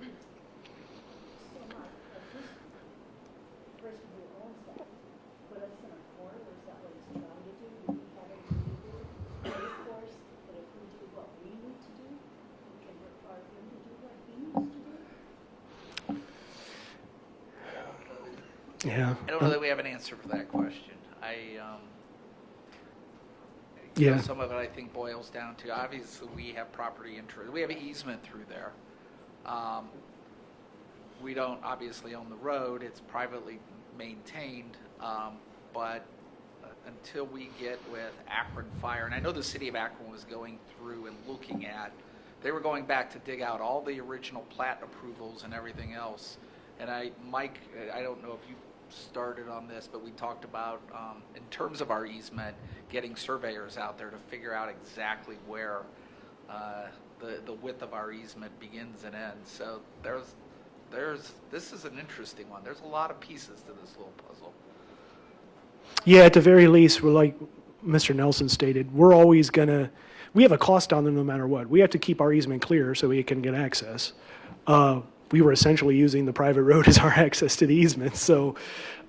Yeah. I don't know that we have an answer for that question. Yeah. Some of it I think boils down to, obviously we have property interest. We have an easement through there. We don't obviously own the road. It's privately maintained. But until we get with Akron Fire, and I know the city of Akron was going through and looking at, they were going back to dig out all the original plat approvals and everything else. And Mike, I don't know if you started on this, but we talked about, in terms of our easement, getting surveyors out there to figure out exactly where the width of our easement begins and ends. So this is an interesting one. There's a lot of pieces to this little puzzle. Yeah, at the very least, we're like Mr. Nelson stated, we're always we have a cost on them no matter what. We have to keep our easement clear so we can get access. We were essentially using the private road as our access to the easement. So,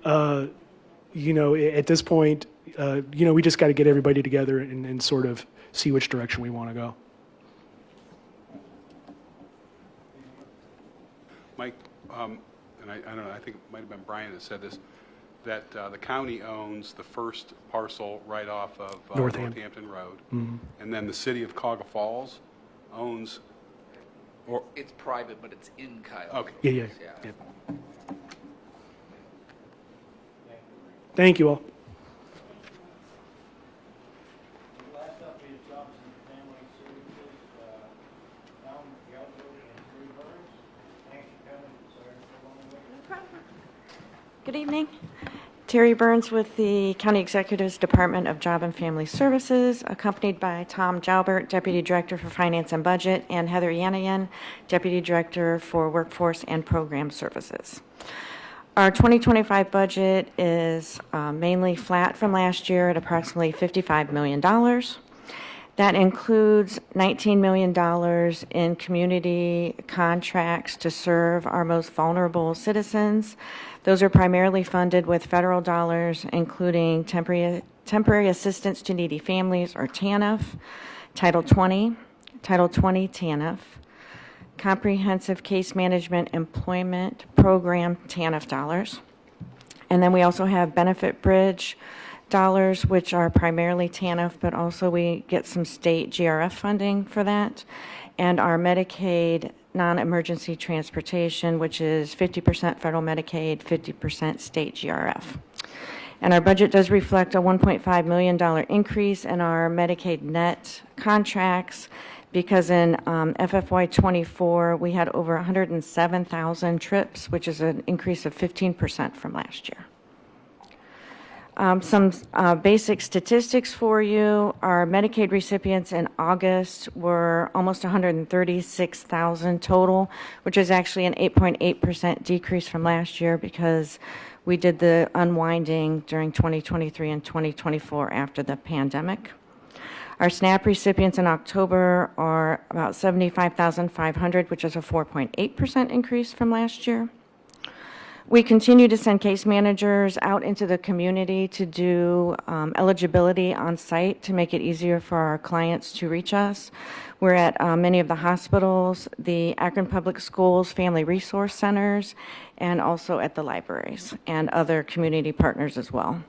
at this point, we just got to get everybody together and sort of see which direction we want to go. Mike, and I don't know, I think it might have been Brian that said this, that the county owns the first parcel right off of Northampton Road, and then the city of Cauga Falls owns, or It's private, but it's in Kyle. okay. Yeah. Thank you all. Last up is Jobs and Family Services, Tom Gallo and Terry Burns. Thanks for coming. Sorry for the long wait. Good evening. Terry Burns with the County Executive's Department of Job and Family Services, accompanied by Tom Jalbert, Deputy Director for Finance and Budget, and Heather Yanayan, Deputy Director for Workforce and Program Services. Our 2025 budget is mainly flat from last year at approximately $55 million. That includes $19 million in community contracts to serve our most vulnerable citizens. Those are primarily funded with federal dollars, including temporary assistance to needy families, or TANF, Title 20 TANF, Comprehensive Case Management Employment Program TANF dollars. And then we also have Benefit Bridge dollars, which are primarily TANF, but also we get some state GRF funding for that. And our Medicaid non-emergency transportation, which is 50% federal Medicaid, 50% state GRF. And our budget does reflect a $1.5 million increase in our Medicaid net contracts, because in FFY 24, we had over 107,000 trips, which is an increase of 15% from last year. Some basic statistics for you. Our Medicaid recipients in August were almost 136,000 total, which is actually an 8.8% decrease from last year, because we did the unwinding during 2023 and 2024 after the pandemic. Our SNAP recipients in October are about 75,500, which is a 4.8% increase from last year. We continue to send case managers out into the community to do eligibility on site to make it easier for our clients to reach us. We're at many of the hospitals, the Akron Public Schools, family resource centers, and also at the libraries and other community partners as well.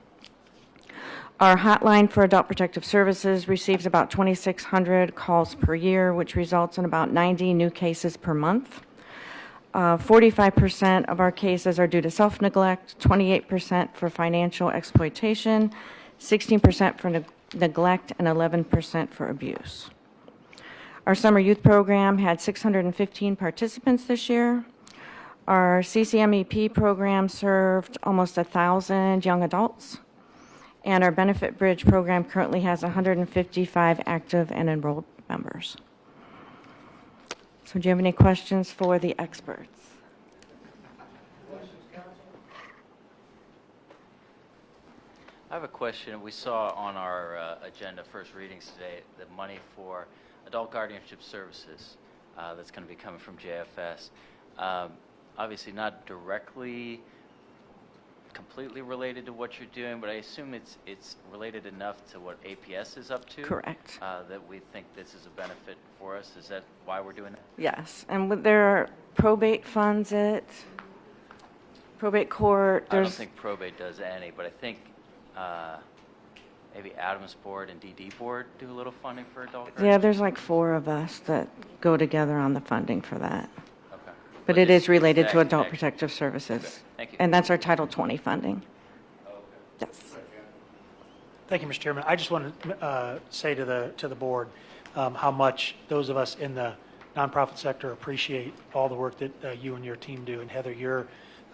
Our hotline for Adult Protective Services receives about 2,600 calls per year, which results in about 90 new cases per month. 45% of our cases are due to self-neglect, 28% for financial exploitation, 16% for neglect, and 11% for abuse. Our summer youth program had 615 participants this year. Our CCMEP program served almost 1,000 young adults. And our Benefit Bridge program currently has 155 active and enrolled members. So do you have any questions for the experts? I have a question. We saw on our agenda, first readings today, the money for adult guardianship services that's going to be coming from JFS. Obviously not directly completely related to what you're doing, but I assume it's related enough to what APS is up to. Correct. That we think this is a benefit for us. Is that why we're doing that? Yes, and there are probate funds probate court. I don't think probate does any, but I think maybe Adams Board and DD Board do a little funding for adult guardianship. Yeah, there's like 4 of us that go together on the funding for that. Okay. But it is related to Adult Protective Services. Okay. Thank you. And that's our Title 20 funding. Yes. Thank you, Mr. Chairman. I just want to say to the board how much those of us in the nonprofit sector appreciate all the work that you and your team do. And Heather, your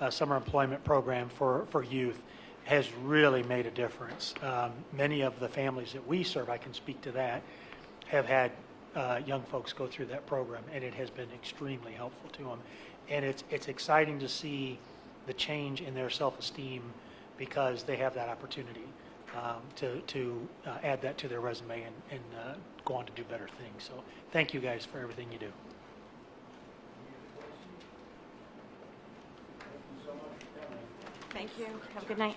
summer employment program for youth has really made a difference. Many of the families that we serve, I can speak to that, have had young folks go through that program, and it has been extremely helpful to them. And it's exciting to see the change in their self-esteem because they have that opportunity to add that to their resume and go on to do better things. So thank you guys for everything you do. Thank you. Have a good night.